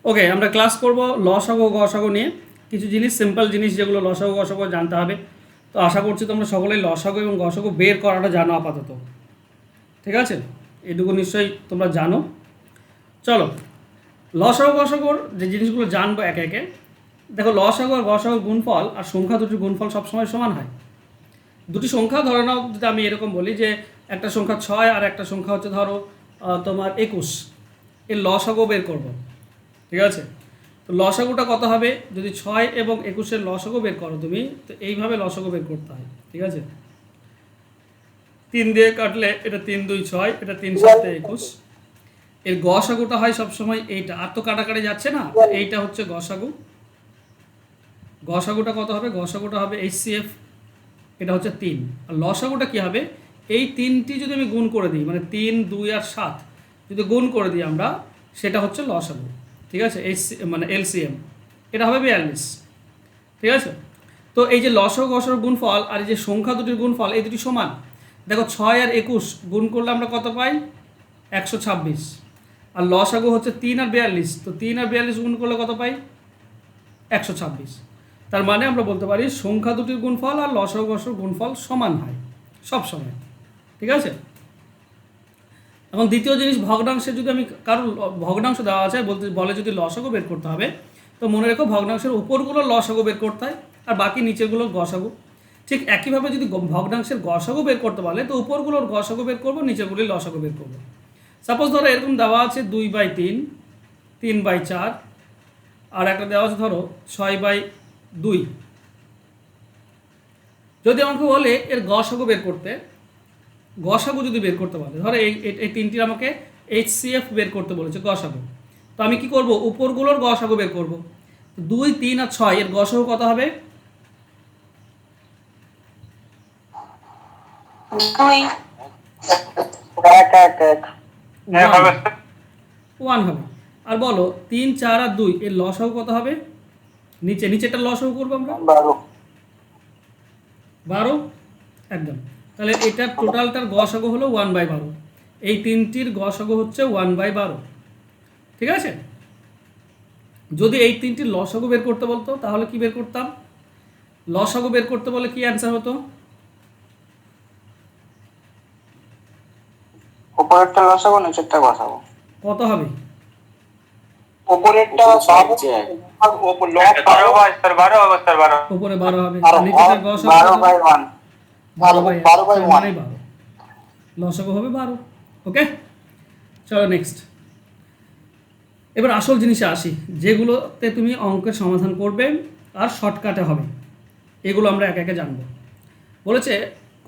ওকে, আমরা ক্লাস করব লসাগু গসাগু নিয়ে, কিছু জিনিস, সিম্পল জিনিস যেগুলো লসাগু গসাগু জানতে হবে। তো আশা করছি তোমরা সকলেই লসাগু এবং গসাগু বের করাটা জানো আপাতত, ঠিক আছে? এটুকু নিশ্চয়ই তোমরা জানো। চলো লসাগু গসাগুর যে জিনিসগুলো জানবো একে একে। দেখো, লসাগু আর গসাগুর গুণফল আর সংখ্যা দুটির গুণফল সবসময় সমান হয়। দুটি সংখ্যা ধরে নাও, যদি আমি এরকম বলি যে একটা সংখ্যা 6 আর একটা সংখ্যা হচ্ছে ধরো তোমার 21, এর লসাগু বের করব, ঠিক আছে? তো লসাগুটা কত হবে? যদি 6 এবং 21-এর লসাগু বের করো তুমি, তো এইভাবে লসাগু বের করতে হয়, ঠিক আছে? 3 দিয়ে কাটলে এটা 3 2 6, এটা 3 7 21। এর গসাগুটা হয় সবসময় এইটা, আর তো কাটাকাটি যাচ্ছে না, এইটা হচ্ছে গসাগু। গসাগুটা কত হবে? গসাগুটা হবে HCF, এটা হচ্ছে 3। আর লসাগুটা কী হবে? এই 3টি যদি আমি গুণ করে দিই, মানে 3 2 আর 7 যদি গুণ করে দিই আমরা, সেটা হচ্ছে লসাগু, ঠিক আছে? মানে LCM, এটা হবে 42, ঠিক আছে? তো এই যে লসাগু গসাগুর গুণফল আর এই যে সংখ্যা দুটির গুণফল, এই দুটি সমান। দেখো, 6 আর 21 গুণ করলে আমরা কত পাই? 126। আর লসাগু হচ্ছে 3 আর 42, তো 3 আর 42 গুণ করলে কত পাই? 126। তার মানে আমরা বলতে পারি সংখ্যা দুটির গুণফল আর লসাগু গসাগুর গুণফল সমান হয় সব সময়, ঠিক আছে? এখন দ্বিতীয় জিনিস, ভগ্নাংশে যদি আমি কারণ ভগ্নাংশ দেওয়া আছে বলে যদি লসাগু বের করতে হবে, তো মনে রেখো ভগ্নাংশের উপরগুলো লসাগু বের করতে হয় আর বাকি নিচেরগুলোর গসাগু। ঠিক একইভাবে যদি ভগ্নাংশের গসাগু বের করতে বলে, তো উপরগুলোর গসাগু বের করবো, নিচেরগুলির লসাগু বের করবো। সাপোজ ধরো এরকম দেওয়া আছে 2/3, 3/4, আর একটা দেওয়া আছে ধরো 6/2। যদি আমাকে বলে এর গসাগু বের করতে, গসাগু যদি বের করতে বলে, ধরো এই তিনটির আমাকে HCF বের করতে বলেছে গসাগু, তো আমি কি করব? উপরগুলোর গসাগু বের করব। 2 3 আর 6 এর গসাগু কত হবে? 1 হবে। আর বলো 3 4 আর 2 এর লসাগু কত হবে? নিচেরটা লসাগু করবো আমরা 12, একদম। তাহলে এটার টোটালটার গসাগু হলো 1/12, এই তিনটির গসাগু হচ্ছে 1/12, ঠিক আছে? যদি এই তিনটির লসাগু বের করতে বলতো, তাহলে কি বের করতাম? লসাগু বের করতে বলে কি অ্যান্সার হতো? উপরেরটা লসাগু, নিচেরটা গসাগু। কত হবে? উপরেরটা উপরে 12 হবে, আর নিচেরটার গসাগু 12/1, 12/1, মানে 12, লসাগু হবে 12। ওকে, চলো নেক্সট। এবার আসল জিনিসে আসি, যেগুলোতে তুমি অঙ্কের সমাধান করবে আর শর্টকাটে হবে, এগুলো আমরা একে একে জানবো। বলেছে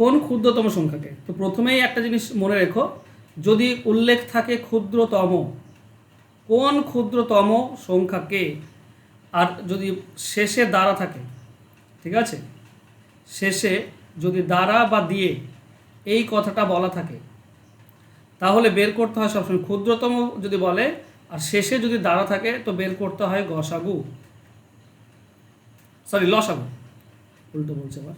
কোন ক্ষুদ্রতম সংখ্যাকে, তো প্রথমেই একটা জিনিস মনে রেখো, যদি উল্লেখ থাকে ক্ষুদ্রতম, কোন ক্ষুদ্রতম সংখ্যাকে, আর যদি শেষে দ্বারা থাকে, ঠিক আছে, শেষে যদি দ্বারা বা দিয়ে এই কথাটা বলা থাকে, তাহলে বের করতে হয় সবসময় ক্ষুদ্রতম যদি বলে আর শেষে যদি দ্বারা থাকে, তো বের করতে হয় গসাগু, সরি লসাগু, উল্টো বলছে আবার,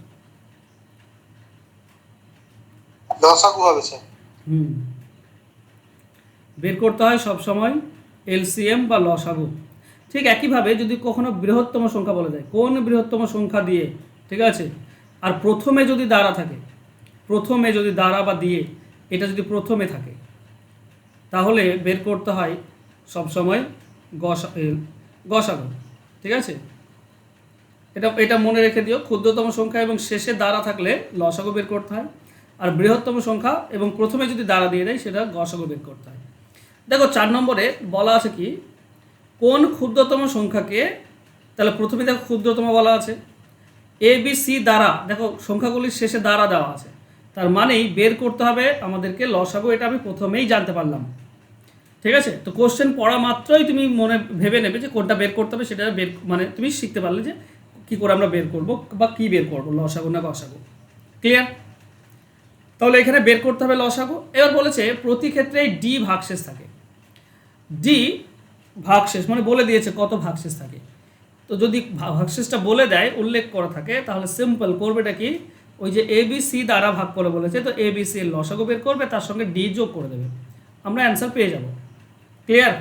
লসাগু হবে স্যার। বের করতে হয় সব সময় LCM বা লসাগু। ঠিক একইভাবে যদি কখনো বৃহত্তম সংখ্যা বলে দেয়, কোন বৃহত্তম সংখ্যা দিয়ে, ঠিক আছে, আর প্রথমে যদি দ্বারা থাকে, প্রথমে যদি দ্বারা বা দিয়ে এটা যদি প্রথমে থাকে, তাহলে বের করতে হয় সবসময় গসাগু, ঠিক আছে? এটা মনে রেখে দিও, ক্ষুদ্রতম সংখ্যা এবং শেষে দ্বারা থাকলে লসাগু বের করতে হয়, আর বৃহত্তম সংখ্যা এবং প্রথমে যদি দ্বারা দিয়ে দেয়, সেটা গসাগু বের করতে হয়। দেখো 4 নম্বরে বলা আছে কি, কোন ক্ষুদ্রতম সংখ্যাকে, তাহলে প্রথমে দেখো ক্ষুদ্রতম বলা আছে ABC দ্বারা, দেখো সংখ্যাগুলির শেষে দ্বারা দেওয়া আছে, তার মানেই বের করতে হবে আমাদেরকে লসাগু, এটা আমি প্রথমেই জানতে পারলাম, ঠিক আছে? তো কোশ্চেন পড়া মাত্রই তুমি মনে ভেবে নেবে যে কোনটা বের করতে হবে, সেটা বের মানে তুমি শিখতে পারলে যে কী করে আমরা বের করব বা কী বের করবো, লসাগু না গসাগু। ক্লিয়ার? তাহলে এখানে বের করতে হবে লসাগু। এবার বলেছে প্রতি ক্ষেত্রেই D ভাগশেষ থাকে, D ভাগশেষ মানে বলে দিয়েছে কত ভাগশেষ থাকে। তো যদি ভাগশেষটা বলে দেয়, উল্লেখ করা থাকে, তাহলে সিম্পল করবেটা কি, ওই যে ABC দ্বারা ভাগ করে বলেছে, তো ABC এর লসাগু বের করবে, তার সঙ্গে D যোগ করে দেবে, আমরা অ্যান্সার পেয়ে যাব। ক্লিয়ার?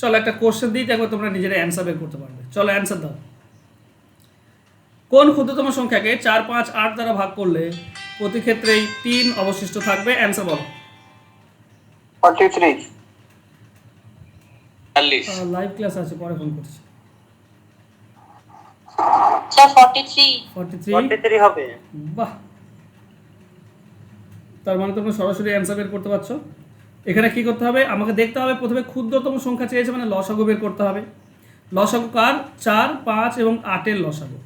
চলো একটা কোশ্চেন দিই, দেখো তোমরা নিজেরা অ্যান্সার বের করতে পারবে। চলো অ্যান্সার দাও। কোন ক্ষুদ্রতম সংখ্যাকে 4, 5, 8 দ্বারা ভাগ করলে প্রতি ক্ষেত্রেই 3 অবশিষ্ট থাকবে? অ্যান্সার বলো। 43। লাইভ ক্লাস আছে, পরে ফোন করছি। স্যার 43 43 হবে। বাহ, তার মানে তোমরা সরাসরি অ্যান্সার বের করতে পারছো। এখানে কি করতে হবে, আমাকে দেখতে হবে প্রথমে ক্ষুদ্রতম সংখ্যা চেয়েছে মানে লসাগু বের করতে হবে। লসাগু কার? 4, 5 এবং 8-এর লসাগু,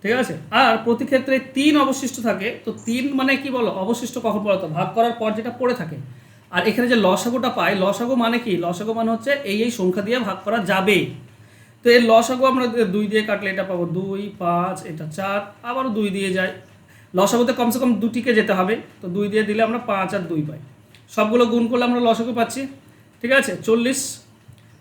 ঠিক আছে। আর প্রতি ক্ষেত্রে 3 অবশিষ্ট থাকে, তো 3 মানে কি বলো, অবশিষ্ট কখন বলো তো? ভাগ করার পর যেটা পড়ে থাকে। আর এখানে যে লসাগুটা পাই, লসাগু মানে কি? লসাগু মানে হচ্ছে এই সংখ্যা দিয়ে ভাগ করা যাবে। তো এর লসাগু আমরা 2 দিয়ে কাটলে এটা পাবো 2, 5, এটা 4, আবারও 2 দিয়ে যায়। লসাগুতে কমসে কম 2টিকে যেতে হবে, তো 2 দিয়ে দিলে আমরা 5 আর 2 পাই। সবগুলো গুণ করলে আমরা লসাগু পাচ্ছি, ঠিক আছে, 40।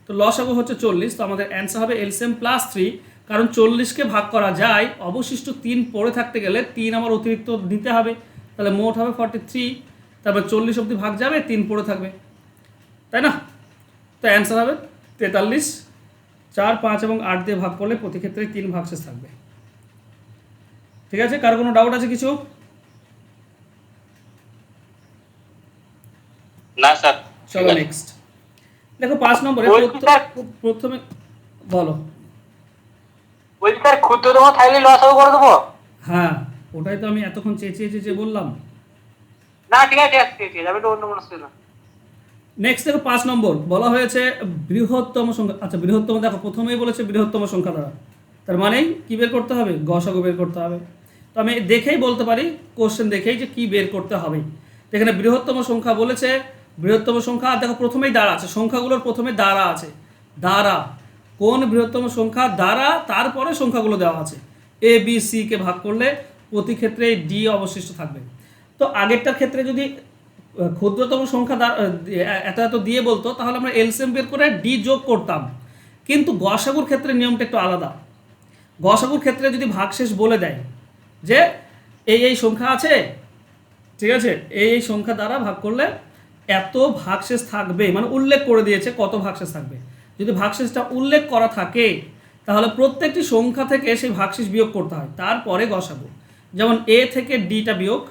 তো লসাগু হচ্ছে 40, তো আমাদের অ্যান্সার হবে এলসিএম +3, কারণ 40কে ভাগ করা যায়, অবশিষ্ট 3 পড়ে থাকতে গেলে 3 আমার অতিরিক্ত নিতে হবে, তাহলে মোট হবে 43। তারপর 40 অবধি ভাগ যাবে, 3 পড়ে থাকবে, তাই না? তো অ্যান্সার হবে 43। 4, 5 এবং 8 দিয়ে ভাগ করলে প্রতি ক্ষেত্রে 3 ভাগশেষ থাকবে। ঠিক আছে, কার কোনো ডাউট আছে কিছু? না স্যার। চলো নেক্সট দেখো 5 নম্বরে প্রথমে বলো। বলছি স্যার ক্ষুদ্রতম থাকলে লসাগু করে দেবো? হ্যাঁ, ওটাই তো আমি এতক্ষণ চেঁচিয়ে বললাম। না ঠিক আছে আমি তো অন্য মনস্ক ছিলাম। নেক্সট দেখো 5 নম্বর বলা হয়েছে বৃহত্তম সংখ্যা। আচ্ছা, বৃহত্তম দেখো প্রথমেই বলেছে বৃহত্তম সংখ্যা দ্বারা, তার মানে কি বের করতে হবে? গসাগু বের করতে হবে। তো আমি দেখেই বলতে পারি, কোশ্চেন দেখেই, যে কি বের করতে হবে। তো এখানে বৃহত্তম সংখ্যা বলেছে, বৃহত্তম সংখ্যা, আর দেখো প্রথমেই দ্বারা আছে, সংখ্যাগুলোর প্রথমে দ্বারা আছে। দ্বারা কোন বৃহত্তম সংখ্যা? দ্বারা, তারপরে সংখ্যাগুলো দেওয়া আছে। এ বি সি কে ভাগ করলে প্রতি ক্ষেত্রে ডি অবশিষ্ট থাকবে। তো আগেরটার ক্ষেত্রে যদি ক্ষুদ্রতম সংখ্যা এত এত দিয়ে বলতো, তাহলে আমরা এলসিএম বের করে ডি যোগ করতাম। কিন্তু গসাগুর ক্ষেত্রে নিয়মটা একটু আলাদা। গসাগুর ক্ষেত্রে যদি ভাগশেষ বলে দেয় যে এই সংখ্যা আছে, ঠিক আছে, এই সংখ্যা দ্বারা ভাগ করলে এত ভাগশেষ থাকবে, মানে উল্লেখ করে দিয়েছে কত ভাগশেষ থাকবে। যদি ভাগশেষটা উল্লেখ করা থাকে, তাহলে প্রত্যেকটি সংখ্যা থেকে সেই ভাগশেষ বিয়োগ করতে হয়, তারপরে গসাগু। যেমন এ থেকে ডিটা বিয়োগ,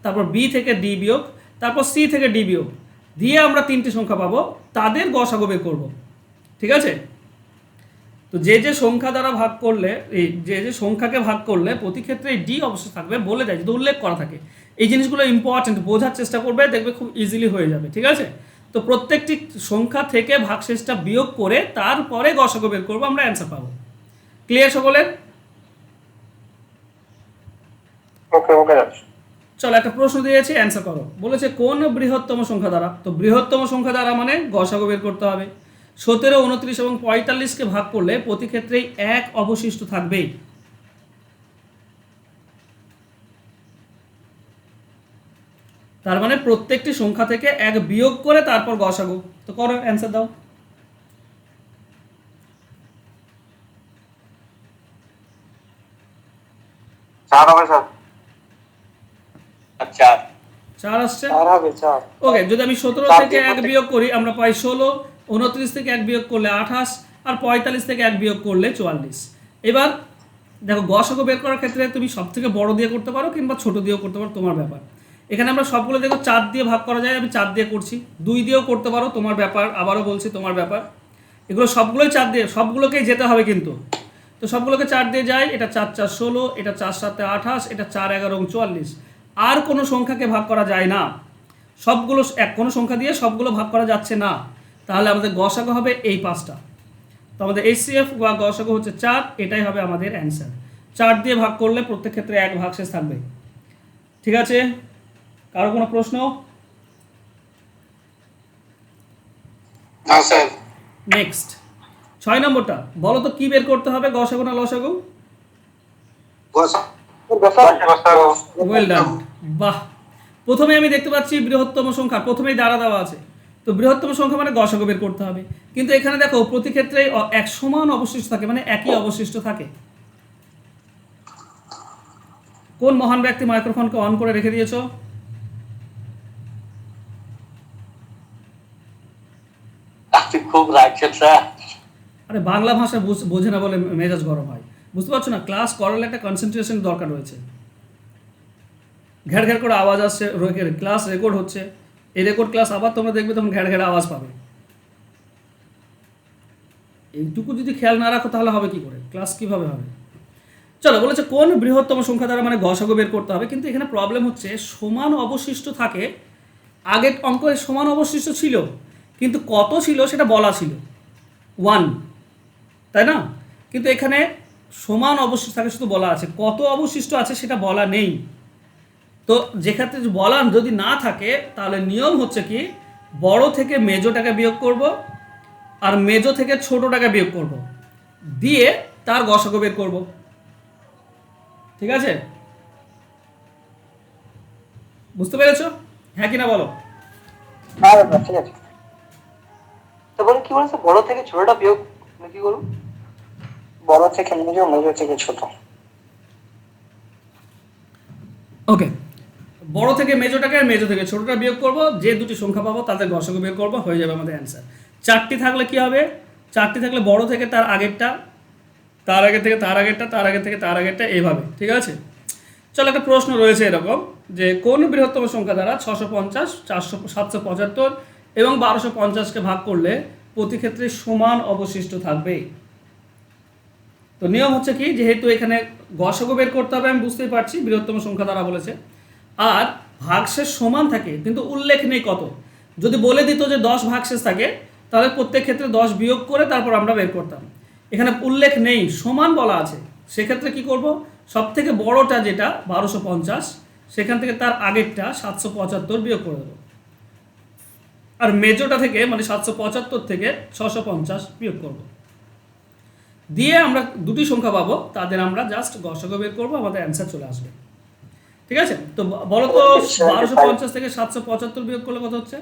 তারপর বি থেকে ডি বিয়োগ, তারপর সি থেকে ডি বিয়োগ দিয়ে আমরা 3টি সংখ্যা পাবো, তাদের গসাগু বের করব, ঠিক আছে। তো যে সংখ্যা দ্বারা ভাগ করলে, এই যে সংখ্যাকে ভাগ করলে প্রতি ক্ষেত্রে ডি অবশ্যই থাকবে বলে দেয়, যদি উল্লেখ করা থাকে। এই জিনিসগুলো ইম্পর্টেন্ট, বোঝার চেষ্টা করবে, দেখবে খুব ইজিলি হয়ে যাবে, ঠিক আছে। তো প্রত্যেকটি সংখ্যা থেকে ভাগশেষটা বিয়োগ করে তারপরে গসাগু বের করবো, আমরা অ্যান্সার পাবো। ক্লিয়ার সকলের? ওকে চলো একটা প্রশ্ন দিয়েছি, অ্যান্সার করো। বলেছে কোন বৃহত্তম সংখ্যা দ্বারা, তো বৃহত্তম সংখ্যা দ্বারা মানে গসাগু বের করতে হবে। 17, 29 এবং 45কে ভাগ করলে প্রতি ক্ষেত্রেই 1 অবশিষ্ট থাকবে। তার মানে প্রত্যেকটি সংখ্যা থেকে 1 বিয়োগ করে তারপর গসাগু। তো করো, অ্যান্সার দাও। চার হবে স্যার। আচ্ছা 4 আসছে। 4 হবে 4। ওকে, যদি আমি 17 থেকে 1 বিয়োগ করি আমরা পাই 16, 29 থেকে 1 বিয়োগ করলে 28, আর 45 থেকে 1 বিয়োগ করলে 44। এবার দেখো গসাগু বের করার ক্ষেত্রে তুমি সব থেকে বড় দিয়ে করতে পারো কিংবা ছোট দিয়েও করতে পারো, তোমার ব্যাপার। এখানে আমরা সবগুলো দেখো 4 দিয়ে ভাগ করা যায়, আমি 4 দিয়ে করছি। 2 দিয়েও করতে পারো, তোমার ব্যাপার, আবারও বলছি তোমার ব্যাপার। এগুলো সবগুলোই 4 দিয়ে, সবগুলোকেই যেতে হবে কিন্তু। তো সবগুলোকে 4 দিয়ে যায়, এটা 4 4 16, এটা 4 7 28, এটা 4 11 এবং 44। আর কোনো সংখ্যাকে ভাগ করা যায় না, সবগুলো কোনো সংখ্যা দিয়ে সবগুলো ভাগ করা যাচ্ছে না। তাহলে আমাদের গসাগু হবে এই 5টা। তো আমাদের এইচসিএফ বা গসাগু হচ্ছে 4, এটাই হবে আমাদের অ্যান্সার। 4 দিয়ে ভাগ করলে প্রত্যেক ক্ষেত্রে 1 ভাগশেষ থাকবে, ঠিক আছে। কারো কোনো প্রশ্ন? না স্যার। নেক্সট 6 নম্বরটা বলো তো, কি বের করতে হবে, গসাগু না লসাগু? ওয়েল ডান, বাহ। প্রথমে আমি দেখতে পাচ্ছি বৃহত্তম সংখ্যা, প্রথমেই দ্বারা দেওয়া আছে, তো বৃহত্তম সংখ্যা মানে গসাগু বের করতে হবে। কিন্তু এখানে দেখো প্রতি ক্ষেত্রে 1 সমান অবশিষ্ট থাকে, মানে একই অবশিষ্ট থাকে। কোন মহান ব্যক্তি মাইক্রোফোনকে অন করে রেখে দিয়েছো? আপনি খুব রাখছেন স্যার। আরে বাংলা ভাষা বোঝে না বলে মেজাজ গরম হয়, বুঝতে পারছো না? ক্লাস করার একটা কনসেন্ট্রেশন দরকার রয়েছে। ঘ্যাড় ঘ্যাড় করে আওয়াজ আসছে, ক্লাস রেকর্ড হচ্ছে, এই রেকর্ড ক্লাস আবার তোমরা দেখবে তখন ঘ্যাড় ঘ্যাড় আওয়াজ পাবে। এইটুকু যদি খেয়াল না রাখো তাহলে হবে কি করে, ক্লাস কিভাবে হবে? চলো, বলেছে কোন বৃহত্তম সংখ্যা দ্বারা মানে গসাগু বের করতে হবে, কিন্তু এখানে প্রবলেম হচ্ছে সমান অবশিষ্ট থাকে। আগের অঙ্কে সমান অবশিষ্ট ছিল, কিন্তু কত ছিল সেটা বলা ছিল 1, তাই না? কিন্তু এখানে সমান অবশিষ্ট থাকে শুধু বলা আছে, কত অবশিষ্ট আছে সেটা বলা নেই। তো যেক্ষেত্রে বলা যদি না থাকে তাহলে নিয়ম হচ্ছে কি, বড় থেকে মেজোটাকে বিয়োগ করব আর মেজো থেকে ছোটটাকে বিয়োগ করব, দিয়ে তার গসাগু বের করব। ঠিক আছে, বুঝতে পেরেছো? হ্যাঁ কিনা বলো। হ্যাঁ দাদা ঠিক আছে। তো বলে কি বলেছে, বড় থেকে ছোটটা বিয়োগ আমি কি করবো? বড় থেকে মেজো, মেজো থেকে ছোট। ওকে, বড় থেকে মেজোটাকে আর মেজো থেকে ছোটটা বিয়োগ করব, যে দুটি সংখ্যা পাবো তাদের গসাগু বের করব, হয়ে যাবে আমাদের অ্যান্সার। 4টি থাকলে কি হবে? 4টি থাকলে বড় থেকে তার আগেরটা, তার আগের থেকে তার আগেরটা, তার আগের থেকে তার আগেরটা, এইভাবে। ঠিক আছে, চলো, একটা প্রশ্ন রয়েছে এরকম যে কোন বৃহত্তম সংখ্যা দ্বারা 650, 775 এবং 1250কে ভাগ করলে প্রতি ক্ষেত্রে সমান অবশিষ্ট থাকবে। তো নিয়ম হচ্ছে কি, যেহেতু এখানে গসাগু বের করতে হবে আমি বুঝতেই পারছি, বৃহত্তম সংখ্যা দ্বারা বলেছে, আর ভাগশেষ সমান থাকে কিন্তু উল্লেখ নেই কত। যদি বলে দিত যে 10 ভাগশেষ থাকে তাহলে প্রত্যেক ক্ষেত্রে 10 বিয়োগ করে তারপর আমরা বের করতাম। এখানে উল্লেখ নেই, সমান বলা আছে, সেক্ষেত্রে কি করব, সব থেকে বড়টা যেটা 1250, সেখান থেকে তার আগেরটা 775 বিয়োগ করে দেবো, আর মেজোটা থেকে মানে 775 থেকে 650 বিয়োগ করব, দিয়ে আমরা দুটি সংখ্যা পাবো, তাদের আমরা জাস্ট গসাগু বের করবো, আমাদের অ্যান্সার চলে আসবে। ঠিক আছে, তো বলো তো 1250 থেকে 775 বিয়োগ করলে কত হচ্ছে?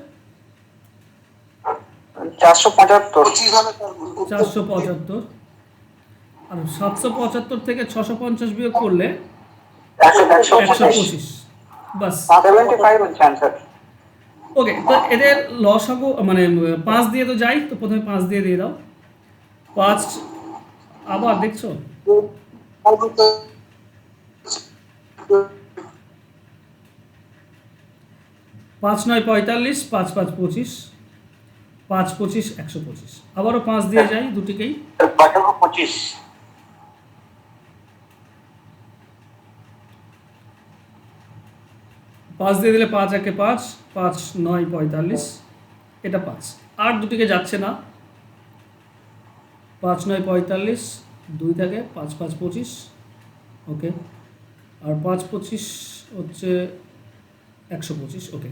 475। 475। আর 775 থেকে 650 বিয়োগ করলে 125। বাস, 75 হচ্ছে অ্যান্সার। ওকে। তো এদের লসাগু মানে 5 দিয়ে তো যাই, তো প্রথমে 5 দিয়ে দাও। 5 আবার দেখছো, 5 9 45, 5 5 25, 5 25 125। আবারও 5 দিয়ে যাই দুটিকেই, 25। 5 দিয়ে দিলে 5 একে 5, 5 9 45, এটা 5। আর দুটিকে যাচ্ছে না, 5 9 45, 2 থাকে 5 5 25, ওকে। আর 5 25 হচ্ছে 125, ওকে।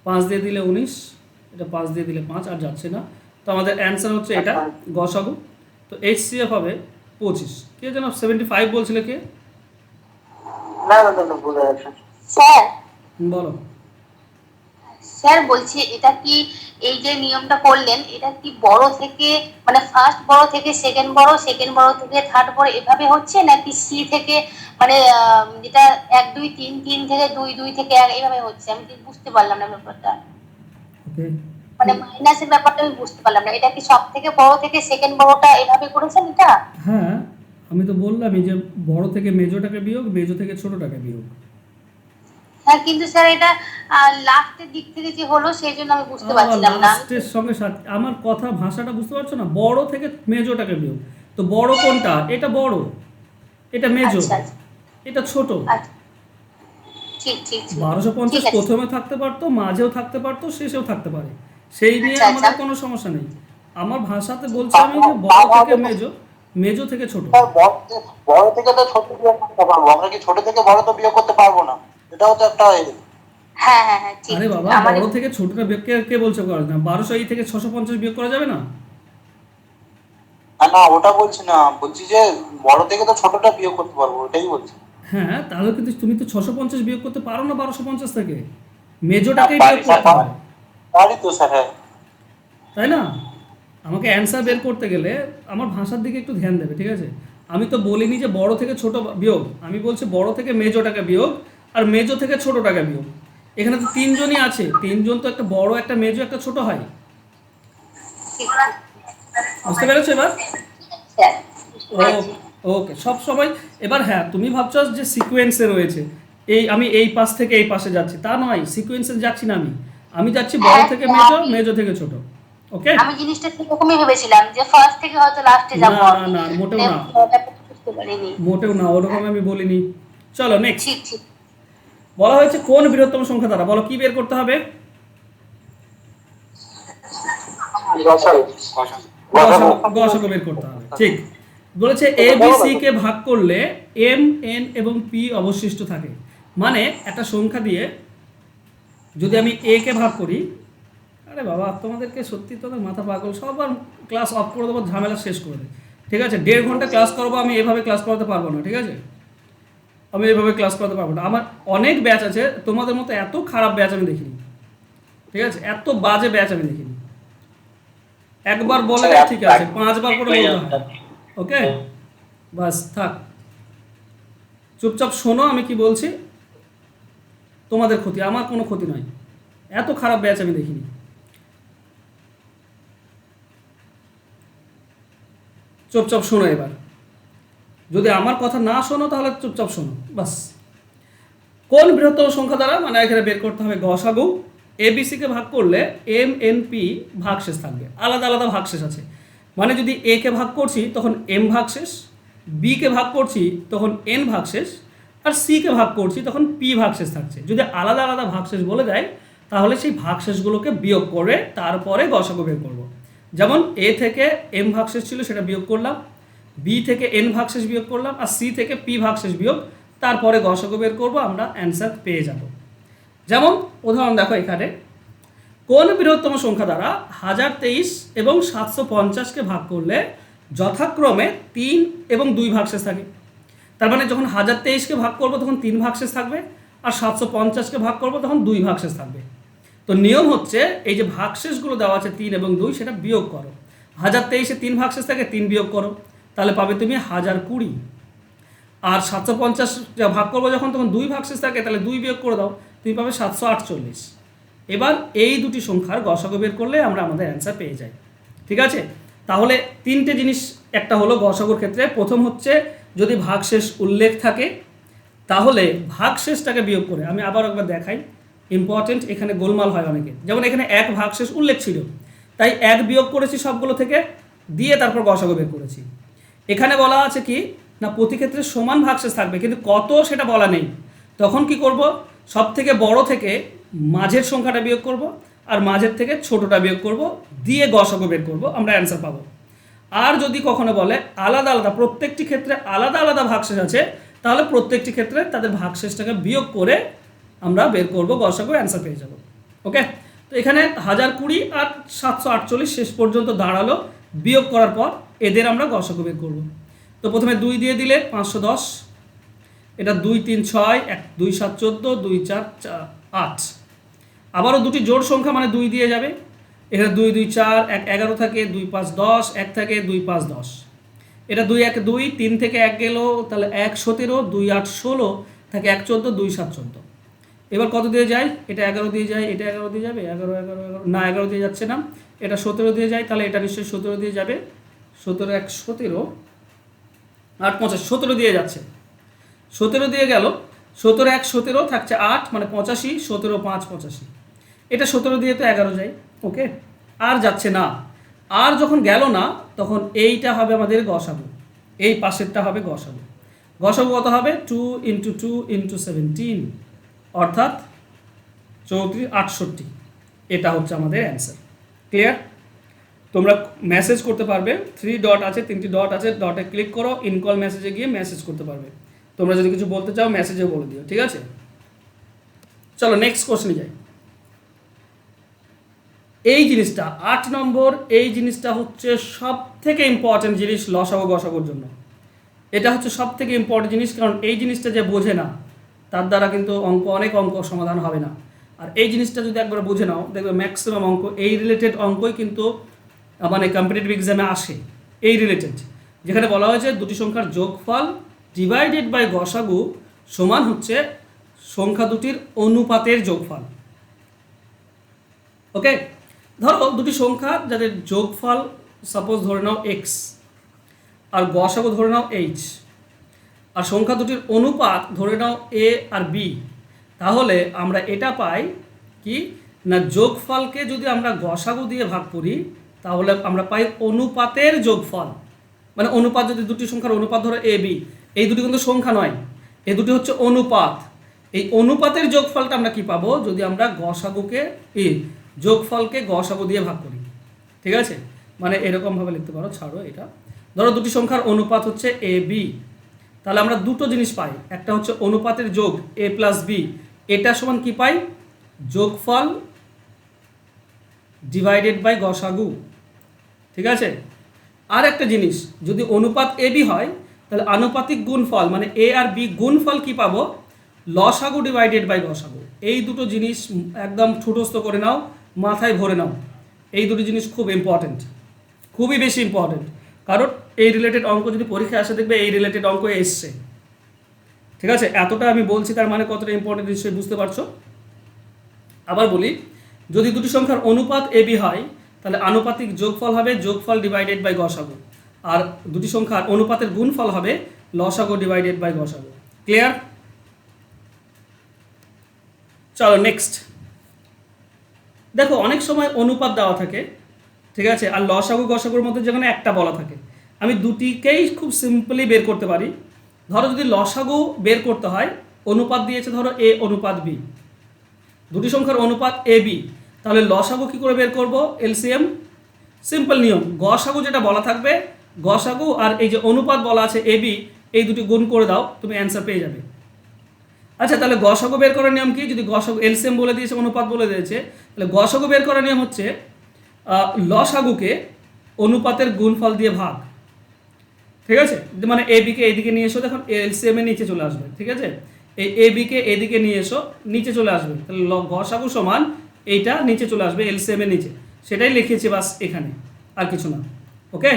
5 দিয়ে দিলে 19, এটা 5 দিয়ে দিলে 5, আর যাচ্ছে না। তো আমাদের অ্যান্সার হচ্ছে এটা গসাগু। তো HCF হবে 25। কে যেন 75 বলছিলে, কে? না না না, ভুলে গেছে। স্যার, বলো। স্যার বলছি এটা কি, এই যে নিয়মটা করলেন এটা কি বড় থেকে মানে ফার্স্ট বড় থেকে সেকেন্ড বড়, সেকেন্ড বড় থেকে থার্ড বড় এভাবে হচ্ছে, নাকি সি থেকে মানে যেটা 1 2 3 3 থেকে 2 2 থেকে 1 এইভাবে হচ্ছে? আমি ঠিক বুঝতে পারলাম না ব্যাপারটা, ওকে, মানে মাইনাসের ব্যাপারটা আমি বুঝতে পারলাম না। এটা কি সব থেকে বড় থেকে সেকেন্ড বড়টা এভাবে করেছেন এটা? হ্যাঁ, আমি তো বললামই যে বড় থেকে মেজোটাকে বিয়োগ, মেজো থেকে ছোটটাকে বিয়োগ। হ্যাঁ, কিন্তু স্যার এটা লাস্টের দিক থেকে যে হলো সেই জন্য আমি বুঝতে পারছিলাম না। লাস্টের সঙ্গে সাথে আমার কথা ভাষাটা বুঝতে পারছো না? বড় থেকে মেজোটাকে বিয়োগ, তো বড় কোনটা? এটা বড়, এটা মেজো, আচ্ছা আচ্ছা এটা ছোট। আচ্ছা, ঠিক ঠিক ঠিক 1250 ঠিক আছে। প্রথমে থাকতে পারতো, মাঝেও থাকতে পারতো, শেষেও থাকতে পারে, সেই নিয়ে আচ্ছা, আমাদের আচ্ছা। কোনো সমস্যা নেই। আমার ভাষাতে বলছি আমি যে বড় থেকে মেজো, মেজো থেকে ছোট। বড় থেকে তো ছোট বিয়োগ করতে পারবো, আমরা কি ছোট থেকে বড় তো বিয়োগ করতে পারবো না? এটাও তো একটা হ্যাঁ হ্যাঁ হ্যাঁ, ঠিক আরে ঠিক। বাবা, আমার বড় থেকে ছোটটা বিয়োগ কে বলছে করা যায় না? 1200 থেকে 650 বিয়োগ করা যাবে না? না, ওটা বলছি না, বলছি যে বড় থেকে তো ছোটটা বিয়োগ করতে পারবো, ওটাই বলছি। হ্যাঁ, তাহলে কিন্তু তুমি তো 650 বিয়োগ করতে পারো না 1250 থেকে, মেজোটাকেই বিয়োগ করতে হবে, পারি তো স্যার, হ্যাঁ। তাই না? আমাকে অ্যান্সার বের করতে গেলে আমার ভাষার দিকে একটু ধ্যান দেবে, ঠিক আছে? আমি তো বলিনি যে বড় থেকে ছোট বিয়োগ, আমি বলছি বড় থেকে মেজোটাকে বিয়োগ আর মেজো থেকে ছোটটাকে বিয়োগ। এখানে তো 3 জনই আছে, 3 জন তো একটা বড়, একটা মেজো, একটা ছোট হয়। ঠিক বুঝতে পেরেছো এবার? স্যার বুঝতে পেরেছি। ওকে, সব সময়। এবার হ্যাঁ, তুমি ভাবছো যে সিকোয়েন্সে রয়েছে, এই আমি এই পাশ থেকে এই পাশে যাচ্ছি, তা নয়, সিকোয়েন্সে যাচ্ছি না, আমি যাচ্ছি বড় হ্যাঁ, থেকে স্যার, মেজো, মেজো থেকে ছোট। ওকে, আমি জিনিসটা সেরকমই ভেবেছিলাম যে ফার্স্ট থেকে হয়তো লাস্টে না যাবো না আমি, না, মোটেও মানে না, ব্যাপারটা বুঝতে পারিনি। মোটেও না, ওরকম আমি বলিনি। চলো নেক্সট। ঠিক ঠিক। বলা হয়েছে কোন বৃহত্তম সংখ্যা দ্বারা, বলো কি বের করতে হবে? গসাগু বের করতে হবে, ঠিক বলেছে। এ বি সি কে ভাগ করলে এম এন এবং পি অবশিষ্ট থাকে। মানে একটা সংখ্যা দিয়ে যদি আমি এ কে ভাগ করি, আরে বাবা তোমাদেরকে সত্যি তোদের মাথা পাগল, সবার ক্লাস অফ করে দেবো, ঝামেলা শেষ করে দেয়। ঠিক আছে, 1.5 ঘন্টা ক্লাস করবো, আমি এভাবে ক্লাস করাতে পারবো না, ঠিক আছে, আমি এইভাবে ক্লাস করাতে পারবো না। আমার অনেক ব্যাচ আছে, তোমাদের মতো এত খারাপ ব্যাচ আমি দেখিনি, ঠিক আছে, এত বাজে ব্যাচ আমি দেখিনি। একবার বলে দেয় ঠিক আছে, 5 বার করে বলতে হয়। ওকে, বাস থাক, চুপচাপ শোনো আমি কি বলছি, তোমাদের ক্ষতি, আমার কোনো ক্ষতি নয়। এত খারাপ ব্যাচ আমি দেখিনি। চুপচাপ শোনো এবার, যদি আমার কথা না শোনো তাহলে চুপচাপ শোনো, বাস। কোন বৃহত্তম সংখ্যা দ্বারা, মানে এখানে বের করতে হবে গসাগু। এবিসিকে ভাগ করলে এম এন পি ভাগশেষ থাকবে, আলাদা আলাদা ভাগশেষ আছে। মানে যদি এ কে ভাগ করছি তখন এম ভাগশেষ, বি কে ভাগ করছি তখন এন ভাগশেষ, আর সি কে ভাগ করছি তখন পি ভাগশেষ থাকছে। যদি আলাদা আলাদা ভাগশেষ বলে দেয় তাহলে সেই ভাগশেষগুলোকে বিয়োগ করে তারপরে গসাগু বের করব। যেমন এ থেকে এম ভাগশেষ ছিল সেটা বিয়োগ করলাম, বি থেকে এন ভাগশেষ বিয়োগ করলাম, আর সি থেকে পি ভাগশেষ বিয়োগ, তারপরে গসাগু বের করবো, আমরা অ্যান্সার পেয়ে যাব। যেমন উদাহরণ দেখো এখানে, কোন বৃহত্তম সংখ্যা দ্বারা 1023 এবং 750কে ভাগ করলে যথাক্রমে 3 এবং 2 ভাগশেষ থাকে। তার মানে যখন 1023কে ভাগ করবো তখন 3 ভাগশেষ থাকবে, আর 750কে ভাগ করবো তখন 2 ভাগশেষ থাকবে। তো নিয়ম হচ্ছে এই যে ভাগশেষগুলো দেওয়া আছে 3 এবং 2, সেটা বিয়োগ করো। 1023-এ 3 ভাগশেষ থাকে, 3 বিয়োগ করো, তাহলে পাবে তুমি 1020। আর 750 ভাগ করবো যখন, তখন 2 ভাগশেষ থাকে, তাহলে 2 বিয়োগ করে দাও, তুমি পাবে 748। এবার এই দুটি সংখ্যার গসাগু বের করলে আমরা আমাদের অ্যান্সার পেয়ে যাই। ঠিক আছে, তাহলে 3টে জিনিস একটা হলো গসাগুর ক্ষেত্রে। প্রথম হচ্ছে যদি ভাগশেষ উল্লেখ থাকে তাহলে ভাগশেষটাকে বিয়োগ করে, আমি আবার একবার দেখাই, ইম্পর্টেন্ট, এখানে গোলমাল হয় অনেকে। যেমন এখানে 1 ভাগশেষ উল্লেখ ছিল, তাই 1 বিয়োগ করেছি সবগুলো থেকে, দিয়ে তারপর গসাগু বের করেছি। এখানে বলা আছে কি না, প্রতি ক্ষেত্রে সমান ভাগশেষ থাকবে, কিন্তু কত সেটা বলা নেই। তখন কি করব, সব থেকে বড় থেকে মাঝের সংখ্যাটা বিয়োগ করব, আর মাঝের থেকে ছোটটা বিয়োগ করব, দিয়ে গসাগু বের করব, আমরা অ্যান্সার পাবো। আর যদি কখনো বলে আলাদা আলাদা, প্রত্যেকটি ক্ষেত্রে আলাদা আলাদা ভাগশেষ আছে, তাহলে প্রত্যেকটি ক্ষেত্রে তাদের ভাগশেষটাকে বিয়োগ করে আমরা বের করব গসাগু, অ্যান্সার পেয়ে যাব। ওকে, তো এখানে 1020 আর 748 শেষ পর্যন্ত দাঁড়ালো, বিয়োগ করার পর এদের আমরা গসাগু বের করব। তো প্রথমে 2 দিয়ে দিলে 510, এটা 2 3 6, 1 2 7 14, 2 4 8। আবারও দুটি জোড় সংখ্যা, মানে 2 দিয়ে যাবে। এখানে 2 2 4, 1 11 থাকে, 2 5 10, 1 থাকে, 2 5 10। এটা 2 1 2, 3 থেকে 1 গেল, তাহলে 1 17, 2 8 16 থাকে, 1 14, 2 7 14। এবার কত দিয়ে যায়, এটা 11 দিয়ে যায়, এটা 11 দিয়ে যাবে, 11 11 11 না, 11 দিয়ে যাচ্ছে না, এটা 17 দিয়ে যায়, তাহলে এটা নিশ্চয়ই 17 দিয়ে যাবে। 17 1 17, 8 5 17 দিয়ে যাচ্ছে, 17 দিয়ে গেল, 17 1 17 থাকছে 8, মানে 85, 17 5 85। এটা 17 দিয়ে তো 11 যায়। ওকে, আর যাচ্ছে না। আর যখন গেল না তখন এইটা হবে আমাদের গসাগু, এই পাশেরটা হবে গসাগু। গসাগু কত হবে, 2 × 2 × 17, অর্থাৎ 34 68। এটা হচ্ছে আমাদের অ্যান্সার। ক্লিয়ার? তোমরা মেসেজ করতে পারবে, 3 ডট আছে, 3টি ডট আছে, ডটে ক্লিক করো, ইনকল মেসেজে গিয়ে মেসেজ করতে পারবে। তোমরা যদি কিছু বলতে চাও মেসেজে বলে দিও, ঠিক আছে? চলো নেক্সট কোশ্চেনে যাই। এই জিনিসটা 8 নম্বর, এই জিনিসটা হচ্ছে সব থেকে ইম্পর্টেন্ট জিনিস লসাগু গসাগুর জন্য। এটা হচ্ছে সব থেকে ইম্পর্টেন্ট জিনিস, কারণ এই জিনিসটা যে বোঝে না তার দ্বারা কিন্তু অনেক অঙ্ক সমাধান হবে না। আর এই জিনিসটা যদি একবার বুঝে নাও, দেখবে ম্যাক্সিমাম অঙ্ক এই রিলেটেড অঙ্কই কিন্তু মানে কম্পিটিটিভ এক্সামে আসে, এই রিলেটেড, যেখানে বলা হয়েছে দুটি সংখ্যার যোগফল ডিভাইডেড বাই গসাগু সমান হচ্ছে সংখ্যা দুটির অনুপাতের যোগফল। ওকে, ধরো দুটি সংখ্যা যাদের যোগফল সাপোজ ধরে নাও এক্স আর গসাগু ধরে নাও এইচ, আর সংখ্যা দুটির অনুপাত ধরে নাও এ আর বি, তাহলে আমরা এটা পাই কি না যোগফলকে যদি আমরা গসাগু দিয়ে ভাগ করি তাহলে আমরা পাই অনুপাতের যোগফল। মানে অনুপাত, যদি দুটি সংখ্যার অনুপাত ধরো এ বি, এই দুটি কিন্তু সংখ্যা নয়, এই দুটি হচ্ছে অনুপাত। এই অনুপাতের যোগফলটা আমরা কি পাবো যদি আমরা গসাগুকে যোগফলকে গসাগু দিয়ে ভাগ করি। ঠিক আছে, মানে এরকমভাবে লিখতে পারো, ছাড়ো এটা। ধরো দুটি সংখ্যার অনুপাত হচ্ছে এ বি, তাহলে আমরা দুটো জিনিস পাই, একটা হচ্ছে অনুপাতের যোগ এ প্লাস বি, এটা সমান কি পাই যোগফল ডিভাইডেড বাই গসাগু। ঠিক আছে, আর একটা জিনিস, যদি অনুপাত এ বি হয় তাহলে আনুপাতিক গুণফল মানে এ আর বি গুণফল কি পাবো লসাগু ডিভাইডেড বাই গসাগু। এই দুটো জিনিস একদম ঠুটস্থ করে নাও, মাথায় ভরে নাও, এই দুটো জিনিস খুব ইম্পর্টেন্ট, খুবই বেশি ইম্পর্টেন্ট। কারণ এই রিলেটেড অঙ্ক যদি পরীক্ষায় আসে দেখবে এই রিলেটেড অঙ্ক এসছে। ঠিক আছে, এতটা আমি বলছি তার মানে কতটা ইম্পর্টেন্ট নিশ্চয়ই বুঝতে পারছো। আবার বলি, যদি দুটি সংখ্যার অনুপাত এ বি হয় তাহলে আনুপাতিক যোগফল হবে যোগফল ডিভাইডেড বাই গসাগু, আর দুটি সংখ্যার অনুপাতের গুণফল হবে লসাগু ডিভাইডেড বাই গসাগু। ক্লিয়ার? চলো নেক্সট। দেখো অনেক সময় অনুপাত দেওয়া থাকে, ঠিক আছে, আর লসাগু গসাগুর মধ্যে যেখানে একটা বলা থাকে, আমি দুটিকেই খুব সিম্পলি বের করতে পারি। ধরো যদি লসাগু বের করতে হয়, অনুপাত দিয়েছে ধরো এ অনুপাত বি, দুটি সংখ্যার অনুপাত এ বি, তাহলে লসাগু কী করে বের করব এলসিএম? সিম্পল নিয়ম, গসাগু যেটা বলা থাকবে, গসাগু আর এই যে অনুপাত বলা আছে এ বি, এই দুটি গুণ করে দাও, তুমি অ্যান্সার পেয়ে যাবে। আচ্ছা, তাহলে গসাগু বের করার নিয়ম কি? যদি গসাগু এলসিএম বলে দিয়েছে, অনুপাত বলে দিয়েছে, তাহলে গসাগু বের করার নিয়ম হচ্ছে লসাগুকে অনুপাতের গুণফল দিয়ে ভাগ। ঠিক আছে, মানে এ বিকে এইদিকে নিয়ে এসো, দেখুন এলসিএম এর নিচে চলে আসবে। ঠিক আছে, এই এ বিকে এদিকে নিয়ে এসো, নিচে চলে আসবে, তাহলে গসাগু সমান এইটা নিচে চলে আসবে এলসিএম এর নিচে, সেটাই লিখেছি বাস এখানে, আর কিছু না। ওকে,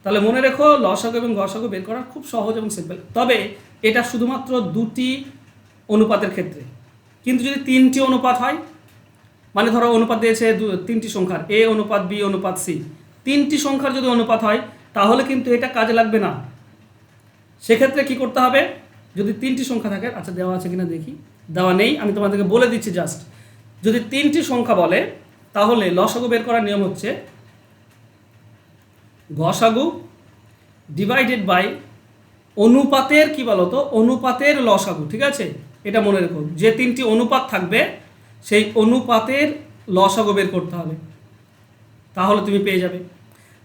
তাহলে মনে রেখো লসাগু এবং গসাগু বের করা খুব সহজ এবং সিম্পল। তবে এটা শুধুমাত্র দুটি অনুপাতের ক্ষেত্রে, কিন্তু যদি তিনটি অনুপাত হয়, মানে ধরো অনুপাত দিয়েছে তিনটি সংখ্যার এ অনুপাত বি অনুপাত সি, তিনটি সংখ্যার যদি অনুপাত হয় তাহলে কিন্তু এটা কাজে লাগবে না। সেক্ষেত্রে কি করতে হবে? যদি তিনটি সংখ্যা থাকে, আচ্ছা দেওয়া আছে কিনা দেখি, দেওয়া নেই, আমি তোমাদেরকে বলে দিচ্ছি জাস্ট। যদি তিনটি সংখ্যা বলে তাহলে লসাগু বের করার নিয়ম হচ্ছে গসাগু ডিভাইডেড বাই অনুপাতের কি বলো তো, অনুপাতের লসাগু। ঠিক আছে, এটা মনে রেখো, যে তিনটি অনুপাত থাকবে সেই অনুপাতের লসাগু বের করতে হবে, তাহলে তুমি পেয়ে যাবে।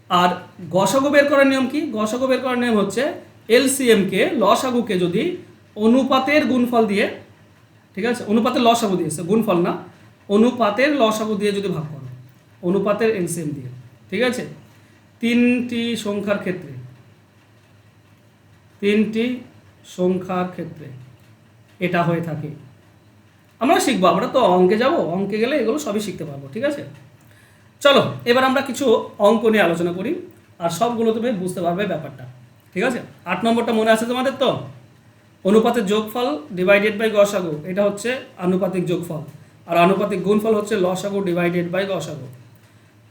আর গসাগু বের করার নিয়ম কি? গসাগু বের করার নিয়ম হচ্ছে এলসিএমকে, লসাগুকে যদি অনুপাতের গুণফল দিয়ে, ঠিক আছে, অনুপাতের লসাগু দিয়েছে, গুণফল না, অনুপাতের লসাগু দিয়ে যদি ভাগ করো, অনুপাতের এলসিএম দিয়ে। ঠিক আছে, তিনটি সংখ্যার ক্ষেত্রে, তিনটি সংখ্যার ক্ষেত্রে এটা হয়ে থাকে। আমরা শিখবো, আমরা তো অঙ্কে যাব, অঙ্কে গেলে এগুলো সবই শিখতে পারবো। ঠিক আছে, চলো এবার আমরা কিছু অঙ্ক নিয়ে আলোচনা করি, আর সবগুলো তুমি বুঝতে পারবে ব্যাপারটা। ঠিক আছে, 8 নম্বরটা মনে আছে তোমাদের তো? অনুপাতের যোগফল ডিভাইডেড বাই গসাগু, এটা হচ্ছে আনুপাতিক যোগফল, আর আনুপাতিক গুণফল হচ্ছে লসাগু ডিভাইডেড বাই গসাগু।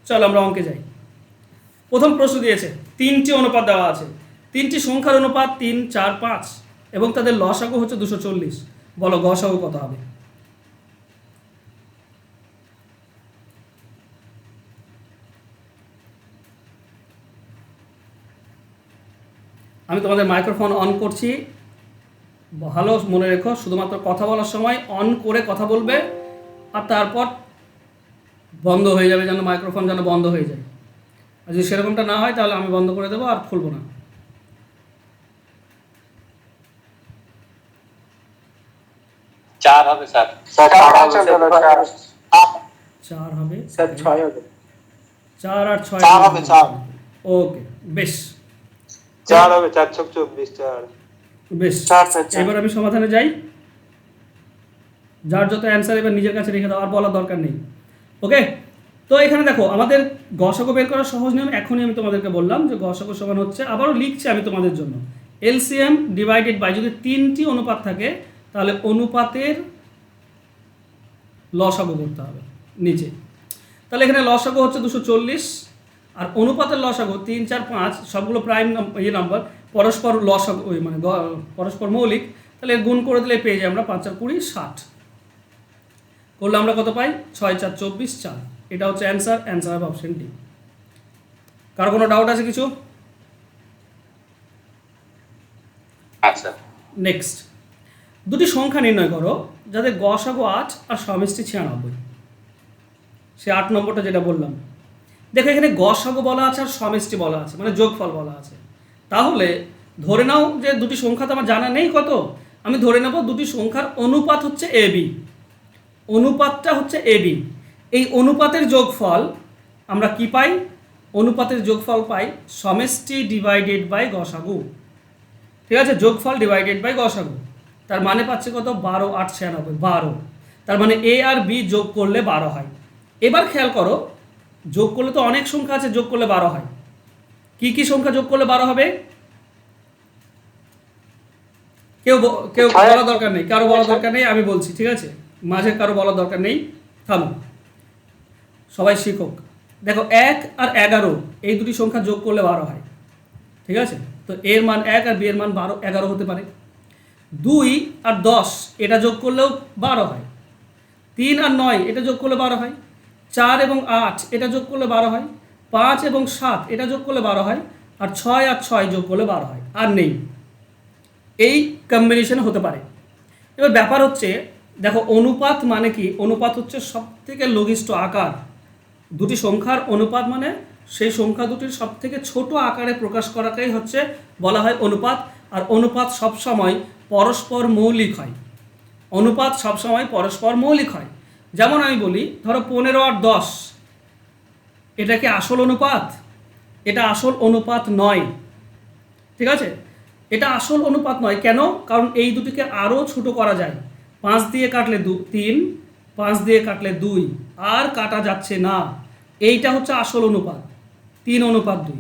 চলো আমরা অঙ্কে যাই। প্রথম প্রশ্ন দিয়েছে, তিনটি অনুপাত দেওয়া আছে, তিনটি সংখ্যার অনুপাত 3, 4, 5 এবং তাদের লসাগু হচ্ছে 240। বলো গসাগু কত হবে? আমি তোমাদের মাইক্রোফোন অন করছি, ভালো মনে রেখো, শুধুমাত্র কথা বলার সময় অন করে কথা বলবে, আর তারপর বন্ধ হয়ে যাবে, যেন মাইক্রোফোন যেন বন্ধ হয়ে যায়। আর যদি সেরকমটা না হয় তাহলে আমি বন্ধ করে দেবো আর খুলবো না। চার হবে স্যার। চার হবে স্যার 6 হবে। 4 আর 6 4 হবে, 4 ওকে, বেশ 4 হবে, 4 ছক 24, 4। বেশ। 4 স্যার, 4। এবার আমি সমাধানে যাই। যার যত অ্যান্সার এবার নিজের কাছে রেখে দাও, আর বলার দরকার নেই। ওকে, তো এখানে দেখো আমাদের গসাগু বের করার সহজ নিয়ম এখনই আমি তোমাদেরকে বললাম, যে গসাগু সমান হচ্ছে, আবারও লিখছি আমি তোমাদের জন্য, এলসিএম ডিভাইডেড বাই, যদি তিনটি অনুপাত থাকে তাহলে অনুপাতের লসাগু করতে হবে নিচে। তাহলে এখানে লসাগু হচ্ছে 240, আর অনুপাতের লসাগু 3, 4, 5 সবগুলো প্রাইম নাম্বার, পরস্পর লসাগু মানে পরস্পর মৌলিক। তাহলে গুণ করে দিলে পেয়ে যাই আমরা 5 আর 20 60 করলে আমরা কত পাই? 6, 4, 24, 4। এটা হচ্ছে অ্যান্সার হবে অপশন ডি। কারো কোনো ডাউট আছে কিছু? আচ্ছা, নেক্সট, দুটি সংখ্যা নির্ণয় করো যাদের গসাগু 8 আর সমষ্টি 96। সে 8 নম্বরটা যেটা বললাম। দেখো এখানে গসাগু বলা আছে আর সমষ্টি বলা আছে, মানে যোগফল বলা আছে। তাহলে ধরে নাও যে দুটি সংখ্যা তো আমার জানা নেই কত, আমি ধরে নেব দুটি সংখ্যার অনুপাত হচ্ছে এবি, অনুপাতটা হচ্ছে এবি। এই অনুপাতের যোগফল আমরা কি পাই? অনুপাতের যোগফল পাই সমষ্টি ডিভাইডেড বাই গসাগু। ঠিক আছে, যোগফল ডিভাইডেড বাই গসাগু। তার মানে পাচ্ছে কত? 12, 8, 96, 12। তার মানে এ আর বি যোগ করলে 12 হয়। এবার খেয়াল করো, যোগ করলে তো অনেক সংখ্যা আছে, যোগ করলে 12 হয়। কি কি সংখ্যা যোগ করলে 12 হবে? কেউ বলার দরকার নেই, কারো বলার দরকার নেই, আমি বলছি। ঠিক আছে, মাঝে কারো বলার দরকার নেই, থামো, সবাই শিখুক। দেখো 1 আর 11 এই দুটি সংখ্যা যোগ করলে 12 হয়। ঠিক আছে, তো এর মান 1 আর বি এর মান 11 হতে পারে। 2 আর 10 এটা যোগ করলেও 12 হয়। 3 আর 9 এটা যোগ করলে 12 হয়। 4 এবং 8 এটা যোগ করলে 12 হয়। 5 এবং 7 এটা যোগ করলে 12 হয়। আর 6 আর 6 যোগ করলে 12 হয়। আর নেই, এই কম্বিনেশন হতে পারে। এবার ব্যাপার হচ্ছে, দেখো অনুপাত মানে কি? অনুপাত হচ্ছে সব থেকে লঘিষ্ঠ আকার। দুটি সংখ্যার অনুপাত মানে সেই সংখ্যা দুটির সব থেকে ছোট আকারে প্রকাশ করাকেই হচ্ছে বলা হয় অনুপাত। আর অনুপাত সবসময় পরস্পর মৌলিক হয়। অনুপাত সবসময় পরস্পর মৌলিক হয়। যেমন আমি বলি, ধরো 15 আর 10, এটা কি আসল অনুপাত? এটা আসল অনুপাত নয়। ঠিক আছে, এটা আসল অনুপাত নয়। কেন? কারণ এই দুটিকে আরও ছোট করা যায়। 5 দিয়ে কাটলে 3, 5 দিয়ে কাটলে 2, আর কাটা যাচ্ছে না। এইটা হচ্ছে আসল অনুপাত, 3:2।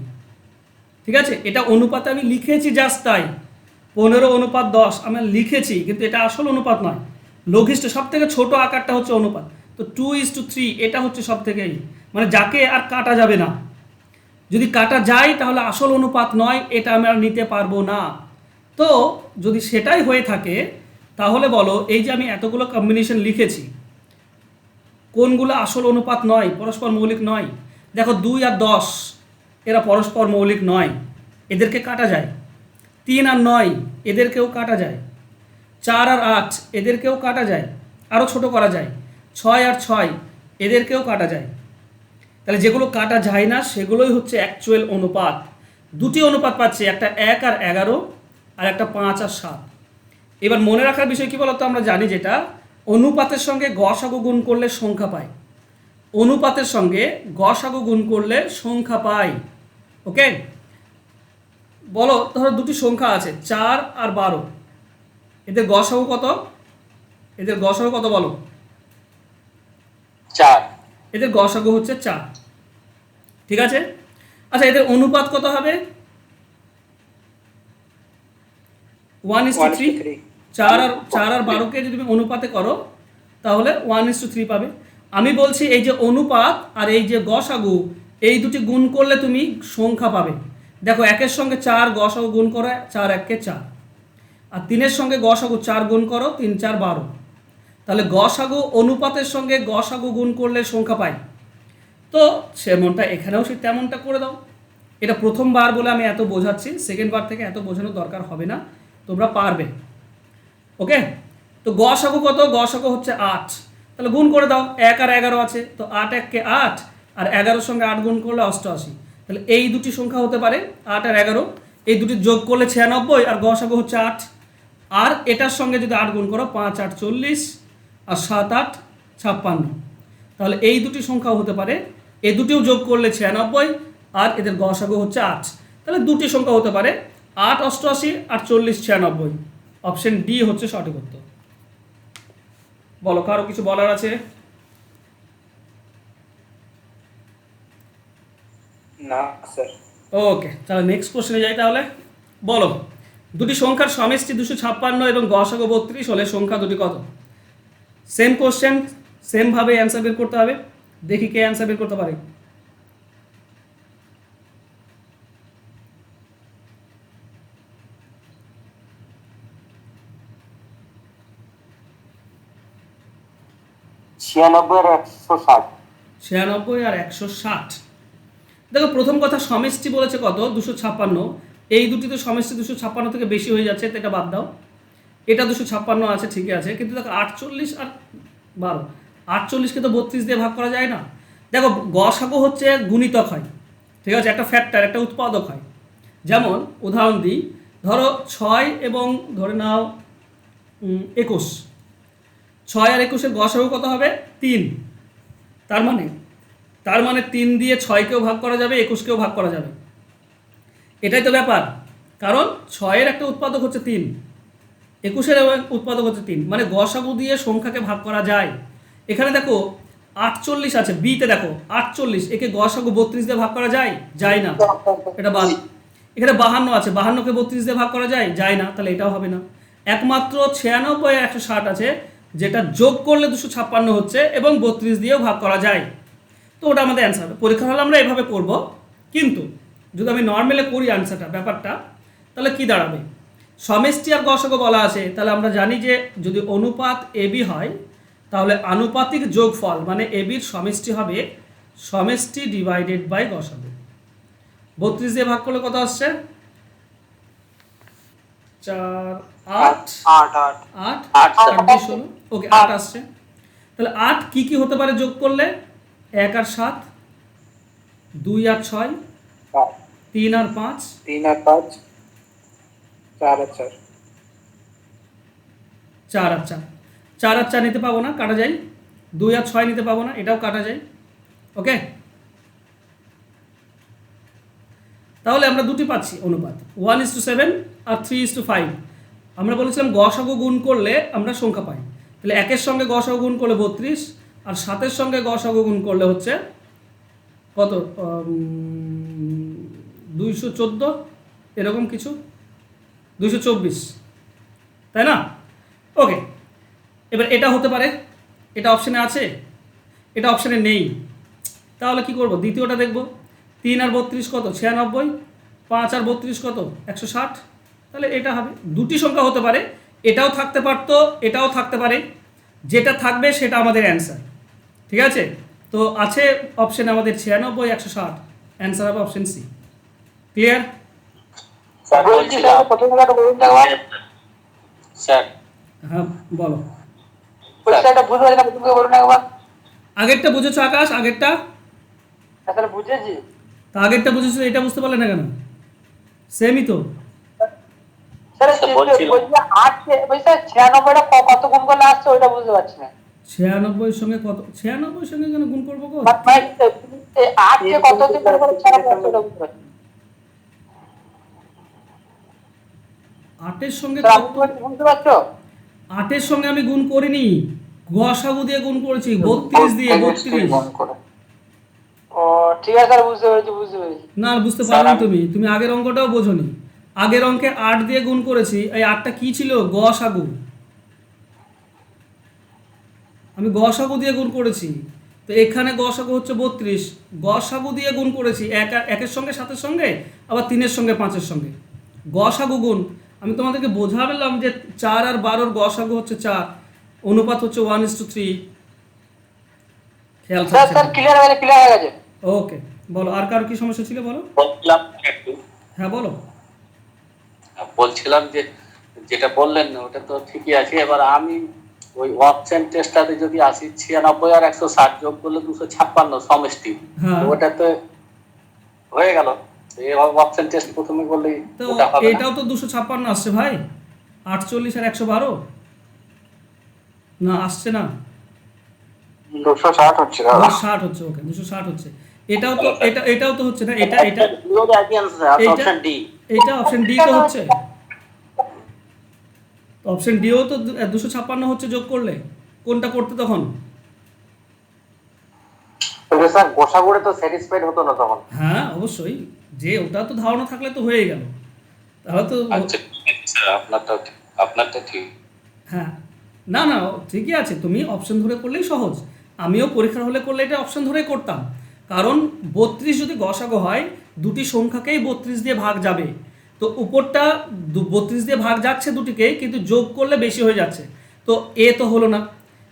ঠিক আছে, এটা অনুপাতে আমি লিখেছি জাস্ট তাই। 15:10 আমি লিখেছি, কিন্তু এটা আসল অনুপাত নয়। লঘিষ্ঠ সব থেকে ছোট আকারটা হচ্ছে অনুপাত। তো 2:3 এটা হচ্ছে সব থেকে, মানে যাকে আর কাটা যাবে না। যদি কাটা যায় তাহলে আসল অনুপাত নয়, এটা আমি আর নিতে পারবো না। তো যদি সেটাই হয়ে থাকে তাহলে বলো, এই যে আমি এতগুলো কম্বিনেশন লিখেছি, কোনগুলো আসল অনুপাত নয়, পরস্পর মৌলিক নয়? দেখো 2 আর 10 এরা পরস্পর মৌলিক নয়, এদেরকে কাটা যায়। 3 আর 9 এদেরকেও কাটা যায়। 4 আর 8 এদেরকেও কাটা যায়, আরও ছোট করা যায়। 6 আর 6 এদেরকেও কাটা যায়। তাহলে যেগুলো কাটা যায় না সেগুলোই হচ্ছে অ্যাকচুয়াল অনুপাত। দুটি অনুপাত পাচ্ছি, একটা 1 আর 11 আর একটা 5 আর 7। এবার মনে রাখার বিষয় কি বলতো? আমরা জানি যেটা অনুপাতের সঙ্গে গসাগু গুণ করলে সংখ্যা পাই। অনুপাতের সঙ্গে গসাগু গুণ করলে সংখ্যা পাই। ওকে, বলো, ধরো দুটি সংখ্যা আছে 4 আর 12, এদের গসাগু কত? এদের গসাগু কত বলো? 4। এদের গসাগু হচ্ছে 4। ঠিক আছে, আচ্ছা এদের অনুপাত কত হবে? 1:3। 4 আর 12কে যদি তুমি অনুপাতে করো তাহলে 1:3 পাবে। আমি বলছি এই যে অনুপাত আর এই যে গসাগু, এই দুটি গুণ করলে তুমি সংখ্যা পাবে। দেখো 1-এর সঙ্গে 4 গসাগু গুণ করো, 4 1-কে 4। আর 3-এর সঙ্গে গসাগু 4 গুণ করো, 3 4 12। তাহলে গসাগু অনুপাতের সঙ্গে গসাগু গুণ করলে সংখ্যা পাই। তো সেমনটা এখানেও সে তেমনটা করে দাও। এটা প্রথমবার বলে আমি এত বোঝাচ্ছি, সেকেন্ড বার থেকে এত বোঝানোর দরকার হবে না, তোমরা পারবে। ওকে, তো গসাগু কত? গসাগু হচ্ছে 8। তাহলে গুণ করে দাও, 1 আর 11 আছে, তো 8 1-কে 8, আর 11-এর সঙ্গে 8 গুণ করলে 88। তাহলে এই দুটি সংখ্যা হতে পারে 8 আর 11, এই দুটি যোগ করলে 96, আর গসাগু হচ্ছে 8। আর এটার সঙ্গে যদি 8 গুণ করো, 5 8 40, আর 7 8 56। তাহলে এই দুটি সংখ্যাও হতে পারে, এই দুটিও যোগ করলে 96, আর এদের গসাগু হচ্ছে 8। তাহলে দুটি সংখ্যা হতে পারে 8 88 আর 40 96। অপশন ডি হচ্ছে সঠিক উত্তর। বলো, কারো কিছু বলার আছে? না স্যার। ওকে, তাহলে নেক্সট কোশ্চেনে যাই। তাহলে বলো, দুটি সংখ্যার সমষ্টি 256 এবং গসাগু 32 হলে সংখ্যা দুটি কত? সেম কোশ্চেন, সেমভাবে অ্যান্সার বের করতে হবে। দেখি কে অ্যান্সার বের করতে পারে। ছিয়ানব্বই আর 160। 96 আর 160। দেখো প্রথম কথা সমষ্টি বলেছে কত 256, এই দুটি তো সমষ্টি 256 থেকে বেশি হয়ে যাচ্ছে, তো এটা বাদ দাও। এটা 256 আছে, ঠিকই আছে, কিন্তু দেখো 48 আর 12, 48কে তো 32 দিয়ে ভাগ করা যায় না। দেখো গসাগু হচ্ছে গুণিতক হয়, ঠিক আছে, একটা ফ্যাক্টর, একটা উৎপাদক হয়। যেমন উদাহরণ দিই, ধরো 6 এবং ধরে নাও 21, 6 আর 21-এর গসাগু কত হবে 3। তার মানে 3 দিয়ে 6কেও ভাগ করা যাবে, 21কেও ভাগ করা যাবে। এটাই তো ব্যাপার, কারণ 6-এর একটা উৎপাদক হচ্ছে 3, 21-এর উৎপাদক হচ্ছে 3, মানে গসাগু দিয়ে সংখ্যাকে ভাগ করা যায়। এখানে দেখো 48 আছে, বিতে দেখো 48, একে গসাগু 32 দিয়ে ভাগ করা যায়? যায় না, এটা বাদ। এখানে 52 আছে, 52কে 32 দিয়ে ভাগ করা যায়? যায় না, তাহলে এটাও হবে না। একমাত্র 96 আর 160 আছে, যেটা যোগ করলে 256 হচ্ছে এবং 32 দিয়েও ভাগ করা যায়, তো ওটা আমাদের অ্যান্সার হবে। পরীক্ষা হলে আমরা এভাবে করব, কিন্তু যদি আমি নর্মালে করি অ্যান্সারটা, ব্যাপারটা তাহলে কি দাঁড়াবে, সমষ্টি আর গসাগু বলা আছে, তাহলে আমরা জানি যে যদি অনুপাত এবি হয় তাহলে আনুপাতিক যোগফল মানে এবির সমষ্টি হবে সমষ্টি ডিভাইডেড বাই গসাগু। 32 দিয়ে ভাগ করলে কত আসছে? 4 8 8 8 8 8 4 দিয়ে 16, ওকে 8 আসছে। তাহলে 8 কি কি হতে পারে যোগ করলে? 1 আর 7, 2 আর 6, 3 আর 5, 3 আর 5, 4 আর 4, 4 আর 4, 4 আর 4 নিতে পাবো না, কাটা যায়। 2 আর 6 নিতে পাবো না, এটাও কাটা যায়। ওকে, তাহলে আমরা দুটি পাচ্ছি অনুপাত, 1:7 আর 3:5। আমরা বলেছিলাম গসাগু গুণ করলে আমরা সংখ্যা পাই, তাহলে 1-এর সঙ্গে গসাগু গুণ করলে 32, আর 7-এর সঙ্গে গসাগু গুণ করলে হচ্ছে কত 214, এরকম কিছু, 224, তাই না? ওকে, এবার এটা হতে পারে, এটা অপশানে আছে, এটা অপশানে নেই, তাহলে কি করব? দ্বিতীয়টা দেখব, 3 আর 32 কত 96, 5 আর 32 কত 160, তাহলে এটা হবে। দুটি সংখ্যা হতে পারে, এটাও থাকতে পারতো, এটাও থাকতে পারে, যেটা থাকবে সেটা আমাদের অ্যান্সার, ঠিক আছে? তো আছে অপশানে আমাদের 96 160, অ্যান্সার হবে অপশান সি। ক্লিয়ার? স্যার বলছি স্যার বলছিলাম প্রথম কথা বলুন তো একবার। স্যার হ্যাঁ বলো। পরীক্ষাটা বুঝতে পারছি না, প্রথম কথা বলুন একবার। আগেরটা বুঝেছো আকাশ? আগেরটা স্যার বুঝেছি তা আগেরটা বুঝেছো, এটা বুঝতে পারলে না কেন? সেমই তো। স্যার। স্যার, বলছিলাম। বলছি 8 বলছি স্যার 96টা কত গুণ করলে আসছে ওইটা বুঝতে পারছি না। 96 সঙ্গে কত, 96 সঙ্গে কেন গুণ করবো গো? ভাই 8 কে কত দিয়ে করে 96 ওইটা বুঝতে পারছি না। 8-এর সঙ্গে স্যার কত? আপনি বুঝতে পারছো? 8-এর সঙ্গে আমি গুণ করিনি, গসাগু দিয়ে গুণ করেছি, 32 দিয়ে, 32। ও ঠিক আছে স্যার, বুঝতে পেরেছি। না আর বুঝতে স্যার, পারোনি তুমি আগের অঙ্কটাও বোঝোনি। আগের অঙ্কে 8 দিয়ে গুণ করেছি, এই 8টা কি ছিল? গসাগু। আমি গসাগু দিয়ে গুণ করেছি, তো এখানে গসাগু হচ্ছে 32, গসাগু দিয়ে গুণ করেছি, একের সঙ্গে 7-এর সঙ্গে, আবার 3-এর সঙ্গে 5-এর সঙ্গে, গসাগু গুণ। আমি তোমাদেরকে বোঝালাম যে 4 আর 12-র গসাগু হচ্ছে 4, অনুপাত হচ্ছে 1:3। খেয়াল স্যার থাকছে? ক্লিয়ার হয়ে গেছে। ওকে, বলো আর কারো কি সমস্যা ছিল বলো। বলছিলাম একটু, হ্যাঁ বলো। বলছিলাম যে যেটা বললেন না ওটা তো ঠিকই আছে। এবার আমি ওই অপশন টেস্টটাতে যদি আসি 96 আর 160 যোগ করলে 256 সমষ্টি, হ্যাঁ। তো ওটা তো হয়ে গেল। এই অপশন টেস্ট প্রথমে করলেই তো ওটা হবে না। এটাও তো 256 আসছে ভাই, 48 আর 112 না আসছে না, 260 হচ্ছে 260 হচ্ছে। ওকে 260 হচ্ছে, এটাও তো এটাও তো হচ্ছে না, এটা একই answer, এইটা- অপশন ডি। এটা অপশন ডি তো হচ্ছে, অপশন ডিও তো 256 হচ্ছে যোগ করলে, কোনটা করতে তখন? তবে স্যার গোসাগুড়ে তো স্যাটিসফাইড হতো না তখন। হ্যাঁ অবশ্যই, যে ওটা তো ধারণা থাকলে তো হয়ে গেল, তাহলে তো। আচ্ছা স্যার, আপনারটা ঠিক। হ্যাঁ, না ঠিকই আছে, তুমি অপশন ধরে করলেই সহজ। আমিও পরীক্ষার হলে করলে এটা অপশন ধরেই করতাম, কারণ 32 যদি গসাগু হয় দুটি সংখ্যাকেই 32 দিয়ে ভাগ যাবে, তো উপরটা 32 দিয়ে ভাগ যাচ্ছে দুটিকেই, কিন্তু যোগ করলে বেশি হয়ে যাচ্ছে, তো এ তো হলো না।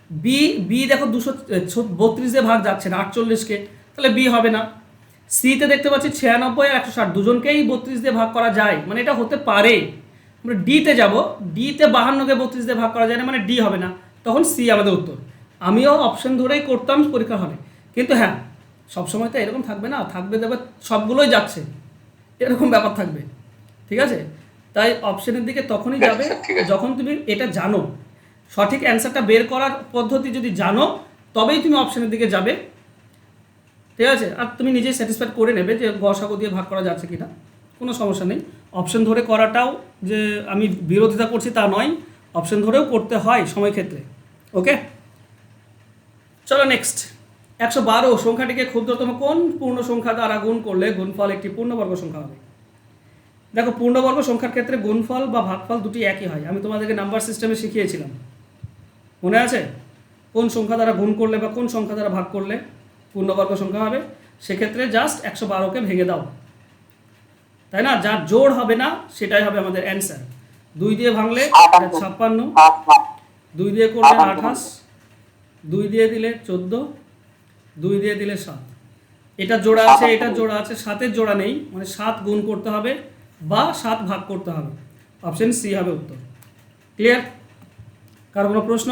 বি বি দেখো 232 দিয়ে ভাগ যাচ্ছে না 48কে, তাহলে বি হবে না। সিতে দেখতে পাচ্ছি 96 আর 160 দুজনকেই 32 দিয়ে ভাগ করা যায়, মানে এটা হতে পারে। আমরা ডিতে যাব, ডিতে 52কে 32 দিয়ে ভাগ করা যায় না, মানে ডি হবে না, তখন সি আমাদের উত্তর। আমিও অপশন ধরেই করতাম পরীক্ষার হলে, কিন্তু হ্যাঁ সবসময় তো এরকম থাকবে না, থাকবে দেবে সবগুলোই যাচ্ছে, এরকম ব্যাপার থাকবে, ঠিক আছে। তাই অপশনের দিকে তখনই যাবে যখন তুমি এটা জানো, সঠিক অ্যান্সারটা বের করার পদ্ধতি যদি জানো তবেই তুমি অপশনের দিকে যাবে, ঠিক আছে। আর তুমি নিজেই স্যাটিসফাইড করে নেবে যে গসাগু দিয়ে ভাগ করা যাচ্ছে কিনা, কোনো সমস্যা নেই। অপশন ধরে করাটাও যে আমি বিরোধিতা করছি তা নয়, অপশন ধরেও করতে হয় সময় ক্ষেত্রে। ওকে, চলো নেক্সট। 112 সংখ্যাটিকে ক্ষুদ্রতম কোন পূর্ণ সংখ্যা দ্বারা গুণ করলে গুণফল একটি পূর্ণবর্গ সংখ্যা হবে? দেখো, পূর্ণবর্গ সংখ্যার ক্ষেত্রে গুণফল বা ভাগফল দুটি একই হয়, আমি তোমাদেরকে নাম্বার সিস্টেমে শিখিয়েছিলাম, মনে আছে? কোন সংখ্যা দ্বারা গুণ করলে বা কোন সংখ্যা দ্বারা ভাগ করলে পূর্ণবর্গ সংখ্যা হবে, সেক্ষেত্রে জাস্ট 112কে ভেঙে দাও, তাই না? যার জোড় হবে না সেটাই হবে আমাদের অ্যান্সার। 2 দিয়ে ভাঙলে 56, 2 দিয়ে করলে 28, 2 দিয়ে দিলে 14, 2 দিয়ে দিলে 7। এটা জোড়া আছে, এটা জোড়া আছে, 7-এর জোড়া নেই, মানে 7 গুণ করতে হবে বা 7 ভাগ করতে হবে। অপশন সি হবে উত্তর। ক্লিয়ার? কার কোনো প্রশ্ন?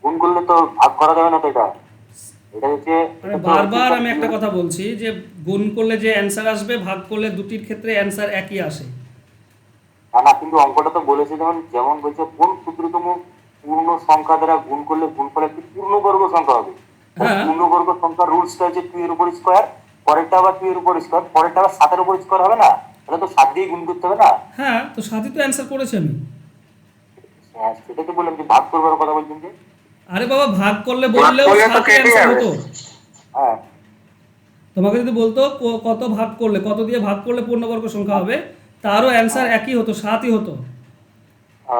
গুণ করলে তো ভাগ করা যাবে না, তো এটা হচ্ছে বারবার আমি একটা কথা বলছি যে গুণ করলে যে অ্যান্সার আসবে, ভাগ করলে দুটির ক্ষেত্রে অ্যান্সার একই আসে। না, কিন্তু অঙ্কটা তো বলেছে যেমন বলছে কোন ক্ষুদ্রতম পূর্ণ সংখ্যা দ্বারা গুণ করলে গুণফল একটি পূর্ণবর্গ সংখ্যা হবে। হ্যাঁ। পূর্ণবর্গ সংখ্যার রুলসটা হচ্ছে 2 এর উপর স্কয়ার, পরেরটা আবার 2 এর উপর স্কয়ার, পরেরটা আবার 7 এর উপর স্কয়ার হবে না? তাহলে তো 7 দিয়ে গুণ করতে হবে না? হ্যাঁ, তো 7ই তো অ্যান্সার করেছি আমি। হ্যাঁ, সেটা তো বললাম যে ভাগ করবার কথা বলছেন যে। আরে বাবা, ভাগ করলে বললেও 7 অ্যান্সার হতো। হ্যাঁ, তোমাকে যদি বলতো কত ভাগ করলে, কত দিয়ে ভাগ করলে পূর্ণবর্গ সংখ্যা হবে, তারও অ্যান্সার একই হতো, 7ই হতো।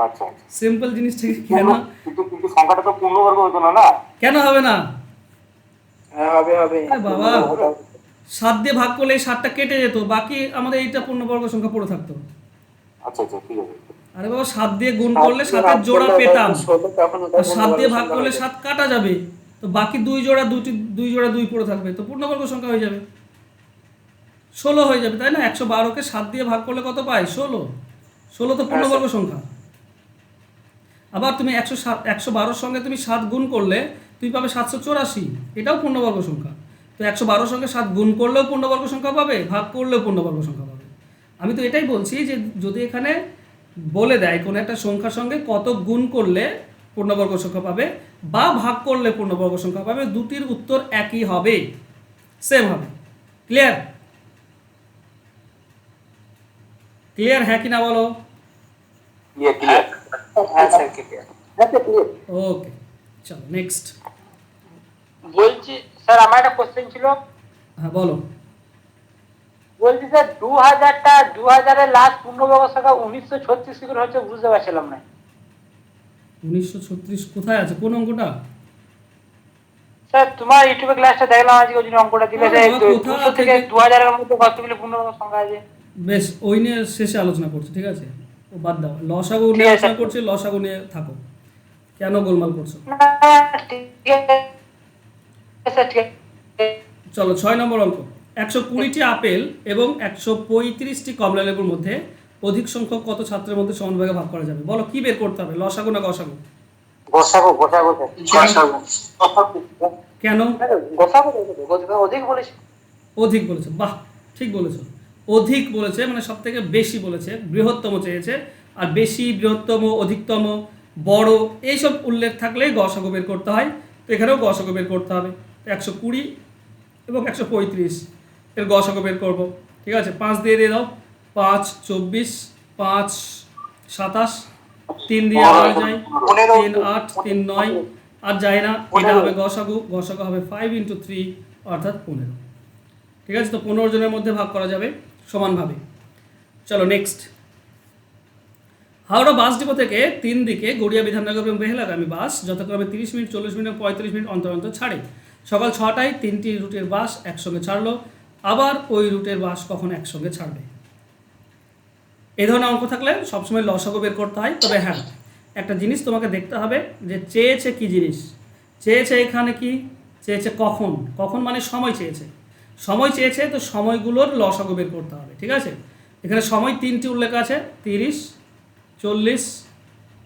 আচ্ছা। সিম্পল জিনিসটাকে কেন কিন্তু সংখ্যাটা তো পূর্ণবর্গ হতো না, না? কেন হবে না? হ্যাঁ, হবে। আরে বাবা, 7 দিয়ে ভাগ করলে এই 7টা কেটে যেত, বাকি আমাদের এইটা পূর্ণবর্গ সংখ্যা পড়ে থাকতো। আচ্ছা, ঠিক আছে। আরে বাবা, 7 দিয়ে গুণ করলে 7-এর জোড়া পেতাম, আর 7 দিয়ে ভাগ করলে 7 কাটা যাবে, তো বাকি 2 জোড়া 2 পড়ে থাকবে, তো পূর্ণবর্গ সংখ্যা হয়ে যাবে, 16 হয়ে যাবে, তাই না? 112কে 7 দিয়ে ভাগ করলে কত পাই? 16 তো পূর্ণবর্গ সংখ্যা। আবার তুমি 112-র সঙ্গে তুমি 7 গুণ করলে তুমি পাবে 784, এটাও পূর্ণবর্গ সংখ্যা। তো 112-র সঙ্গে 7 গুণ করলেও পূর্ণবর্গ সংখ্যা পাবে, ভাগ করলেও পূর্ণবর্গ সংখ্যা পাবে। আমি তো এটাই বলছি যে যদি এখানে বলে দেয় কোনো একটা সংখ্যার সঙ্গে কত গুণ করলে পূর্ণবর্গ সংখ্যা পাবে বা ভাগ করলে পূর্ণবর্গ সংখ্যা পাবে, দুটির উত্তর একই হবে, সেম হবে। ক্লিয়ার? হ্যাঁ কি না বলো? ক্লিয়ার। হ্যাঁ স্যার, ক্লিয়ার। ওকে, চলো নেক্সট। বলছি স্যার, আমার একটা কোশ্চেন ছিল। হ্যাঁ বলো। বলছি স্যার, 2000-এর লাস্ট পূর্ণবর্গ সংখ্যা 1936 কি করে হচ্ছে বুঝতে পারছিলাম না। 1936 কোথায় আছে, কোন অঙ্কটা? স্যার, তোমার ইউটিউবে ক্লাসটা দেখলাম আজকে, ওই জন্য অঙ্কটা দিলে। আরে বাবা, কোথা 200 থেকে থেকে? 2000-এর মধ্যে কতগুলো পূর্ণবর্গ সংখ্যা আছে? বেশ, ওই নিয়ে শেষে আলোচনা করছি, ঠিক আছে? ও বাদ দাও, লসাগু নিয়ে ঠিক আছে। আলোচনা করছি, লসাগু নিয়ে থাকো, কেন গোলমাল করছো? না, ঠিক আছে স্যার, ঠিক আছে। চলো 6 নম্বর অঙ্ক। 120টি আপেল এবং 135টি কমলা লেবুর মধ্যে অধিক সংখ্যক কত ছাত্রের মধ্যে সমানভাগে ভাগ করা যাবে? বলো, কি বের করতে হবে, লসাগু না গসাগু? গোসাগু। কেন? অধিক বলেছি। অধিক বলেছে, বাহ, ঠিক বলেছো, অধিক বলেছে, মানে সব থেকে বেশি বলেছে, বৃহত্তম চেয়েছে, আর বেশি, বৃহত্তম, অধিকতম, বড়, এইসব উল্লেখ থাকলেই গসাগু বের করতে হয়, তো এখানেও গসাগু বের করতে হবে। 120 এবং 135 এর গসাগু বের করবো, ঠিক আছে? 5 দিয়ে দাও, 5 24, 5 27, 3 দিয়ে আবার যায়, 3 8, 3 9, আর যায় না, এটা হবে গসাগু হবে 5 × 3 অর্থাৎ 15, ঠিক আছে? তো 15 জনের মধ্যে ভাগ করা যাবে সমানভাবে। চলো নেক্সট। হাওড়া বাস ডিপো থেকে 3 দিকে গড়িয়া, বিধাননগর এবং বেহালাগামী বাস যথাক্রমে 30 মিনিট, 40 মিনিট এবং 35 মিনিট অন্তর অন্তর ছাড়ে। সকাল 6টায় 3টি রুটের বাস একসঙ্গে ছাড়লো, আবার ওই রুটের বাস কখন একসঙ্গে ছাড়বে? এই ধরনের অঙ্ক থাকলে সবসময় লসাগু বের করতে হয়। তবে হ্যাঁ, একটা জিনিস তোমাকে দেখতে হবে যে চেয়েছে কি জিনিস, চেয়েছে এখানে কি চেয়েছে, কখন, কখন মানে সময় চেয়েছে, সময় চেয়েছে, তো সময়গুলোর লসাগু বের করতে হবে। ঠিক আছে, এখানে সময় 3টি উল্লেখ আছে, 30, 40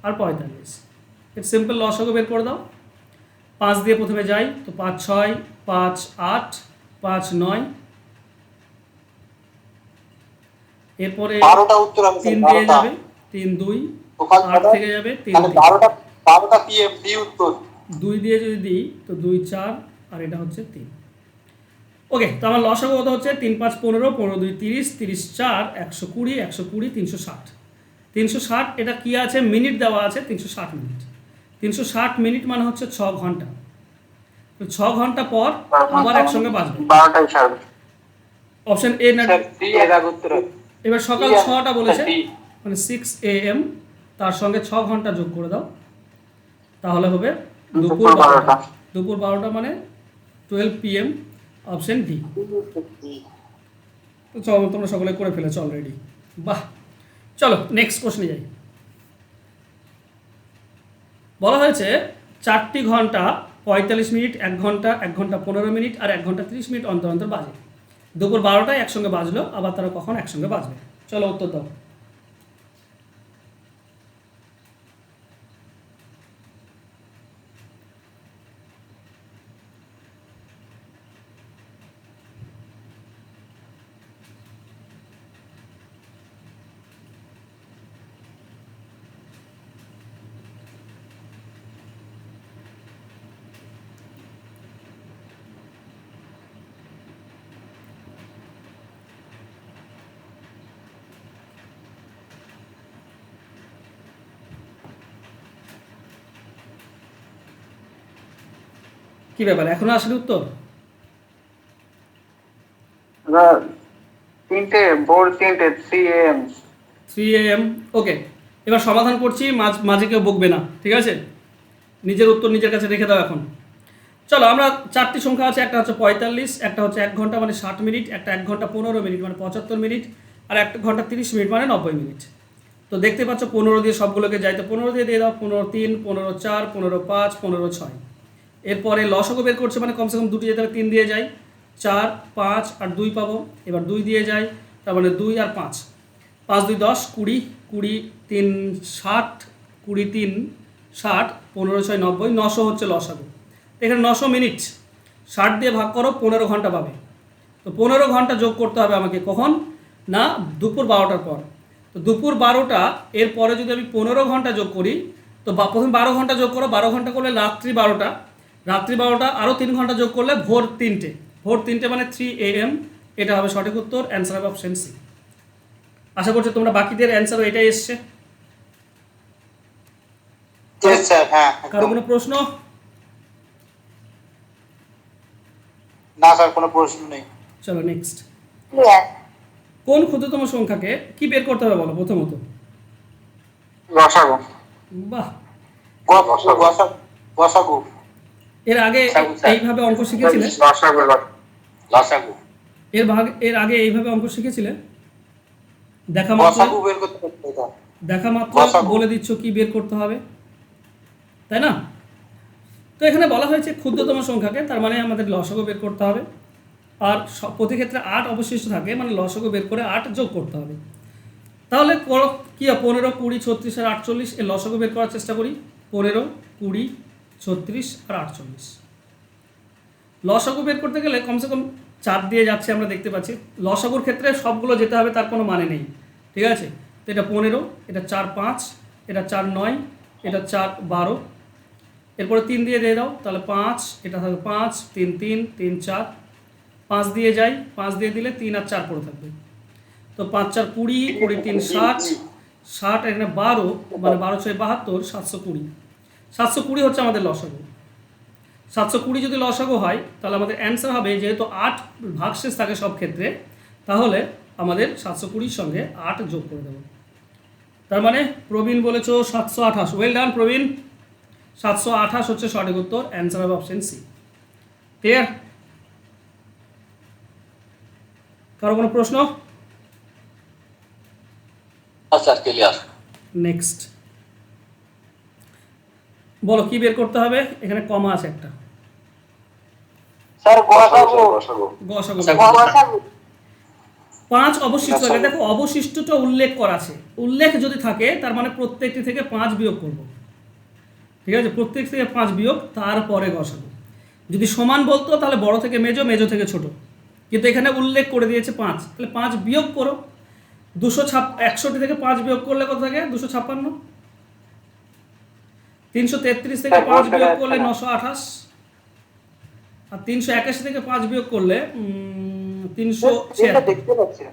আর 45। এটা সিম্পল লসাগু বের করে দাও। 5 দিয়ে প্রথমে যাই, তো 5 6, 5 8, 5 9, এরপরে 12টা উত্তর হবে 3 দিয়ে যাবে, 3 2, 8 থেকে যাবে 3 তাহলে 12টা পিএম ডি উত্তর। 2 দিয়ে যদি দিই তো 2 4 আর এটা হচ্ছে 3। ওকে, তো আমার লসাগু কত হচ্ছে? 3 5 15, 15 2 30, 30 4 120, 120 360। 360 এটা কি আছে? মিনিট দেওয়া আছে 360 মিনিট। 360 মিনিট মানে হচ্ছে 6 ঘন্টা। তো 6 ঘন্টা পর আবার একসঙ্গে বাজবে। 12টাই ছাড়বে। অপশন এ না, এর উত্তর হবে এবার সকাল 6টা বলেছে, মানে 6 AM, তার সঙ্গে 6 ঘন্টা যোগ করে দাও, তাহলে হবে দুপুর 12টা। দুপুর 12টা মানে 12 PM, অপশন ডি। তো চলো, তোমরা সকলে করে ফেলেছো অলরেডি, বাহ। চলো নেক্সট কোশ্চেনে যাই। বলা হয়েছে 4টি ঘন্টা 45 মিনিট, 1 ঘন্টা, 1 ঘন্টা 15 মিনিট আর 1 ঘন্টা 30 মিনিট অন্তর অন্তর বাজে। দুপুর 12টায় একসঙ্গে বাজলো, আবার তারা কখন একসঙ্গে বাজবে? চলো উত্তর দাও। কি ব্যাপার, এখনো আসলে উত্তর? 3 AM। 3 AM। ওকে, এবার সমাধান করছি, মাঝে কেউ বকবে না, ঠিক আছে? নিজের উত্তর নিজের কাছে রেখে দাও এখন। চলো, আমরা 4টি সংখ্যা আছে, একটা হচ্ছে 45, একটা হচ্ছে 1 ঘন্টা মানে 60 মিনিট, একটা 1 ঘন্টা 15 মিনিট মানে 75 মিনিট, আর 1 ঘন্টা 30 মিনিট মানে 90 মিনিট। তো দেখতে পাচ্ছ 15 দিয়ে সবগুলোকে যাই, তো 15 দিয়ে দাও। 15 3, 15 4, 15 5, 15 6। এরপরে লসাগু বের করছে মানে কমসে কম 2টি যেতে হবে, 3 দিয়ে যাই, 4 5 আর 2 পাবো। এবার 2 দিয়ে যাই, তার মানে 2 আর 5, 5 2 10, 20, 20 3 60, 20 3 60, 15 6 90, 900 হচ্ছে লসাগু। এখানে 900 মিনিট 60 দিয়ে ভাগ করো, 15 ঘন্টা পাবে। তো 15 ঘন্টা যোগ করতে হবে আমাকে, কখন না? দুপুর 12টার পর। তো দুপুর 12টা এর পরে যদি আমি 15 ঘন্টা যোগ করি, তো প্রথমে 12 ঘন্টা যোগ করো, 12 ঘন্টা করলে রাত্রি 12টা, রাত্রি 12টা আরও 3 ঘন্টা যোগ করলে ভোর 3টে, ভোর 3টে মানে 3 AM। এটা হবে সঠিক উত্তর, অ্যান্সার হবে অপশন সি। আশা করছি তোমরা বাকিদের অ্যান্সারও এটাই এসছে। হ্যাঁ, কারো কোনো প্রশ্ন? না স্যার, কোনো প্রশ্ন নেই। চলো নেক্সট। ক্লিয়ার। কোন ক্ষুদ্রতম সংখ্যাকে কি বের করতে হবে বলো প্রথমত? লসাগু। বাহ, লসাগু। এর আগে এইভাবে অঙ্ক শিখেছিলে? লসাগু। এর আগে এইভাবে অঙ্ক শিখেছিলে? দেখা মাত্র লসাগু বের করতে হবে এটা। দেখা মাত্র লসাগু। বলে দিচ্ছ কি বের করতে হবে, তাই না? তো এখানে বলা হয়েছে ক্ষুদ্রতম সংখ্যাকে, তার মানে আমাদের লসাগু বের করতে হবে। আর প্রতি ক্ষেত্রে 8 অবশিষ্ট থাকে, মানে লসাগু বের করে 8 যোগ করতে হবে। তাহলে কি 15 20 36 আর 48 এর লসাগু বের করার চেষ্টা করি। 15 20 36 আর 48 লসাগু বের করতে গেলে কমসে কম 4 দিয়ে যাচ্ছে, আমরা দেখতে পাচ্ছি। লসাগুর ক্ষেত্রে সবগুলো যেতে হবে তার কোনো মানে নেই, ঠিক আছে? তো এটা 15, এটা 4 5, এটা 4 9, এটা 4 12, এরপরে 3 দিয়ে দাও, তাহলে 5, এটা থাকবে 5 3 3 3 4, 5 দিয়ে যাই, 5 দিয়ে দিলে 3 আর 4 পড়ে থাকবে। তো 5 4 20, 20 3 60, 60 এখানে 12, মানে 12 6 72, 720। 720 হচ্ছে আমাদের লসাগু। 720 যদি লসাগু হয় তাহলে আমাদের অ্যান্সার হবে, যেহেতু 8 ভাগশেষ থাকে সব ক্ষেত্রে, তাহলে আমাদের 720 সঙ্গে 8 যোগ করে দেবো। তার মানে প্রবীণ বলেছো 728, ওয়েল ডান প্রবীণ, 728 হচ্ছে সঠিক উত্তর, অ্যান্সার হবে অপশন সি। ক্লিয়ার? কারো কোনো প্রশ্ন? Sir clear. নেক্সট বলো কি বের করতে হবে, এখানে কমা আছে একটা, স্যার গসাগু গসাগু। গসাগু 5 অবশিষ্ট থাকে, দেখো অবশিষ্টটা উল্লেখ করা আছে, উল্লেখ যদি থাকে তার মানে প্রত্যেকটি থেকে 5 বিয়োগ করব, ঠিক আছে, প্রত্যেক থেকে 5 বিয়োগ, তারপরে গসাগু। যদি সমান বলতো তাহলে বড় থেকে মেজো, মেজো থেকে ছোট, কিন্তু এখানে উল্লেখ করে দিয়েছে 5, তাহলে 5 বিয়োগ করো। 61 থেকে 5 বিয়োগ করলে কত থাকে? 256। 333 থেকে 5 বিয়োগ করলে 928, আর 381 থেকে 5 বিয়োগ করলে 376। দেখতে পাচ্ছি না।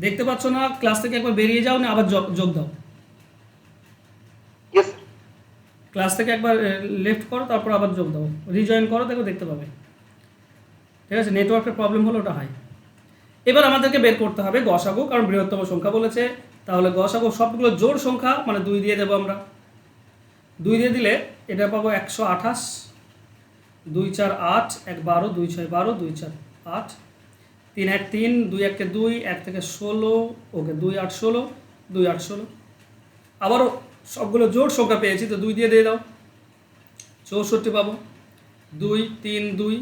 দেখতে পাচ্ছ না? ক্লাস থেকে একবার বেরিয়ে যাও, না আবার যোগ দাও। ইয়েস ক্লাস থেকে একবার লেফট করো, তারপর আবার যোগ দাও, রিজয়েন করো, দেখো দেখতে পাবে। ঠিক আছে, নেটওয়ার্কের প্রবলেম হলো ওটা হয়। এবার আমাদেরকে বের করতে হবে গসাগু, কারণ বৃহত্তম সংখ্যা বলেছে। তাহলে গসাগু সবগুলো জোড় সংখ্যা, মানে 2 দিয়ে দেবো আমরা। 2 দিয়ে দিলে এটা পাবো 128, 2 4 8, 1 12, 2 6 12, 2 4 8, 3 1 3, 2 1 কে 2, 1 থেকে 16, ওকে 2 8 16, 2 8 16। আবারও সবগুলো জোড় সংখ্যা পেয়েছি, তো 2 দিয়ে দাও, 64 পাবো। 2 3 2,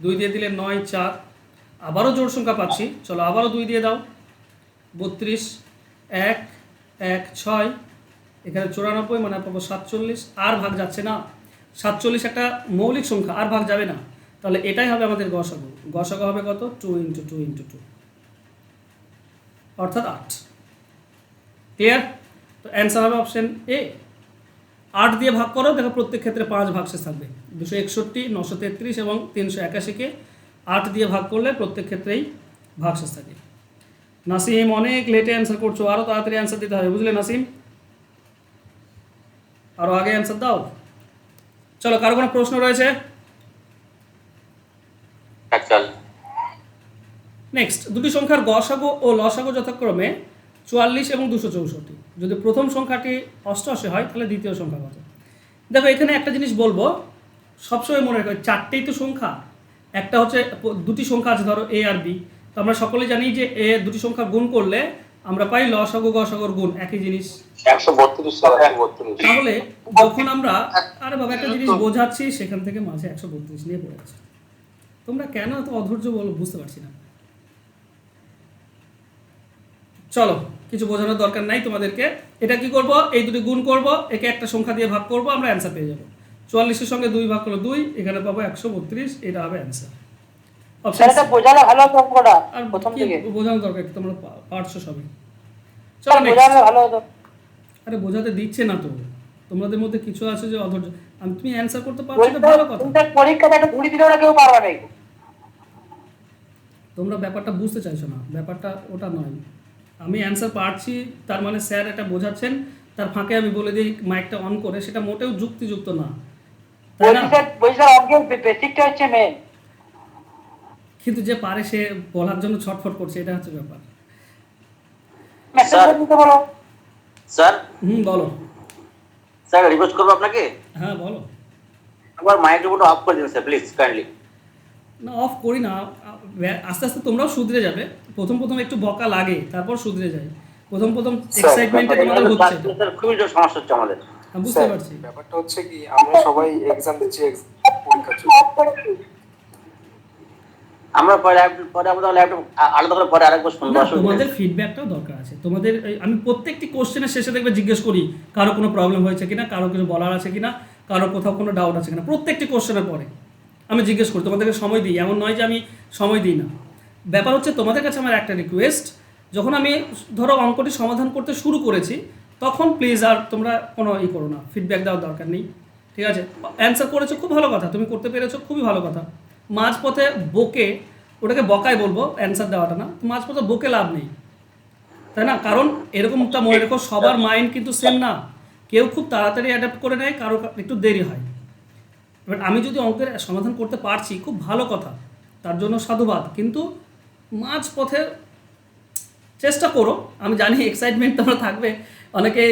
2 দিয়ে দিলে 9 4, আবারও জোড় সংখ্যা পাচ্ছি, চলো আবারও 2 দিয়ে দাও, 32, 1 1 6, এখানে 94, মানে পাবো 47, আর ভাগ যাচ্ছে না। 47 একটা মৌলিক সংখ্যা, আর ভাগ যাবে না, তাহলে এটাই হবে আমাদের গসাগু। গসাগু হবে কত? 2 × 2 × 2, অর্থাৎ 8। ক্লিয়ার? তো অ্যান্সার হবে অপশন এ। 8 দিয়ে ভাগ করো, দেখো প্রত্যেক ক্ষেত্রে 5 ভাগশেষ থাকবে। 261, 933 এবং 381কে 8 দিয়ে ভাগ করলে প্রত্যেক ক্ষেত্রেই ভাগশেষ থাকে। নাসিম অনেক লেটে অ্যান্সার করছো, আরও তাড়াতাড়ি অ্যান্সার দিতে হবে, বুঝলে নাসিম? আরও আগে অ্যান্সার দাও। চলো, কারো কোনো প্রশ্ন রয়েছে? নেক্সট, দুটি সংখ্যার গসাগু ও লসাগু যথাক্রমে 44 এবং 264। যদি প্রথম সংখ্যাটি 88 হয় তাহলে দ্বিতীয় সংখ্যা কত? দেখো এখানে একটা জিনিস বলবো, সবসময় মনে রাখবে, 4টেই তো সংখ্যা। একটা হচ্ছে দুটি সংখ্যা আছে, ধরো এ আর বি, তো আমরা সকলে জানি যে এ দুটি সংখ্যা গুণ করলে আমরা পাই লসাগু গসাগুর গুণ, একই জিনিস। 132 132। তাহলে যখন আমরা, আরে বাবা একটা জিনিস বোঝাচ্ছি, সেখান থেকে মাঝে 132 নিয়ে পড়ে গেছে। তোমরা কেন এত অধৈর্য বলো, বুঝতে পারছি না। চলো, কিছু বোঝানোর দরকার নাই তোমাদেরকে। এটা কি করব? এই দুটি গুণ করব, একে একটা সংখ্যা দিয়ে ভাগ করব, আমরা অ্যান্সার পেয়ে যাব। 44-এর সঙ্গে 2 ভাগ করলে 2, এখানে পাবো 132, এটা হবে অ্যান্সার। স্যার এটা বোঝালে ভালো হতো অঙ্কটা আর প্রথম কি থেকে। বোঝানোর দরকার, তোমরা পারছো সবই। স্যার চলো বোঝালে ভালো হতো। আরে বোঝাতে দিচ্ছে না তো, তোমাদের মধ্যে কিছু আছে যে অধৈর্য। তুমি অ্যান্সার করতে পারছো, এটা ভালো কথা। তুমি পরীক্ষাতে একটা ঘুরি দিলেও না কেউ পারবে না। তোমরা ব্যাপারটা বুঝতে চাইছো না, ব্যাপারটা ওটা নয়। আমি অ্যান্সার পারছি তার মানে স্যার এটা বোঝাচ্ছেন, তার ফাঁকে আমি বলে দিই মাইকটা অন করে, সেটা মোটেও যুক্তিযুক্ত না, তাই না? বলছি স্যার অঙ্কের বেসিকটা হচ্ছে মেন। কিন্তু যে পারে সে বলার জন্য ছটফট করছে, এটা হচ্ছে ব্যাপার। মেসেজ করে দিতে বলো। স্যার বলো। স্যার রিকোয়েস্ট করবো আপনাকে, হ্যাঁ বলো। একবার মাইক্রোফোনটা অফ করে দিন স্যার, প্লিজ কাইন্ডলি। না অফ করি না, আস্তে আস্তে তোমরাও শুধরে যাবে। প্রথম প্রথম একটু বকা লাগে, তারপর শুধরে যায়। প্রথম প্রথম এক্সাইটমেন্টে তোমাদের হচ্ছে এটা। স্যার খুবই সমস্যা হচ্ছে আমাদের। আমি বুঝতে পারছি। ব্যাপারটা হচ্ছে কি, আমরা সবাই এক্সাম দিচ্ছি, পরীক্ষা চলছে। আমরা পরে আমাদের ল্যাপটপ আলাদা করে পরে আরেকবার শুনবো। না, তোমাদের ফিডব্যাকটাও দরকার আছে তোমাদের। আমি প্রত্যেকটি কোশ্চেনের শেষে দেখবে জিজ্ঞেস করি কারো কোনো প্রবলেম হয়েছে কিনা, কারো কিছু বলার আছে কিনা, কারো কোথাও কোনো ডাউট আছে কিনা। প্রত্যেকটি কোশ্চেনের পরে আমি জিজ্ঞেস করি, তোমাদেরকে সময় দিই, এমন নয় যে আমি সময় দিই না। ব্যাপার হচ্ছে তোমাদের কাছে আমার একটা রিকোয়েস্ট, যখন আমি ধরো অঙ্কটি সমাধান করতে শুরু করেছি, তখন প্লিজ আর তোমরা কোনো করো না, ফিডব্যাক দেওয়ার দরকার নেই, ঠিক আছে? অ্যান্সার করেছো খুব ভালো কথা, তুমি করতে পেরেছো খুবই ভালো কথা। মাঝপথে বকে, ওটাকে বকাই বলবো, অ্যান্সার দেওয়াটা না, মাঝপথে বকে লাভ নেই, তাই না? কারণ এরকমটা মনে রেখো, সবার মাইন্ড কিন্তু সেম না, কেউ খুব তাড়াতাড়ি অ্যাডাপ্ট করে নেয়, কারো একটু দেরি হয়। বাট আমি যদি অঙ্কের সমাধান করতে পারছি, খুব ভালো কথা, তার জন্য সাধুবাদ। কিন্তু মাঝপথে চেষ্টা করো, আমি জানি এক্সাইটমেন্ট তোমরা থাকবে, অনেকে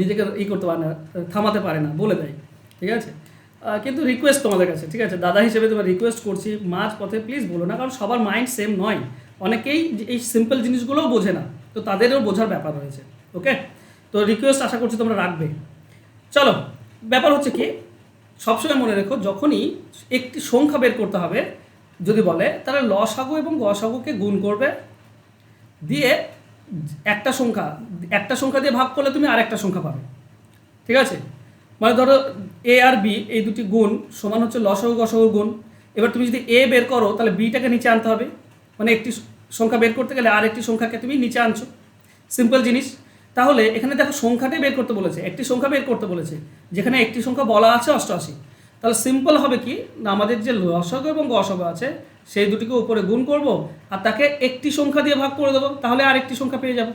নিজেকে করতে পারে না, থামাতে পারে না, বলে দেয়, ঠিক আছে। কিন্তু রিকোয়েস্ট তোমাদের কাছে, ঠিক আছে, দাদা হিসেবে তোমার রিকোয়েস্ট করছি, মাঝ পথে প্লিজ বলো না, কারণ সবার মাইন্ড সেম নয়, অনেকেই এই সিম্পল জিনিসগুলোও বোঝে না, তো তাদেরও বোঝার ব্যাপার রয়েছে। ওকে, তো রিকোয়েস্ট আশা করছি তোমরা রাখবে। চলো, ব্যাপার হচ্ছে কি, সবসময় মনে রেখো, যখনই একটি সংখ্যা বের করতে হবে যদি বলে, তাহলে লসাগু এবং গসাগুকে গুণ করবে, দিয়ে একটা সংখ্যা দিয়ে ভাগ করলে তুমি আরেকটা সংখ্যা পাবে, ঠিক আছে। মানে ধরো এ আর বি এই দুটি গুণ সমান হচ্ছে লসাগু গসাগুর গুণ। এবার তুমি যদি এ বের করো তাহলে বিটাকে নিচে আনতে হবে, মানে একটি সংখ্যা বের করতে গেলে আর একটি সংখ্যাকে তুমি নিচে আনছো, সিম্পল জিনিস। তাহলে এখানে দেখো সংখ্যাটাই বের করতে বলেছে, একটি সংখ্যা বের করতে বলেছে, যেখানে একটি সংখ্যা বলা আছে 88। তাহলে সিম্পল হবে কি না, আমাদের যে লসাগু এবং গসাগু আছে সেই দুটিকে উপরে গুণ করব আর তাকে একটি সংখ্যা দিয়ে ভাগ করে দেবো, তাহলে আর একটি সংখ্যা পেয়ে যাবো।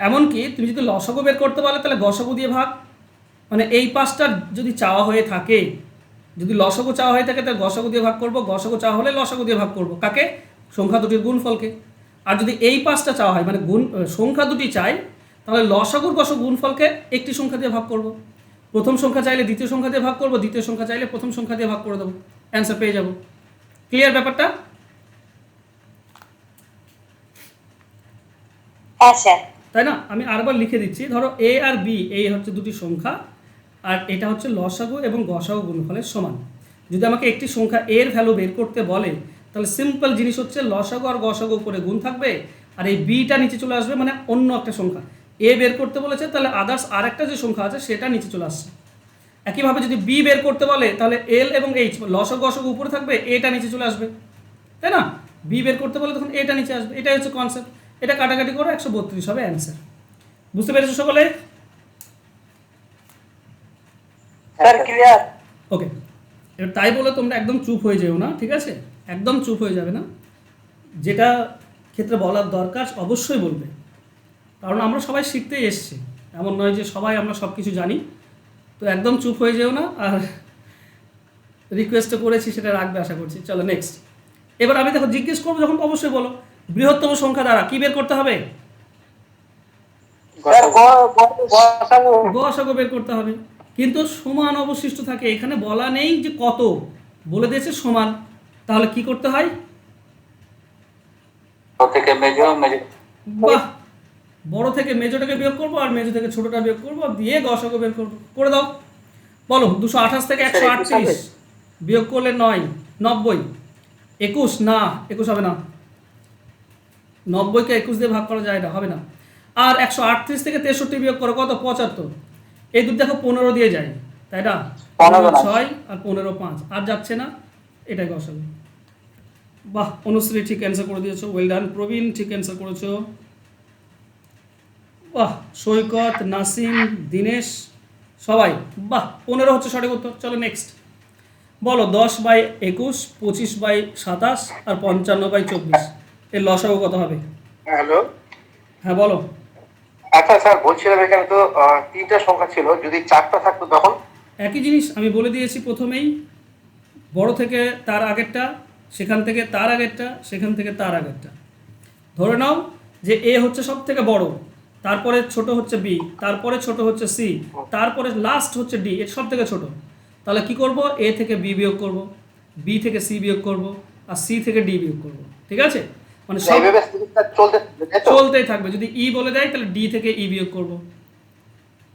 এমনকি তুমি যদি লসাগু বের করতে পারো তাহলে গসাগু দিয়ে ভাগ, মানে এই পাঁচটা যদি চাওয়া হয়ে থাকে, যদি লসাগু চাওয়া হয়ে থাকে তাহলে গসাগু দিয়ে ভাগ করব, গসাগু চাওয়া হলে লসাগু দিয়ে ভাগ করব, কাকে? সংখ্যা দুটির গুণফলকে। আর যদি এই পাঁচটা চাওয়া হয়, মানে সংখ্যা দুটি চাই, তাহলে লসাগুর গসাগু গুণফলকে একটি সংখ্যা দিয়ে ভাগ করব, প্রথম সংখ্যা চাইলে দ্বিতীয় সংখ্যা দিয়ে ভাগ করব, দ্বিতীয় সংখ্যা চাইলে প্রথম সংখ্যা দিয়ে ভাগ করে দেবো, অ্যান্সার পেয়ে যাব। ক্লিয়ার ব্যাপারটা? হ্যাঁ স্যার। তাই না? আমি আরেকবার লিখে দিচ্ছি, ধরো এ আর বি এই হচ্ছে দুটি সংখ্যা, আর এটা হচ্ছে লসাগু এবং গসাগু গুণফলের সমান। যদি আমাকে একটি সংখ্যা এর ভ্যালু বের করতে বলে, তাহলে সিম্পল জিনিস হচ্ছে লসাগু আর গসাগু উপরে গুণ থাকবে, আর এই বিটা নিচে চলে আসবে, মানে অন্য একটা সংখ্যা। এ বের করতে বলেছে, তাহলে আদার্স আর একটা যে সংখ্যা আছে সেটা নিচে চলে আসছে। একইভাবে যদি বি বের করতে বলে, তাহলে এল এবং এইচ, লসাগু গসাগু উপরে থাকবে, এটা নিচে চলে আসবে, তাই না? বি বের করতে বলে তখন এটা নিচে আসবে, এটাই হচ্ছে কনসেপ্ট। এটা কাটাকাটি করে 132 হবে অ্যান্সার। বুঝতে পেরেছো সকলে? Sir clear? ওকে, এবার তাই বলে তোমরা একদম চুপ হয়ে যেও না, ঠিক আছে? একদম চুপ হয়ে যাবে না, যেটা ক্ষেত্রে বলার দরকার অবশ্যই বলবে, কারণ আমরা সবাই শিখতেই এসছি, এমন নয় যে সবাই আমরা সব কিছু জানি। তো একদম চুপ হয়ে যেও না, আর রিকোয়েস্টও করেছি সেটা রাখবে আশা করছি। চলো নেক্সট। এবার আমি দেখো জিজ্ঞেস করবো যখন অবশ্যই বলো, বৃহত্তম সংখ্যা দ্বারা কি বের করতে হবে? স্যার গসাগু। গসাগু বের করতে হবে, কিন্তু সমান অবশিষ্ট থাকে, এখানে বলা নেই যে কত, বলে দিয়েছে সমান। তাহলে কি করতে হয়? থেকে মেজো মেজো বাহ, বড় থেকে মেজোটাকে বিয়োগ করবো আর মেজো থেকে ছোটটা বিয়োগ করবো, দিয়ে গসাগু বের করবো। করে দাও, বলো 228 থেকে 138 বিয়োগ করলে 9, 90, 21 না, 21 হবে না, 90কে 21 দিয়ে ভাগ করা যায় না, হবে না। আর 138 থেকে 63 বিয়োগ করো, কত? 75। এই দুটো দেখো 15 দিয়ে যায়, তাই না? 15 6 আর 15 5, আর যাচ্ছে না, এটাই গসাগু। বাহ, অনুশ্রী ঠিক অ্যান্সার করে দিয়েছো, ওয়েল ডান। প্রবীণ ঠিক অ্যান্সার করেছো, বাহ। সৈকত, নাসিম, দীনেশ, সবাই বাহ। 15 হচ্ছে সঠিক উত্তর। চলো নেক্সট, বলো 10/21, 25/27 আর 55/24 এর লসাগু কত হবে? হ্যালো। হ্যাঁ বলো। আচ্ছা স্যার, বলছিলাম এখানে তো তিনটা সংখ্যা ছিল, যদি চারটা থাকতো তখন? একই জিনিস আমি বলে দিয়েছি প্রথমেই, বড় থেকে তার আগেরটা, সেখান থেকে তার আগেরটা, সেখান থেকে তার আগেরটা। ধরে নাও যে এ হচ্ছে সব থেকে বড়, তারপরে ছোট হচ্ছে বি, তারপরে ছোট হচ্ছে সি, তারপরে লাস্ট হচ্ছে ডি, এর সব থেকে ছোট। তাহলে কি করব? এ থেকে বি বিয়োগ করব, বি থেকে সি বিয়োগ করব, আর সি থেকে ডি বিয়োগ করব, ঠিক আছে? মানে সব এইভাবে সিরিজটা চলতে থাকবে, তাই তো? চলতেই থাকবে। যদি ই বলে দেয় তাহলে ডি থেকে ই বিয়োগ করব।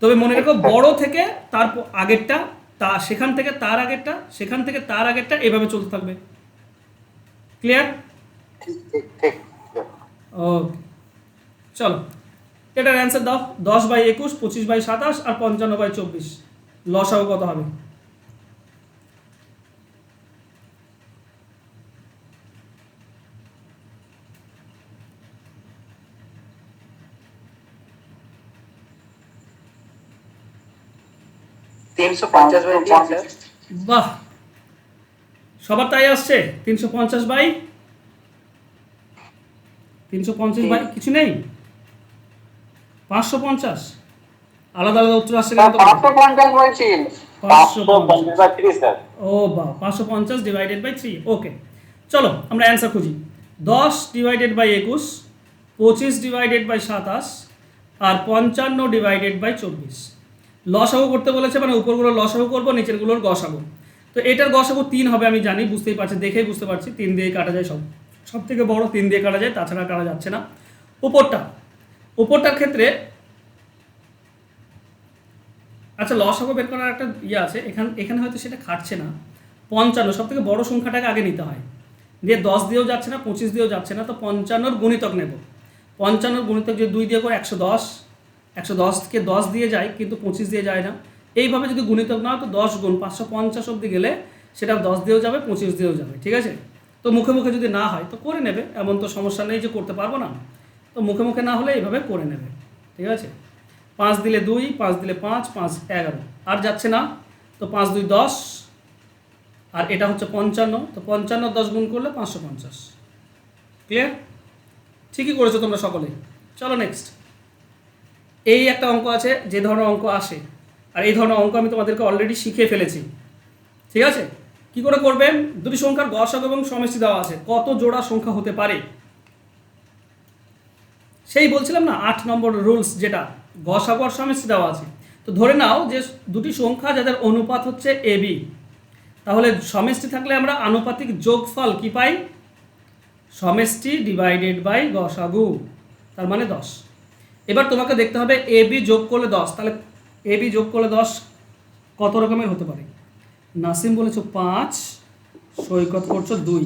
তবে মনে রেখো, বড় থেকে তার আগেরটা, তা সেখান থেকে তার আগেরটা, সেখান থেকে তার আগেরটা, এভাবে চলতে থাকবে। ক্লিয়ার? ঠিক ঠিক ঠিক। ওকে, চলো এটার অ্যান্সার দাও। 10/21, 25/27 আর 55/24 লসাগু কত হবে? বাহ, সবার তাই আসছে। 350 বাই কিছু নেই, 550 আলাদা আলাদা উত্তর আসছে কেন? 550 বলছি। 550, ও বাহ, 550 ডিভাইডেড বাই 3। ওকে, চলো আমরা অ্যান্সার খুঁজি। 10 ডিভাইডেড বাই 21 25 ডিভাইডেড বাই 27 আর 55 ডিভাইডেড বাই 24। লসাগু করতে বলেছে, মানে উপরগুলো লসাগু করবো, নিচেরগুলোর গসাগু। তো এটার গসাগু 3 হবে, আমি জানি, বুঝতেই পারছি, দেখেই বুঝতে পারছি 3 দিয়ে কাটা যায়, সব থেকে বড় 3 দিয়ে কাটা যায়, তাছাড়া কাটা যাচ্ছে না। উপরটার ক্ষেত্রে আচ্ছা লসাগু বের করার একটা ইয়ে আছে, এখানে হয়তো সেটা খাটছে না। 55 সব থেকে বড় সংখ্যাটাকে আগে নিতে হয়, দিয়ে 10 দিয়েও যাচ্ছে না, 25 দিয়েও যাচ্ছে না, তো 55 গুণিতক নেব। 55 গুণিতক যে 2 দিয়ে করে 110, 110কে 10 দিয়ে যায় কিন্তু 25 দিয়ে যায় না। এইভাবে যদি গুণিতক না হয় তো 10 গুণ 550 অবধি গেলে সেটা 10 দিয়েও যাবে, 25 দিয়েও যাবে, ঠিক আছে। তো মুখে মুখে যদি না হয় তো করে নেবে, এমন তো সমস্যা নেই যে করতে পারবো না। তো মুখে মুখে না হলে এইভাবে করে নেবে, ঠিক আছে। 5 দিলে 2, 5 দিলে 5, 5 11, আর যাচ্ছে না, তো 5 2 10, আর এটা হচ্ছে 55, তো 55 10 গুণ করলে 550। ক্লিয়ার? ঠিকই করেছো তোমরা সকলে। চলো নেক্সট। এই একটা অঙ্ক আছে, যে ধরনের অঙ্ক আসে, আর এই ধরনের অঙ্ক আমি তোমাদেরকে অলরেডি শিখিয়ে ফেলেছি, ঠিক আছে। কি করে করবেন? দুটি সংখ্যার গসাগু এবং সমষ্টি দেওয়া আছে, কত জোড়া সংখ্যা হতে পারে সেই বলছিলাম না, 8 নম্বর রুলস, যেটা গসাগু আর সমষ্টি দেওয়া আছে। তো ধরে নাও যে দুটি সংখ্যা যাদের অনুপাত হচ্ছে AB, তাহলে সমষ্টি থাকলে আমরা আনুপাতিক যোগফল কি পাই? সমষ্টি ডিভাইডেড বাই গসাগু, তার মানে 10। এবার তোমাকে দেখতে হবে AB যোগ করলে 10, তাহলে AB যোগ করলে 10 কত রকমের হতে পারে? নাসিম বলেছো 5, সৈকত করছো 2,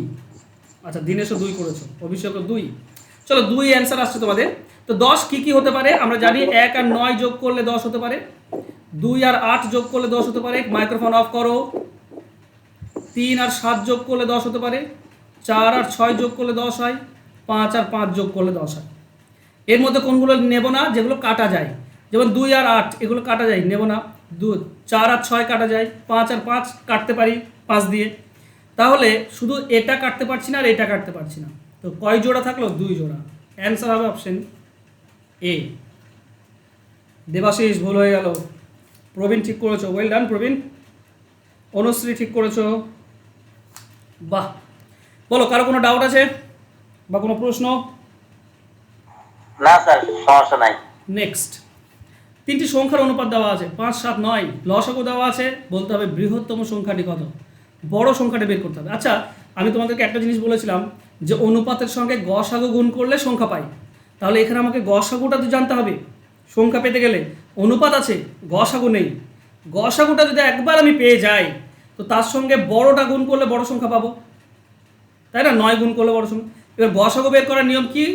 আচ্ছা দিনেশও 2 করেছো, অভিষেকও 2। চলো 2 অ্যান্সার আসছে তোমাদের। তো 10 কি হতে পারে আমরা জানি, 1 আর 9 যোগ করলে 10 হতে পারে, 2 আর 8 যোগ করলে 10 হতে পারে, মাইক্রোফোন অফ করো। 3 আর 7 যোগ করলে 10 হতে পারে, 4 আর 6 যোগ করলে 10 হয়, 5 আর 5 যোগ করলে 10 হয়। এর মধ্যে কোনগুলো নেব না? যেগুলো কাটা যায়, যেমন 2 আর 8 এগুলো কাটা যায়, নেব না। 4 আর 6 কাটা যায়, 5 আর 5 কাটতে পারি 5 দিয়ে। তাহলে শুধু এটা কাটতে পারছি না আর এটা কাটতে পারছি না, তো কয় জোড়া থাকলো? 2 জোড়া। অ্যান্সার হবে অপশন এ। দেবাশিস ভুল হয়ে গেল, প্রবীণ ঠিক করেছো, ওয়েল ডান প্রবীণ। অনুশ্রী ঠিক করেছো, বাহ। বলো কারো কোনো ডাউট আছে বা কোনো প্রশ্ন? না স্যার, সমস্যা নাই। নেক্সট, 3টি সংখ্যার অনুপাত দেওয়া আছে, 5 7 9, লসাগু দেওয়া আছে, বলতে হবে বৃহত্তম সংখ্যাটি কত, বড় সংখ্যাটা বের করতে হবে। আচ্ছা আমি তোমাদেরকে একটা জিনিস বলেছিলাম যে অনুপাতের সঙ্গে গসাগু গুণ করলে সংখ্যা পাই, তাহলে এখানে আমাকে গসাগুটা তো জানতে হবে। সংখ্যা পেতে গেলে অনুপাত আছে, গসাগু নেই, গসাগুটা যদি একবার আমি পেয়ে যাই তো তার সঙ্গে বড়টা গুণ করলে বড় সংখ্যা পাবো, তাই না? 9 গুণ করলে বড় সংখ্যা। এবার গসাগু বের করার নিয়ম কি?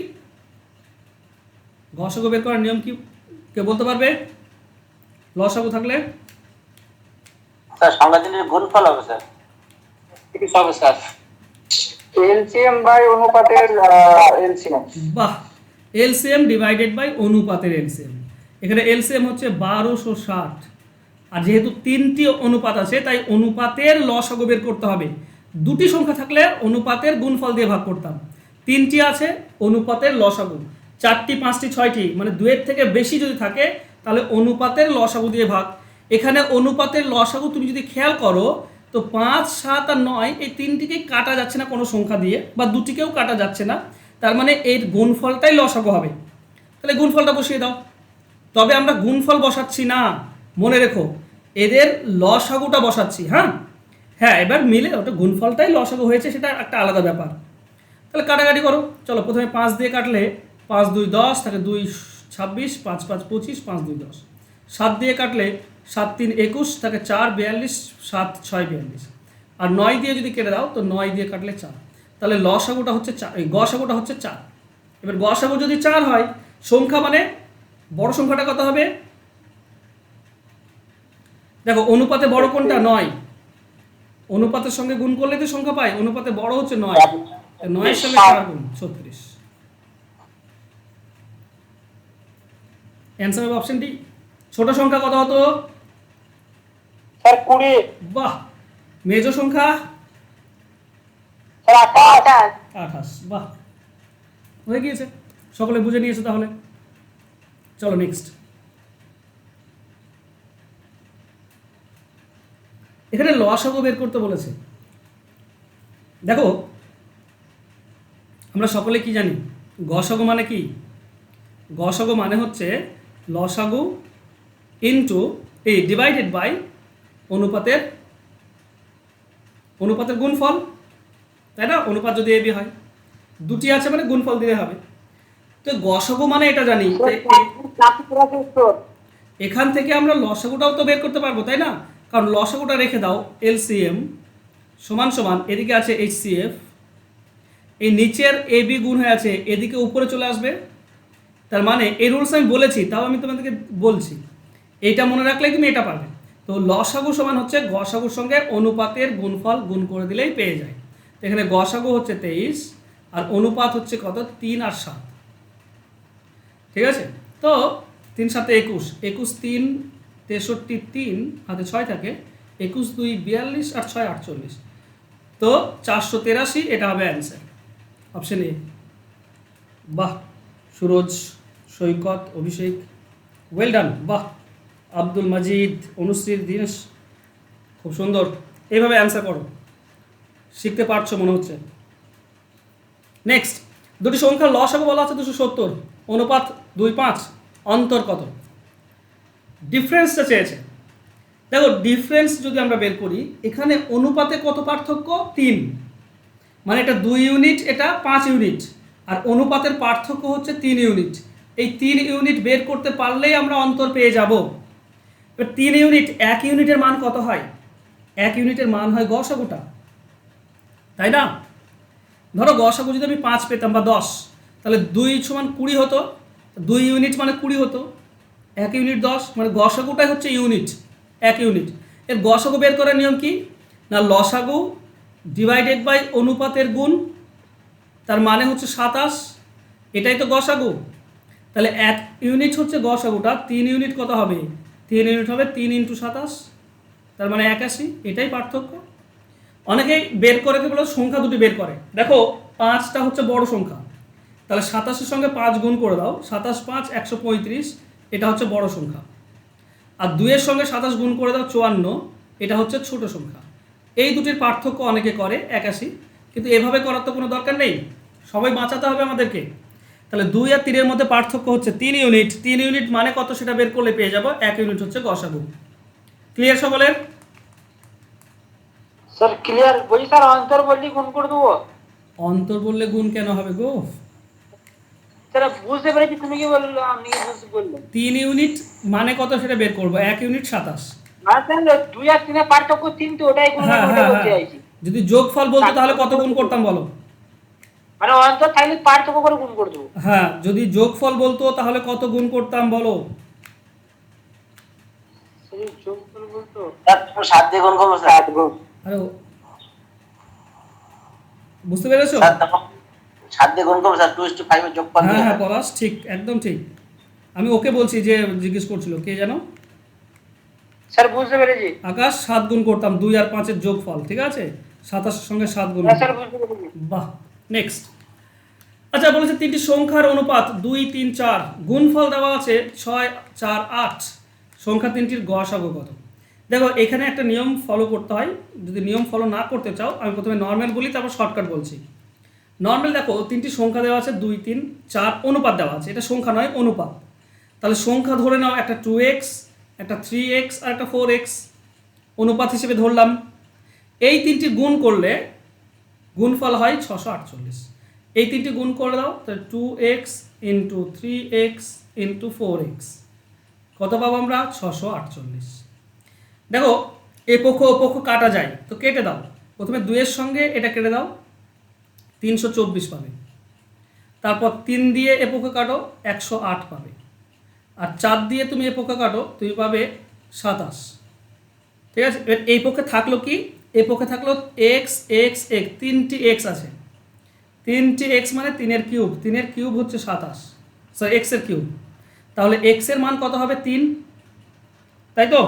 গসাগু বের করার নিয়ম কি কে বলতে পারবে? লসাগু থাকলে স্যার সংখ্যা দিনের গুণফল হবে স্যার। কি হবে স্যার? এলসিএম বাই অনুপাতের এলসিএম। বাহ, এলসিএম ডিভাইডেড বাই অনুপাতের এলসিএম। এখানে এলসিএম হচ্ছে 1260, আর যেহেতু 3টি অনুপাত আছে তাই অনুপাতের লসাগু বের করতে হবে। 2টি সংখ্যা থাকলে অনুপাতের গুণফল দিয়ে ভাগ করতাম, 3টি আছে অনুপাতের লসাগু, 4টি 5টি 6টি মানে 2-এর থেকে বেশি যদি থাকে তাহলে অনুপাতের লসাগু দিয়ে ভাগ। এখানে অনুপাতের লসাগু তুমি যদি খেয়াল করো তো 5 7 আর 9 এই 3টিকেই কাটা যাচ্ছে না কোনো সংখ্যা দিয়ে, বা 2টিকেও কাটা যাচ্ছে না, তার মানে এর গুণফলটাই লসাগু হবে। তাহলে গুণফলটা বসিয়ে দাও। তবে আমরা গুণফল বসাচ্ছি না, মনে রেখো, এদের লসাগুটা বসাচ্ছি। হ্যাঁ এবার মিলে ওটা গুণফলটাই লসাগু হয়েছে, সেটা একটা আলাদা ব্যাপার। তাহলে কাটাকাটি করো। চলো প্রথমে 5 দিয়ে কাটলে 5 2 10 থাকে, 2 26, 5 5 25, 5 2 10। 7 দিয়ে কাটলে 7 3 21 থাকে, 4 42, 7 6 42। আর 9 দিয়ে যদি কেটে দাও তো 9 দিয়ে কাটলে 4, তাহলে লসাগুটা হচ্ছে 4, এই গসাগুটা হচ্ছে 4। এবার গসাগু যদি 4 হয়, সংখ্যা মানে বড় সংখ্যাটা কত হবে? দেখো অনুপাতে বড় কোনটা? 9। অনুপাতের সঙ্গে গুণ করলে তো সংখ্যা পাই, অনুপাতে বড় হচ্ছে 9, 9-এর সঙ্গে 4 গুণ 36। অ্যান্সার হবে অপশন ডি। ছোট সংখ্যা কত হতো? স্যার 20। বাহ। মেজো সংখ্যা স্যার 28। 28। বাহ, হয়ে গিয়েছে, সকলে বুঝে নিয়েছে তাহলে। চলো নেক্সট। এখানে লসাগু বের করতে বলেছে। দেখো আমরা সকলে কি জানি, গসাগু মানে কি? গসাগু মানে হচ্ছে লসাগু ইন্টু এই ডিভাইডেড বাই অনুপাতের গুণফল, তাই না? অনুপাত যদি এবি হয়, দুটি আছে মানে গুণফল দিতে হবে। তো গসাগু মানে এটা জানি, এখান থেকে আমরা লসাগুটাও তো বের করতে পারবো, তাই না? কারণ লসাগুটা রেখে দাও এলসিএম সমান সমান এদিকে আছে এইচসিএফ, এই নিচের এবি গুণ হয়ে আছে এদিকে উপরে চলে আসবে। তার মানে এই রুলস আমি বলেছি, তাও আমি তোমাদেরকে বলছি, এইটা মনে রাখলেই তুমি এটা পারবে। তো লসাগু সমান হচ্ছে গসাগুর সঙ্গে অনুপাতের গুণফল গুণ করে দিলেই পেয়ে যায়। তো এখানে গসাগু হচ্ছে 23 আর অনুপাত হচ্ছে কত, 3 আর 7, ঠিক আছে? তো 3 7 21, 21 3 63, 3 হাতে 6 থাকে, 21 2 42 আর 6 48, তো 483 এটা হবে অ্যান্সার, অপশন এ। বাহ, সুরজ, সৈকত, অভিষেক, ওয়েল ডান, বাহ, আব্দুল মাজিদ, অনুশ্রী, দীনেশ, খুব সুন্দর। এইভাবে অ্যান্সার করো, শিখতে পারছো মনে হচ্ছে। নেক্সট, দুটি সংখ্যার লসাগু বলা আছে 270, অনুপাত 2:5, অন্তর কত? ডিফারেন্সটা চেয়েছে। দেখো ডিফারেন্স যদি আমরা বের করি, এখানে অনুপাতে কত পার্থক্য, 3, মানে এটা 2 ইউনিট, এটা 5 ইউনিট, আর অনুপাতের পার্থক্য হচ্ছে 3 ইউনিট। এই 3 ইউনিট বের করতে পারলেই আমরা অন্তর পেয়ে যাব। এবার 3 ইউনিট, 1 ইউনিটের মান কত হয়? 1 ইউনিটের মান হয় গসাগুটা, তাই না? ধরো গসাগু যদি আমি 5 পেতাম বা 10, তাহলে 2 সমান 20 হতো, 2 ইউনিট মানে 20 হতো, 1 ইউনিট 10, মানে গসাগুটাই হচ্ছে ইউনিট, 1 ইউনিট। এর গসাগু বের করার নিয়ম কি না, লসাগু ডিভাইডেড বাই অনুপাতের গুণ, তার মানে হচ্ছে 27, এটাই তো গসাগু। তাহলে 1 ইউনিট হচ্ছে গসাগুটা, 3 ইউনিট কত হবে, 3 ইউনিট হবে 3 × 27, তার মানে 81, এটাই পার্থক্য। অনেকেই বের করে বলে সংখ্যা দুটি বের করে, দেখো 5টা হচ্ছে বড় সংখ্যা, তাহলে 27-এর সঙ্গে 5 গুণ করে দাও, 27 5 135, এটা হচ্ছে বড় সংখ্যা। আর 2-এর সঙ্গে 27 গুণ করে দাও 54, এটা হচ্ছে ছোট সংখ্যা। এই দুটির পার্থক্য অনেকে করে 81, কিন্তু এভাবে করার তো কোনো দরকার নেই, সবাই বাঁচাতে হবে আমাদেরকে। তাহলে 2 আর 3-এর মধ্যে পার্থক্য হচ্ছে 3 ইউনিট, 3 ইউনিট মানে কত সেটা বের করলে পেয়ে যাব, 1 ইউনিট হচ্ছে গসাগু। ক্লিয়ার সকলের? Sir clear. বলছি স্যার অন্তর বললি গুণ করে দেবো? অন্তর বললে গুণ কেন হবে গো? স্যার বুঝতে পেরেছি, তুমি কি বললো, আপনি কি বুঝতে বললেন? 3 ইউনিট মানে কত সেটা বের করবো, 1 ইউনিট 27। না স্যার 2 আর 3 এর পার্থক্য 3, তো ওটাই গুণ হ্যাঁ করে হ্যাঁ বলতে হ্যাঁ, চাইছি। যদি যোগফল বলতো তাহলে কত গুণ করতাম বলো? মানে অন্তর থাকলে পার্থক্য করে গুণ করে দেবো। হ্যাঁ, যদি যোগফল বলতো তাহলে কত গুণ করতাম বলো? স্যার যোগ করে বলতো 7 দিয়ে গুণ করবো স্যার, 7 গুণ, আরে বুঝতে পেরেছো? স্যার তখন 7 দিয়ে গুণ করবো স্যার, 2:5 এর যোগফল হ্যাঁ দিয়ে। হ্যাঁ পলাশ, ঠিক, একদম ঠিক। আমি ওকে বলছি, যে জিজ্ঞেস করছিল কে জানো, স্যার বুঝতে পেরেছি। আকাশ। 7 গুণ করতাম 2 আর 5-এর যোগফল, ঠিক আছে? 27-এর সঙ্গে 7 গুণ। হ্যাঁ স্যার বুঝতে পেরেছি। বাহ, নেক্সট। আচ্ছা বলেছে 3টি সংখ্যার অনুপাত 2 3 4, গুণফল দেওয়া আছে 6 4 8, সংখ্যা 3টির গসাগু কত? দেখো এখানে একটা নিয়ম ফলো করতে হয়, যদি নিয়ম ফলো না করতে চাও আমি প্রথমে নর্মাল বলি, তারপর শর্টকাট বলছি। নর্মাল দেখো 3টি সংখ্যা দেওয়া আছে 2 3 4, অনুপাত দেওয়া আছে, এটা সংখ্যা নয় অনুপাত। তাহলে সংখ্যা ধরে নাও, একটা 2x, একটা 3x আর একটা 4x, অনুপাত হিসেবে ধরলাম। এই 3টি গুণ করলে গুণফল হয় 648। এই 3টি গুণ করে দাও, তাহলে 2x × 3x × 4x, কত পাবো আমরা? 648। দেখো এ পক্ষ ও পক্ষ কাটা যায়, তো কেটে দাও। প্রথমে 2-এর সঙ্গে এটা কেটে দাও, 324 পাবে। তারপর 3 দিয়ে এ পক্ষ কাটো, 108 পাবে। আর 4 দিয়ে তুমি এ পক্ষ কাটো, তুমি পাবে 27। ঠিক আছে, এবার এই পক্ষে থাকলো কি, এই পক্ষে থাকলো x x x, 3টি x আছে, 3টি x মানে 3-এর কিউব, 3-এর কিউব হচ্ছে 27, সরি x-এর কিউব। তাহলে x-এর মান কত হবে? 3, তাই তো?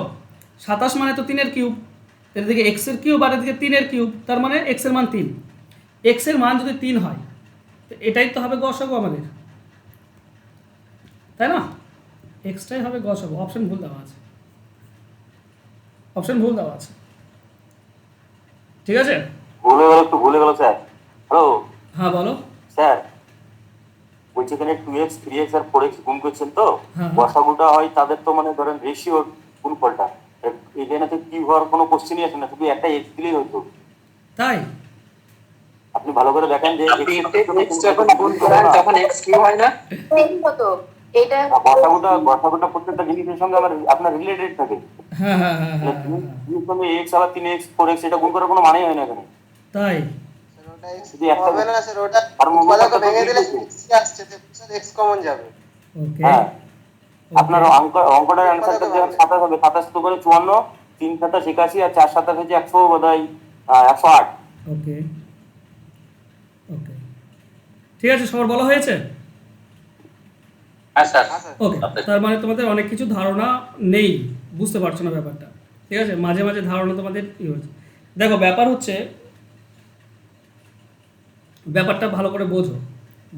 27 মানে তো 3-এর কিউব, এদিকে x-এর কিউব আর এদিকে 3-এর কিউব, তার মানে x-এর মান 3। x-এর মান যদি 3 হয়, তো এটাই তো হবে গসাগু আমাদের, তাই না? এক্সটাই হবে গসাগু। অপশন ভুল দেওয়া আছে, অপশন ভুল দেওয়া আছে, ঠিক আছে? ভুলে গেল, একটু ভুলে গেল স্যার। হ্যালো হ্যাঁ বলো। স্যার, বলছে এখানে 2x 3x আর 4x গুণ করছেন তো হ্যাঁ। গসাগুটা হয় তাদের তো মানে ধরেন রেশিও গুণফলটা এখানে তো কি হওয়ার কোনো কোশ্চেনই আসে না, শুধু একটা x দিলেই হতো। তাই আপনি ভালো করে দেখেন যে আপনি x যখন গুণ করেন তখন x কি হয় না? হতো এটা গসাগুটা প্রত্যেকটা জিনিসের সঙ্গে আপনার রিলেটেড থাকে। হ্যাঁ হ্যাঁ হ্যাঁ হ্যাঁ হ্যাঁ। জিনিসের সঙ্গে x আবার 3x 4x এটা গুণ করার কোনো মানেই হয় না এখানে। তাই শুধু একটা হবে না স্যার, ওটা আর উৎপাদক ভেঙে দিলে মূল্য x আসছে, স্যার x কমন যাবে। ওকে হ্যাঁ আপনার অঙ্কটার অ্যান্সারটা যে 27 হবে, 27 তো করে 54, 3 7 86 আর 4 7 হচ্ছে 100 বোধহয় 108। ওকে ওকে ঠিক আছে, সবার বলা হয়েছে? হ্যাঁ স্যার। ওকে, তার মানে তোমাদের অনেক কিছু ধারণা নেই, বুঝতে পারছো না ব্যাপারটা, ঠিক আছে? মাঝে মাঝে ধারণা তোমাদের হচ্ছে। দেখো ব্যাপার হচ্ছে, ব্যাপারটা ভালো করে বোঝো।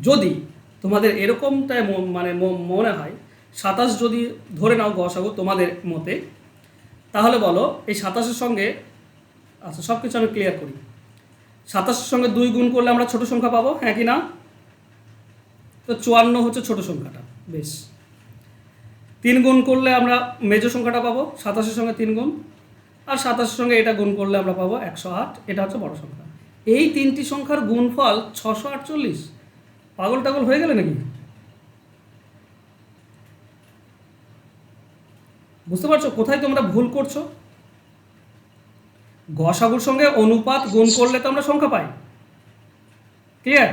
যদি তোমাদের এরকমটাই মানে মনে হয় 27 যদি ধরে নাও গসাগু তোমাদের মতে, তাহলে বলো এই 27-এর সঙ্গে, আচ্ছা সব কিছু আমি ক্লিয়ার করি। 27-এর সঙ্গে 2 গুণ করলে আমরা ছোট সংখ্যা পাবো, হ্যাঁ কি না? তো 54 হচ্ছে ছোট সংখ্যাটা, বেশ। 3 গুণ করলে আমরা মেজো সংখ্যাটা পাবো, 27-এর সঙ্গে 3 গুণ, আর 27-এর সঙ্গে এটা গুণ করলে আমরা পাবো 108, এটা হচ্ছে বড় সংখ্যা। এই তিনটি সংখ্যার গুণফল 648। পাগল টাগল হয়ে গেলে নাকি? বুঝতে পারছো কোথায় তোমরা ভুল করছো? গসাগুর সঙ্গে অনুপাত গুণ করলে তো আমরা সংখ্যা পাই, ক্লিয়ার?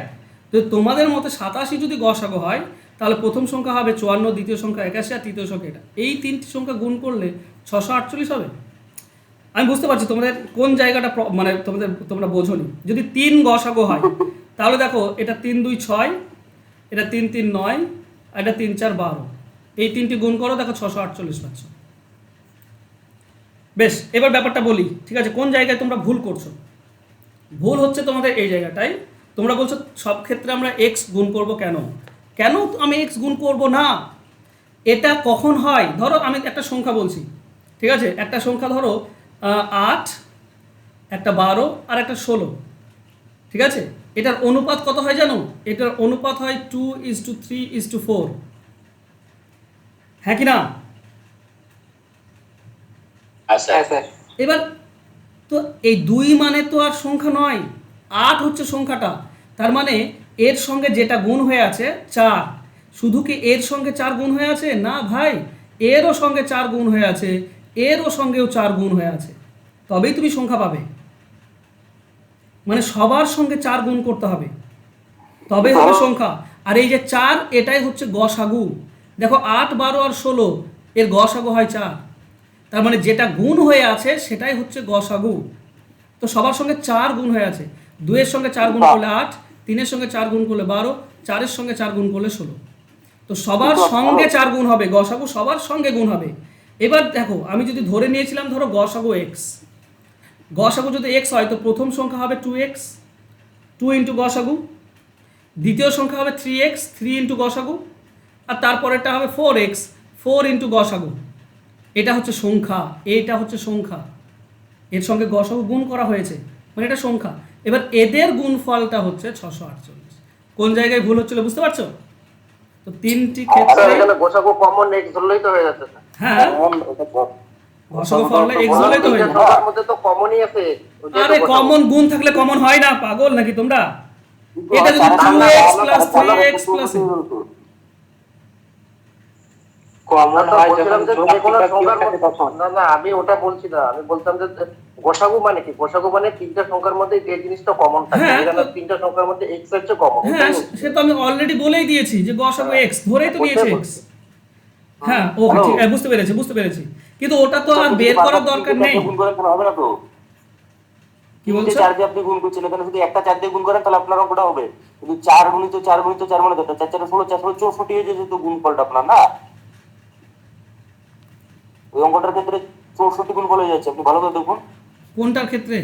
তো তোমাদের মতে 87 যদি গসাগু হয় তাহলে প্রথম সংখ্যা হবে 54, দ্বিতীয় সংখ্যা 81 আর তৃতীয় সংখ্যা এটা। এই তিনটি সংখ্যা গুণ করলে 648 হবে। আমি বুঝতে পারছি তোমাদের কোন জায়গাটা মানে তোমরা বোঝোনি। যদি 3 গসাগু হয় তাহলে দেখো এটা 3 2 6, এটা 3 3 9, আর এটা 3 4 12। এই তিনটি গুণ করো, দেখো 648 পাচ্ছ। বেশ, এবার ব্যাপারটা বলি, ঠিক আছে? কোন জায়গায় তোমরা ভুল করছো? ভুল হচ্ছে তোমাদের এই জায়গাটাই। তোমরা বলছো সব ক্ষেত্রে আমরা এক্স গুণ করব, কেন কেন আমি এক্স গুণ করব না? এটা কখন হয়? ধরো আমি একটা সংখ্যা বলছি, ঠিক আছে? একটা সংখ্যা ধরো 8, একটা 12 আর একটা 16, ঠিক আছে? এটার অনুপাত কত হয় জানো? এটার অনুপাত হয় 2:3:4, হ্যাঁ কি না? হ্যাঁ স্যার। হ্যাঁ স্যার। এবার তো এই 2 মানে তো আর সংখ্যা নয়, 8 হচ্ছে সংখ্যাটা। তার মানে এর সঙ্গে যেটা গুণ হয়ে আছে 4, শুধু কি এর সঙ্গে 4 গুণ হয়ে আছে? না ভাই, এরও সঙ্গে 4 গুণ হয়ে আছে, এরও সঙ্গেও 4 গুণ হয়ে আছে, তবেই তুমি সংখ্যা পাবে। মানে সবার সঙ্গে 4 গুণ করতে হবে, তবে হবে সংখ্যা। আর এই যে 4, এটাই হচ্ছে গসাগু। দেখো 8 12 আর 16 এর গসাগু হয় 4, তার মানে যেটা গুণ হয়ে আছে সেটাই হচ্ছে গসাগু। তো সবার সঙ্গে 4 গুণ হয়ে আছে। 2 এর সঙ্গে 4 গুণ করলে 8, 3 এর সঙ্গে 4 গুণ করলে 12, 4 এর সঙ্গে 4 গুণ করলে 16। তো সবার সঙ্গে 4 গুণ হবে, গসাগু সবার সঙ্গে গুণ হবে। এবার দেখো আমি যদি ধরে নিয়েছিলাম ধরো গসাগু এক্স, গসাগু যদি এক্স হয় তো প্রথম সংখ্যা হবে 2x, 2 ইন্টু গসাগু। দ্বিতীয় সংখ্যা হবে 3x, 3 ইন্টু গসাগু। আর তারপরেরটা হবে 4x, 4 ইন্টু গসাগু। এটা হচ্ছে সংখ্যা, এইটা হচ্ছে সংখ্যা, এর সঙ্গে গসাগু গুণ করা হয়েছে, মানে এটা সংখ্যা। এবার এদের গুণফলটা হচ্ছে 648। কোন জায়গায় ভুল হচ্ছিল বুঝতে পারছো? তো তিনটি ক্ষেত্রে এখানে গোসাগু কমন এক্স ধরলেই তো হয়ে যাচ্ছে স্যার। হ্যাঁ, গসাগু ফলে এক্স হলেই তো হয়ে যাবে। সবার মধ্যে তো কমনই আছে। আরে কমন গুণ থাকলে কমন হয় না, পাগল নাকি তোমরা? এটা যদি 2x plus 3x plus common হয় যখন যে কোনো সংখ্যার মধ্যে। না না, আমি ওটা বলছি না, আমি বলতাম যে গোসাগু মানে কি? গোসাগু মানে তিনটা সংখ্যার মধ্যে এই জিনিসটা কমন থাকে। হ্যাঁ, এখানে তিনটা সংখ্যার মধ্যে এক্স হচ্ছে কমন। হ্যাঁ, সে তো আমি অলরেডি বলেই দিয়েছি যে গসাগু এক্স ধরেই তো নিয়েছে এক্স। হ্যাঁ ওকে, ঠিক আছে, বুঝতে পেরেছি। কিন্তু ওটা তো আর বের করার দরকার নেই। গুণ করেন তাহলে হবে না তো। কি বলছো? 4 দিয়ে আপনি গুণ করছেন, এখানে যদি একটা 4 দিয়ে গুণ করেন তাহলে আপনার অঙ্কটা হবে। কিন্তু 4 গুণিত 4 গুণিত 4 মানে কত? 4 4 16, 4 16 64 হয়ে যেত গুণফলটা আপনার, না? ওই অঙ্কটার ক্ষেত্রে 64 গুণফল হয়ে যাচ্ছে। আপনি ভালো করে দেখুন কোনটার ক্ষেত্রে?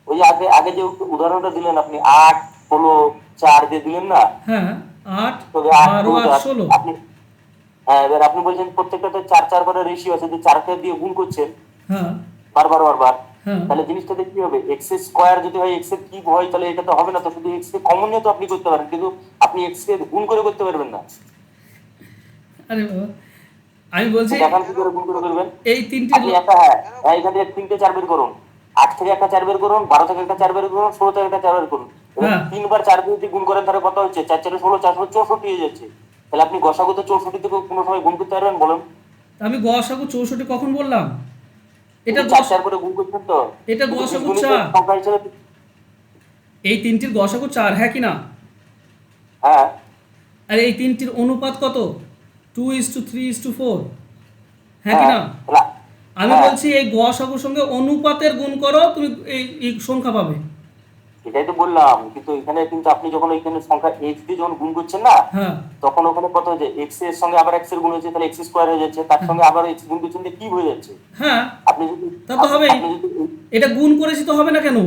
ওই যে আগে যে উদাহরণটা দিলেন আপনি 8 16 4 দিয়ে দিলেন না? হ্যাঁ 8 তবে 12 আর 16। আপনি হ্যাঁ, এবার আপনি বলছেন প্রত্যেকটাতে 4 4 করে রেশিও আছে, যে 4 কে দিয়ে গুণ করছেন হ্যাঁ বারবার। হ্যাঁ তাহলে জিনিসটাতে কি হবে, এক্স স্কোয়ার যদি হয় এক্স এর কিউব হয়, তাহলে এটা তো হবে না। তো শুধু এক্স কে কমন নিয়ে তো আপনি করতে পারেন, কিন্তু আপনি এক্স কে গুণ করে করতে পারবেন না। আরে বাবা, আমি বলছি দেখান কি করে গুণ করে করবেন। এই তিনটি আপনি একটা, হ্যাঁ এখান থেকে 3টে 4 বের করুন, 8 থেকে একটা 4 বের করুন, 12 থেকে একটা 4 বের করুন, 16 থেকে একটা 4 বের করুন। হ্যাঁ। 3 বার 4 দিয়ে যদি গুণ করেন তাহলে কত হচ্ছে, 4 4 16, 4 64 হয়ে যাচ্ছে। তাহলে আপনি গসাগুতে 64 থেকে কোনো সময় গুণ করতে পারবেন বলেন? আমি গসাগু 64 কখন বললাম? এটা 4 4 করে গুণ করছেন তো, এটা গসাগু বীজগণিতের 4, সংখ্যা হিসেবে। এই তিনটির গসাগু 4, হ্যাঁ কি না? হ্যাঁ আর এই তিনটির অনুপাত কত? 2:3:4, হ্যাঁ কি না? তাহলে আমি হ্যাঁ। বলছি এই গসাগুর সঙ্গে অনুপাতের গুণ করো, তুমি এই সংখ্যা পাবে। সেটাই তো বললাম, কিন্তু এখানে কিন্তু আপনি যখন এখানে সংখ্যা x দিয়ে যখন গুণ করছেন না, হ্যাঁ তখন ওখানে কত হয়েছে, x এর সঙ্গে আবার x এর গুণ হয়েছে, তাহলে x স্কোয়ার হয়ে যাচ্ছে, তার সঙ্গে আবার x গুণ করছেন, কি হয়ে যাচ্ছে। হ্যাঁ, আপনি যদি তা তো হবেই। আপনি যদি এটা গুণ করেছি তো হবে না কেন?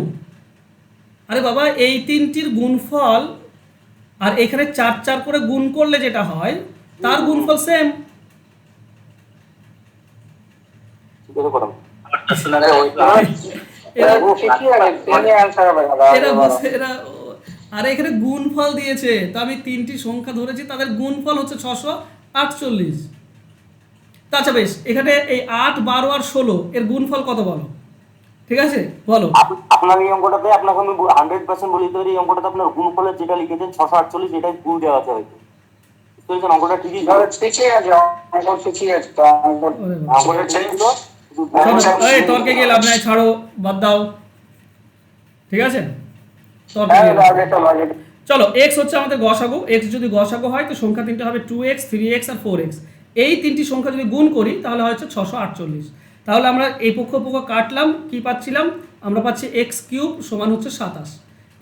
আরে বাবা, এই তিনটির গুণফল আর এখানে 4 4 করে গুণ করলে যেটা হয় তার গুণফল সেম। ঠিক আছে করেন। এরা ঠিকই আছে, সেমই অ্যান্সার হবে এরা বসে এরা আর এখানে গুণফল দিয়েছে, তো আমি তিনটি সংখ্যা ধরেছি, তাদের গুণফল হচ্ছে 648। আচ্ছা বেশ, এখানে এই 8, 12 আর 16 এর গুণফল কত বলো? ঠিক আছে বলো। আপনার এই অঙ্কটাতে আপনাকে আমি 100% বলে দিতে পারি, এই অঙ্কটাতে আপনার গুণফলের যেটা লিখেছেন 648, এটাই ভুল দেওয়া আছে হয়তো। বুঝতে পেরেছেন? অঙ্কটা ঠিকই ছিল। ঠিকই আছে, অঙ্ক ঠিকই আছে তো, ওরে বাবা। অঙ্কটা ঠিক ছিল, শুধু শোনো, এই তর্কে গিয়ে লাভ নাই, ছাড়ো, বাদ দাও, ঠিক আছে? তর্কে গিয়ে লাভ নাই। চলো, এক্স হচ্ছে আমাদের গসাগু। এক্স যদি গসাগু হয় তো সংখ্যা তিনটে হবে 2x, 3x আর 4x। এই তিনটি সংখ্যা যদি গুণ করি তাহলে হচ্ছে 648। তাহলে আমরা এই পক্ষ কাটলাম, কি পাচ্ছিলাম? আমরা পাচ্ছি এক্স কিউব সমান হচ্ছে 27।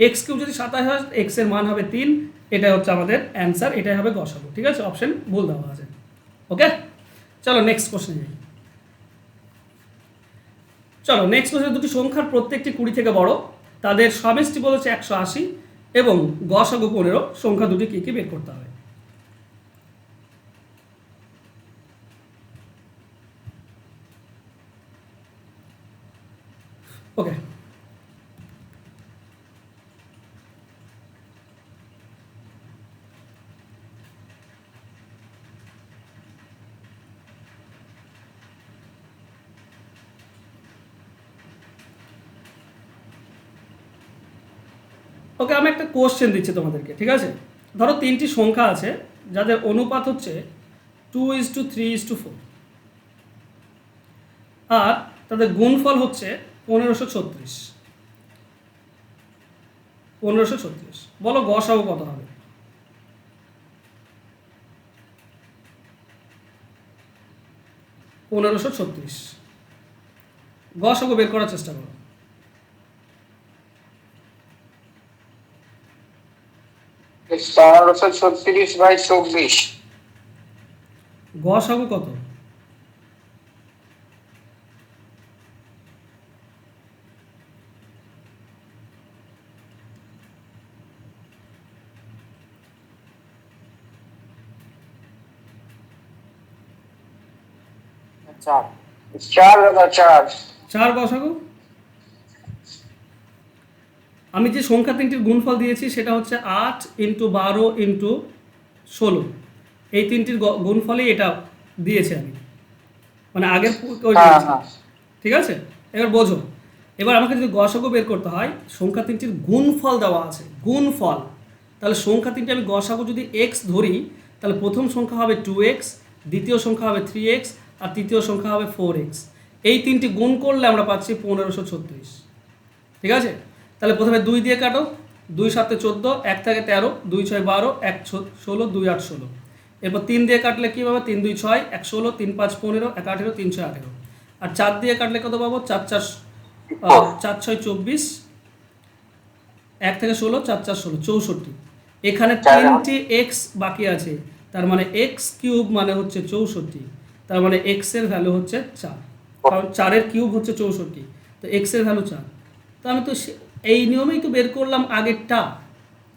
এক্স কিউব যদি 27 হয়, এক্স এর মান হবে 3। এটাই হচ্ছে আমাদের অ্যান্সার, এটাই হবে গসাগু। ঠিক আছে, অপশন ভুল দেওয়া আছে। ওকে, চলো নেক্সট কোশ্চেন যাই। চলো নেক্সট কোশ্চেন, দুটি সংখ্যার প্রত্যেকটি 20 থেকে বড়, তাদের সমষ্টি বলেছে 180 এবং গসাগু 15। সংখ্যা দুটি কী কী বের করতে হবে? ওকে, ওকে, আমি একটা কোশ্চেন দিচ্ছি তোমাদেরকে, ঠিক আছে? ধরো তিনটি সংখ্যা আছে যাদের অনুপাত হচ্ছে 2:3:4 আর তাদের গুণফল হচ্ছে 1536। বলো গসাগু কত হবে? 1536 গসাগু বের করার চেষ্টা করো। পনেরোশো 36/24। গসাগু কত? চার। 4 গসাগু। আমি যে সংখ্যা তিনটির গুণফল দিয়েছি সেটা হচ্ছে 8 × 12 × 16। এই তিনটির গুণফলই এটা দিয়েছি আমি, মানে আগের ওই দিয়েছি। ঠিক আছে, এবার বোঝো। এবার আমাকে যদি গসাগু বের করতে হয়, সংখ্যা তিনটির গুণফল দেওয়া আছে, গুণফল। তাহলে সংখ্যা তিনটি আমি গসাগু যদি এক্স ধরি, তাহলে প্রথম সংখ্যা হবে 2x, দ্বিতীয় সংখ্যা হবে 3x আর তৃতীয় সংখ্যা হবে 4x। এই তিনটি গুণ করলে আমরা পাচ্ছি 1536। ঠিক আছে, তাহলে প্রথমে 2 দিয়ে কাটো, 2 7 14, 1 থেকে 13, 2 6 12, 1 16, 2 8 16। এরপর 3 দিয়ে কাটলে কী পাবো? 3 2 6, 1 16, 3 5 15, 1 18, 3 6 18। আর 4 দিয়ে কাটলে কত পাবো? 4 4 4 6 24, 1 থেকে 16, 4 4 16, 64। এখানে 3টি এক্স বাকি আছে, তার মানে এক্স কিউব মানে হচ্ছে 64। তার মানে এক্স এর ভ্যালু হচ্ছে 4, কারণ 4 কিউব হচ্ছে 64, তো এক্স এর ভ্যালু 4। তো আমি তো এই নিয়মেই তো বের করলাম আগেরটা।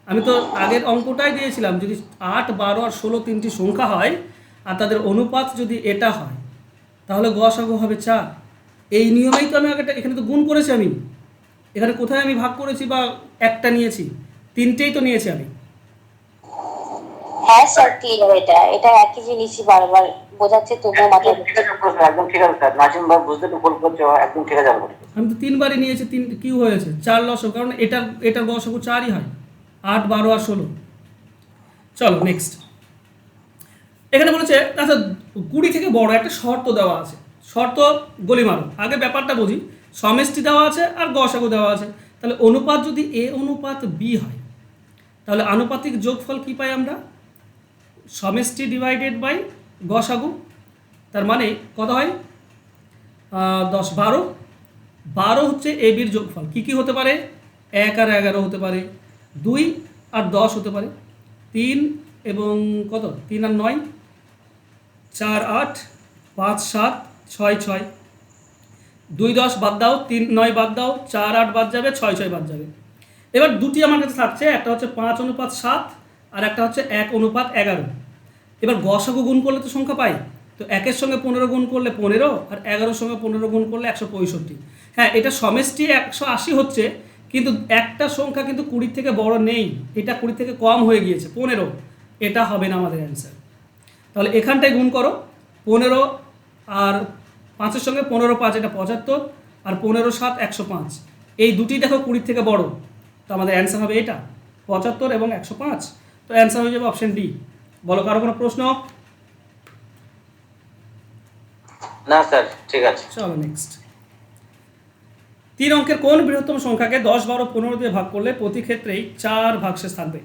আমি তো আগের অঙ্কটাই দিয়েছিলাম, যদি 8, 12 আর 16 তিনটি সংখ্যা হয় আর তাদের অনুপাত যদি এটা হয়, তাহলে গসাগু হবে 4। এই নিয়মেই তো আমি আগে এখানে তো গুণ করেছি আমি, এখানে কোথায় আমি ভাগ করেছি বা একটা নিয়েছি, তিনটেই তো নিয়েছি আমি। হ্যাঁ স্যার ক্লিয়ার, এটা এটা একই জিনিসই বারবার বোঝাচ্ছে তবুও মাথায় ঢুকছে না। একদম ঠিক আছে স্যার, নাসিম ভাই বুঝতে একটু ভুল করছে, একদম ঠিক আছে। আমি তো তিনবারই নিয়েছি, কি হয়েছে 4 লসাগু, কারণ এটার লসাগু 4ই হয়, 8, 12 আর 16। চলো নেক্সট। এখানে বলেছে আচ্ছা 20 থেকে বড় একটা শর্ত দেওয়া আছে, শর্ত গলি মারো, আগে ব্যাপারটা বুঝি। সমষ্টি দেওয়া আছে আর গসাগু দেওয়া আছে, তাহলে অনুপাত যদি এ অনুপাত বি হয় তাহলে আনুপাতিক যোগফল কি পাই আমরা? সমষ্টি ডিভাইডেড বাই গসাগু। তার মানে কত হয়? 10, 12। 12 হচ্ছে এ বির যোগফল। কী কী হতে পারে? 1 আর 11 হতে পারে, 2 আর 10 হতে পারে, 3 এবং কত 3 আর 9, 4, 8, 5, 7, 6, 6, 2, 10 বাদ দাও, 3, 9 বাদ দাও, 4, 8 বাদ যাবে, 6, 6 বাদ যাবে। এবার দুটি আমার কাছে থাকছে, একটা হচ্ছে 5:7 আর একটা হচ্ছে 1:11। এবার গসাগু গুণ করলে তো সংখ্যা পাই, তো 1-এর সঙ্গে 15 গুণ করলে 15 আর 11-এর সঙ্গে 15 গুণ করলে 165। হ্যাঁ, এটা সমষ্টি 180 হচ্ছে, কিন্তু একটা সংখ্যা কিন্তু 20 থেকে বড় নেই, এটা 20 থেকে কম হয়ে গিয়েছে 15, এটা হবে না আমাদের অ্যান্সার। তাহলে এখানটায় গুণ করো, 15 আর 5-এর সঙ্গে 15, 5 এটা 75 আর 15, 7, 105। এই দুটি দেখো 20 থেকে বড়, তো আমাদের অ্যান্সার হবে এটা 75 এবং 105। তো অ্যান্সার হয়ে যাবে অপশন ডি। বলো কারো কোনো প্রশ্ন? না স্যার ঠিক আছে। চলো নেক্সট। 3 অঙ্কের কোন বৃহত্তম সংখ্যাকে 10, 12, 15 দিয়ে ভাগ করলে প্রতি ক্ষেত্রেই 4 ভাগশেষ থাকবে?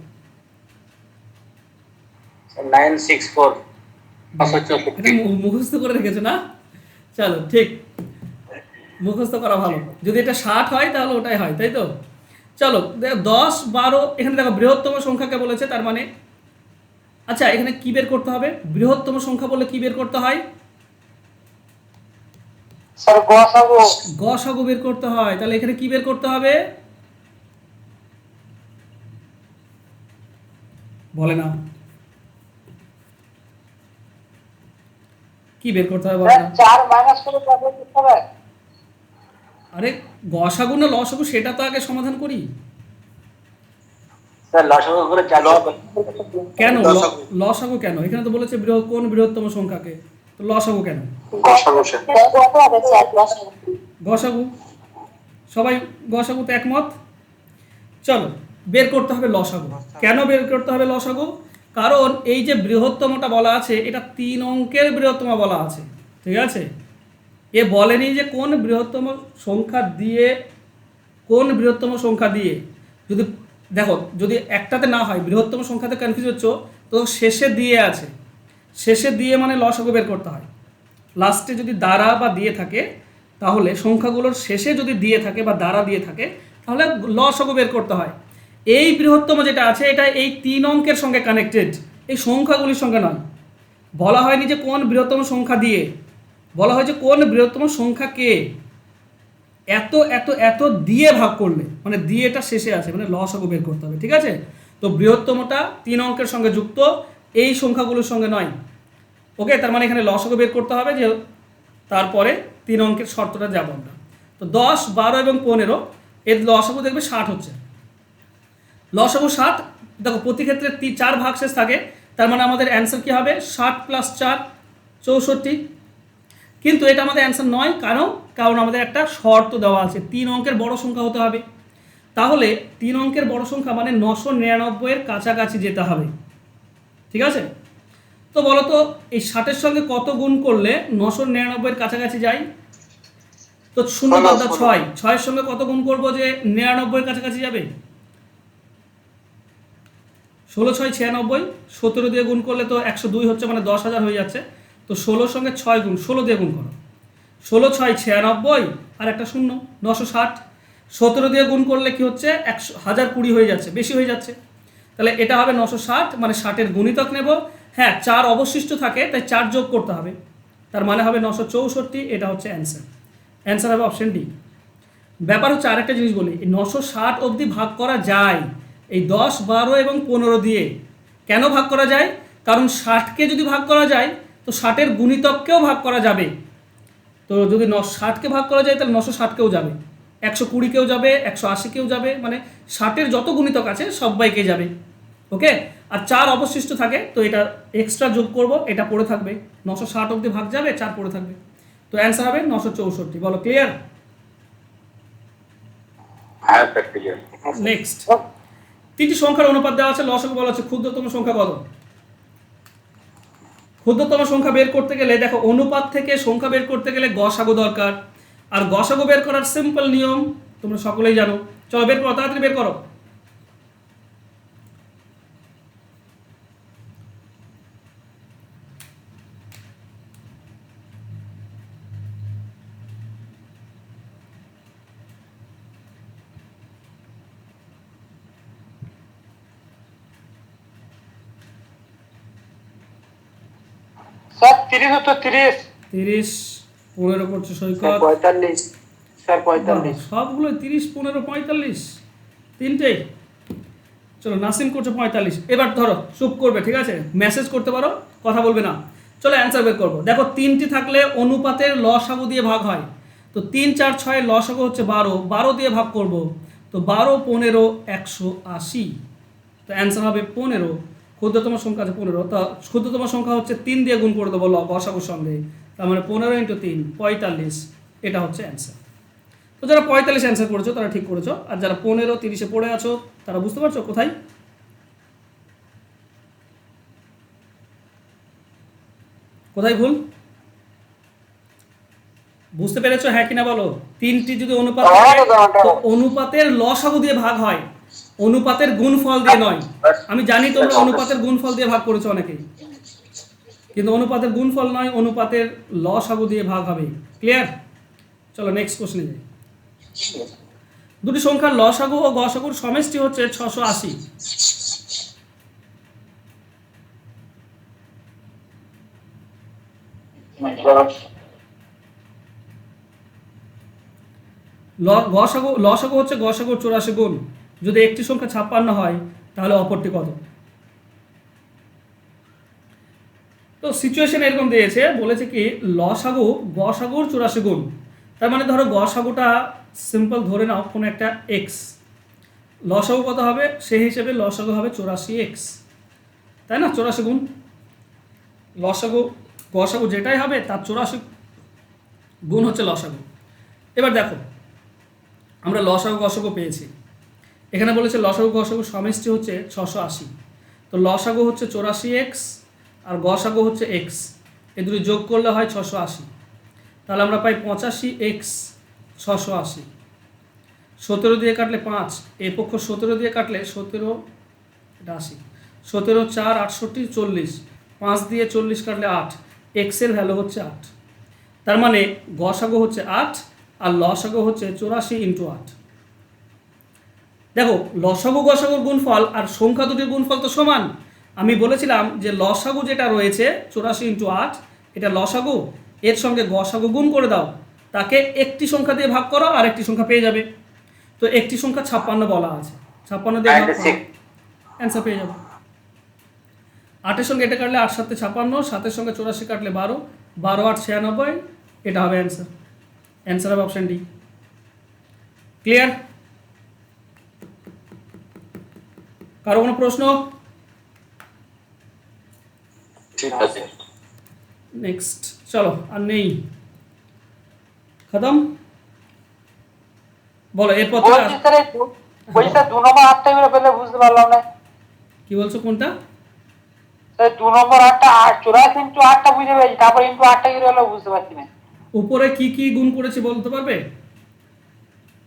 964 এটা মুখস্থ করে রেখেছো না? চলো ঠিক, মুখস্থ করা ভালো। যদি এটা 60 হয় তাহলে ওটাই হয়, তাই তো? চলো 10, 12, এখানে দেখো বৃহত্তম সংখ্যাকে বলেছে, তার মানে আচ্ছা এখানে কি বের করতে হবে? বৃহত্তম সংখ্যা বললে কি বের করতে হয়? স্যার গসাগু। গসাগু বের করতে হয়। তাহলে এখানে কি বের করতে হবে বলে না? কি বের করতে হবে বলে না? 4 মাইনাস করে কত করতে হবে? আরে গসাগু না লসাগু সেটা তো আগে সমাধান করি। স্যার লসাগু করে চালু কেন লসাগু কেন? এখানে তো বলেছে কোন বৃহত্তম সংখ্যাকে, তো লসাগু কেন? কত হবে স্যার গসাগু? গসাগু, সবাই গসাগুতে একমত। চলো বের করতে হবে লসাগু। কেন বের করতে হবে লসাগু? কারণ এই যে বৃহত্তমটা বলা আছে, এটা 3 অঙ্কের বৃহত্তম বলা আছে, ঠিক আছে? এ বলেনি যে কোন বৃহত্তম সংখ্যা দিয়ে, কোন বৃহত্তম সংখ্যা দিয়ে। যদি দেখো যদি একটাতে না হয়, বৃহত্তম সংখ্যাতে কনফিউজ হচ্ছ, তো শেষে দিয়ে আছে, শেষে দিয়ে মানে লসাগু বের করতে হয়। লাস্টে যদি দ্বারা বা দিয়ে থাকে, তাহলে সংখ্যাগুলোর শেষে যদি দিয়ে থাকে বা দ্বারা দিয়ে থাকে, তাহলে লসাগু বের করতে হয়। এই বৃহত্তম যেটা আছে এটা এই 3 অঙ্কের সঙ্গে কানেক্টেড, এই সংখ্যাগুলির সঙ্গে নয়। বলা হয়নি যে কোন বৃহত্তম সংখ্যা দিয়ে, বলা হয় যে কোন বৃহত্তম সংখ্যাকে এত এত এত দিয়ে ভাগ করলে, মানে দিয়েটা শেষে আছে, মানে লসাগু বের করতে হবে, ঠিক আছে? তো বৃহত্তমটা 3 অঙ্কের সঙ্গে যুক্ত, এই সংখ্যাগুলোর সঙ্গে নয়। ওকে, তার মানে এখানে লসাগু বের করতে হবে, যে তারপরে 3 অঙ্কের শর্তটা যাব আমরা। তো 10, 12 এবং 15 এর লসাগু দেখবে 60 হচ্ছে। লসাগু 60, দেখো প্রতি ক্ষেত্রে 4 ভাগশেষ থাকে, তার মানে আমাদের অ্যান্সার কি হবে? 60 + 4 64। কিন্তু এটা আমাদের অ্যান্সার নয়, কারণ আমাদের একটা শর্ত দেওয়া আছে, 3 অঙ্কের বড় সংখ্যা হতে হবে। তাহলে 3 অঙ্কের বড় সংখ্যা মানে 999 এর কাছাকাছি যেতে হবে, ঠিক আছে? তো বলো তো এই 60-এর সঙ্গে কত গুণ করলে 999 এর কাছাকাছি যাই? তো 0 বাদ দাও 6, 6-এর সঙ্গে কত গুণ করবো যে 99 এর কাছাকাছি যাবে? 16, 6, 96, 17 দিয়ে গুণ করলে তো 102 হচ্ছে, মানে 10,000 হয়ে যাচ্ছে। তো 16-র সঙ্গে 6 গুণ, 16 দিয়ে গুণ করো, 16, 6, 96 আর একটা 0, 960। 17 দিয়ে গুণ করলে কি হচ্ছে? 1020 হয়ে যাচ্ছে, বেশি হয়ে যাচ্ছে। তাহলে এটা হবে 960, মানে 60-এর গুণিতক নেব। হ্যাঁ, 4 অবশিষ্ট থাকে, তাই 4 যোগ করতে হবে, তার মানে হবে 964। এটা হচ্ছে অ্যান্সার, অ্যান্সার হবে অপশন ডি। ব্যাপার হচ্ছে আরেকটা জিনিস বলি, এই 960 অবধি ভাগ করা যায় এই 10, 12 এবং 15 দিয়ে। কেন ভাগ করা যায়? কারণ 60কে যদি ভাগ করা যায় তো 60-এর গুণিতককেও ভাগ করা যাবে। তো যদি 60কে ভাগ করা যায় তাহলে 960কেও যাবে, 120কেও যাবে, 180কেও যাবে, মানে 60-এর যত গুণিতক আছে সবাইকে যাবে। ওকে, আর 4 অবশিষ্ট থাকে, তো এটা এক্সট্রা যোগ করব, এটা পড়ে থাকবে, 960 অবধি ভাগ যাবে, 4 পড়ে থাকবে, তো অ্যান্সার হবে 964। বলো ক্লিয়ার? হ্যাঁ স্যার ক্লিয়ার। নেক্সট, 3টি সংখ্যার অনুপাত দেওয়া আছে, লসাগু বলা হচ্ছে, ক্ষুদ্রতম সংখ্যা কত? ক্ষুদ্রতম সংখ্যা বের করতে গেলে দেখো, অনুপাত থেকে সংখ্যা বের করতে গেলে গসাগু দরকার, আর গসাগু বের করার সিম্পল নিয়ম তোমরা সকলেই জানো। চলো বের করো, তাড়াতাড়ি বের করো। স্যার 30 হতো 30। 30, 15 করছে সৈকত, 45 স্যার 45। সবগুলো 30, 15, 45, তিনটেই। চলো নাসিম করছে 45। এবার ধরো চুপ করবে, ঠিক আছে, মেসেজ করতে পারো, কথা বলবে না। চলো অ্যান্সার বের করবো। দেখো 3টি থাকলে অনুপাতের লসাগু দিয়ে ভাগ হয়, তো 3, 4, 6 লসাগু হচ্ছে 12, 12 দিয়ে ভাগ করব, তো 12, 15, 180, তো অ্যান্সার হবে 15। ক্ষুদ্রতম সংখ্যা আছে 15, তো ক্ষুদ্রতম সংখ্যা হচ্ছে 3 দিয়ে গুণ করে দেবো লসাগুর সঙ্গে, তার মানে 15 × 3 45, এটা হচ্ছে অ্যান্সার। তো যারা 45 অ্যান্সার করেছো তারা ঠিক করেছো, আর যারা 15, 30-এ পড়ে আছো তারা বুঝতে পারছো কোথায়? কোথায় ভুল বুঝতে পেরেছো, হ্যাঁ কিনা বলো? 3টি যদি অনুপাত থাকে, তো অনুপাতের লসাগু দিয়ে ভাগ হয়, অনুপাতের গুণফল দিয়ে নয়। আমি জানি তোমরা অনুপাতের গুণফল দিয়ে ভাগ করেছো অনেকেই, কিন্তু অনুপাতের গুণফল নয়, অনুপাতের লসাগু দিয়ে ভাগ হবে। ক্লিয়ার? চলো নেক্সট কোশ্চেনে যাই। দুটি সংখ্যার লসাগু ও গসাগুর সমষ্টি হচ্ছে 680। লসাগু হচ্ছে গসাগুর 84 গুণ। যদি একটি সংখ্যা 56 হয় তাহলে অপরটি কত? তো সিচুয়েশন এরকম দিয়েছে, বলেছে কি লসাগু গসাগুর 84 গুণ, তার মানে ধরো গসাগুটা সিম্পল ধরে নাও কোনো একটা এক্স, লসাগু কত হবে সেই হিসেবে লসাগু হবে 84x, তাই না? 84 গুণ গসাগু যেটাই হবে তার 84 গুণ হচ্ছে লসাগু। এবার দেখো আমরা লসাগু গসাগু পেয়েছি, এখানে বলেছে লসাগু গসাগু সমষ্টি হচ্ছে 680, তো লসাগু হচ্ছে 84x আর গসাগু হচ্ছে x, এই দুটো যোগ করলে হয় 680, তাহলে আমরা পাই 85x 680। 17 দিয়ে কাটলে 5, এই পক্ষ 17 দিয়ে কাটলে 17, এটা 80, 17, 4, 68, 40, 5 দিয়ে 40 কাটলে 8, এক্সের ভ্যালু হচ্ছে 8, তার মানে গসাগু হচ্ছে 8 আর লসাগু হচ্ছে 84 × 8। দেখো লসাগু গসাগুর গুণফল আর সংখ্যা দুটির গুণফল তো সমান। আমি বলেছিলাম যে লসাগু যেটা রয়েছে 84 × 8, এটা লসাগু, এর সঙ্গে গসাগু গুণ করে দাও, তাকে একটি সংখ্যা দিয়ে ভাগ করো আর একটি সংখ্যা পেয়ে যাবে। তো একটি সংখ্যা 56 বলা আছে, 56 দিয়ে ভাগ করো, অ্যান্সার পেয়ে যাবে। 8-এর সঙ্গে এটা কাটলে 8, 7, 56, 7-এর সঙ্গে 84 কাটলে 12, 12, 8, 96, এটা হবে অ্যান্সার। অ্যান্সার হবে অপশন ডি। ক্লিয়ার? কারো কোনো প্রশ্ন? ঠিক আছে। নেক্সট চলো, আর নেই, খতম। বলো এরপর থেকে বলছি স্যার বলছি স্যার 2 নম্বর 8টা এবারে পেলে বুঝতে পারলাম না। কি বলছো কোনটা? স্যার 2 নম্বর 8টা 84 × 8টা বুঝে পেয়েছি, তারপর × 8টা কি হলো বুঝতে পারছি না। উপরে কি কি গুণ করেছি বলতে পারবে?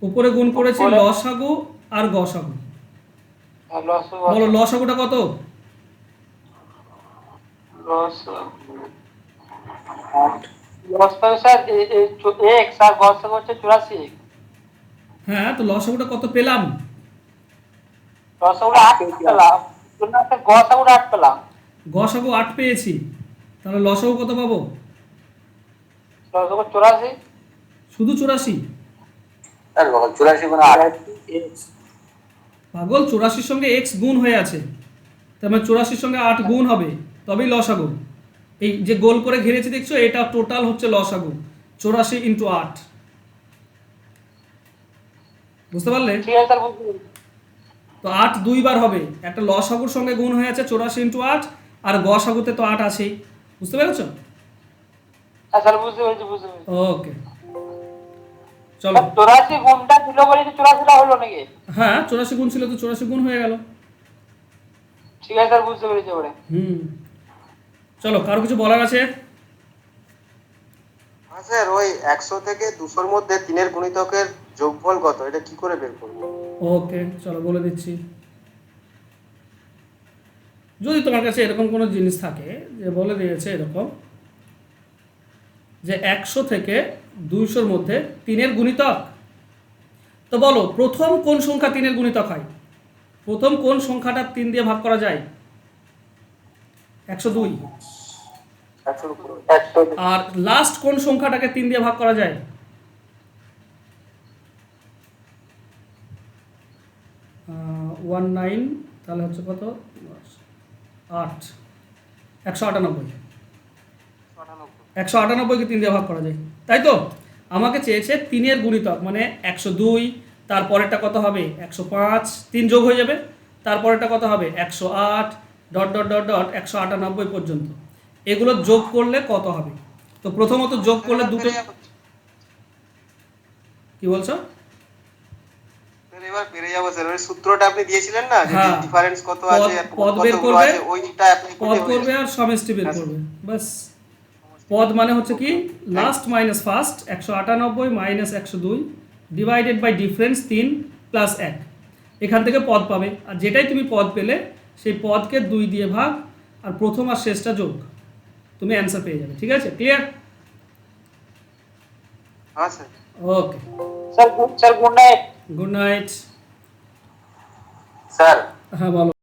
উপরে গুণ করেছি লসাগু আর গসাগু। বলো লসাগুটা কত? লসাগু স্যার x আর গসাগু হচ্ছে 84। হ্যাঁ, তো লসাগুটা কত পেলাম? লসাগুটা 8 পেলাম, গসাগুটা 8 পেলাম। গসাগু 8 পেয়েছি, তাহলে লসাগু কত পাবো? লসাগু 84। শুধু 84? 84 × 8, পাগল, 84-র সঙ্গে x গুণ হয়ে আছে, তার মানে 84-র সঙ্গে 8 গুণ হবে তবেই লসাগু। এই যে গোল করে ঘিরেছি দেখছো, এটা টোটাল হচ্ছে লসাগু, 84 ইন্টু 8, বুঝতে পারলে? ঠিক আছে স্যার, বুঝতে পেরেছি। তো 8 দুইবার হবে, একটা লসাগুর সঙ্গে গুণ হয়ে আছে 84 ইন্টু 8, আর গসাগুতে তো 8 আছেই, বুঝতে পেরেছো? হ্যাঁ স্যার, বুঝতে পেরেছি, বুঝতে পেরেছি। ওকে, চলো। স্যার, 84 গুণটা ছিল বলে কি 84টা হলো নাকি? হ্যাঁ, 84 গুণ ছিল তো 84 গুণ হয়ে গেল। ঠিক আছে স্যার, বুঝতে পেরেছি এবারে। চলো, কারো কিছু বলার আছে? হ্যাঁ স্যার, ওই 100 থেকে 200-র মধ্যে 3-এর গুণিতকের যোগফল কত, এটা কি করে বের করবো? ওকে, চলো বলে দিচ্ছি। যদি তোমার কাছে এরকম কোনো জিনিস থাকে যে বলে দিয়েছে এরকম যে 100 থেকে 200-র মধ্যে 3-এর গুণিতক, তো বলো প্রথম কোন সংখ্যা 3-এর গুণিতক হয়? প্রথম কোন সংখ্যাটা 3 দিয়ে ভাগ করা যায়? 102। 100 আর লাস্ট কোন সংখ্যাটাকে 3 দিয়ে ভাগ করা যায়? 19, তাহলে হচ্ছে কত? 8, 198। 198কে 3 দিয়ে ভাগ করা যায়, তাই তো? আমাকে চেয়েছে 3-এর গুণিতক, মানে 102, তারপরেরটা কত হবে? 105, 3 যোগ হয়ে যাবে, তারপরেরটা কত হবে? 108, ডট ডট ডট ডট 198 পর্যন্ত। এগুলো যোগ করলে কত হবে? তো প্রথমত যোগ করলে দুটো, কি বলছো? স্যার এবার পেরে যাবো স্যার, ওই সূত্রটা আপনি দিয়েছিলেন না যে হ্যাঁ, ডিফারেন্স কত আছে আর পদ বের কতগুলো করবে, আছে, ওইটা আপনি পদ করবে আর সমষ্টি বের করবে, বাস। পদ মানে হচ্ছে কি last minus first, 198 minus 102 divided by difference 3 plus 1, এখান থেকে পদ পাবে। আর যেটাই তুমি পদ পেলে সেই পদকে 2 দিয়ে ভাগ, আর প্রথম আর শেষটা যোগ, তুমি অ্যান্সার পেয়ে যাবে। ঠিক আছে, ক্লিয়ার? হ্যাঁ sir. Okay, sir, sir good night. Good night. Sir হ্যাঁ, বলো।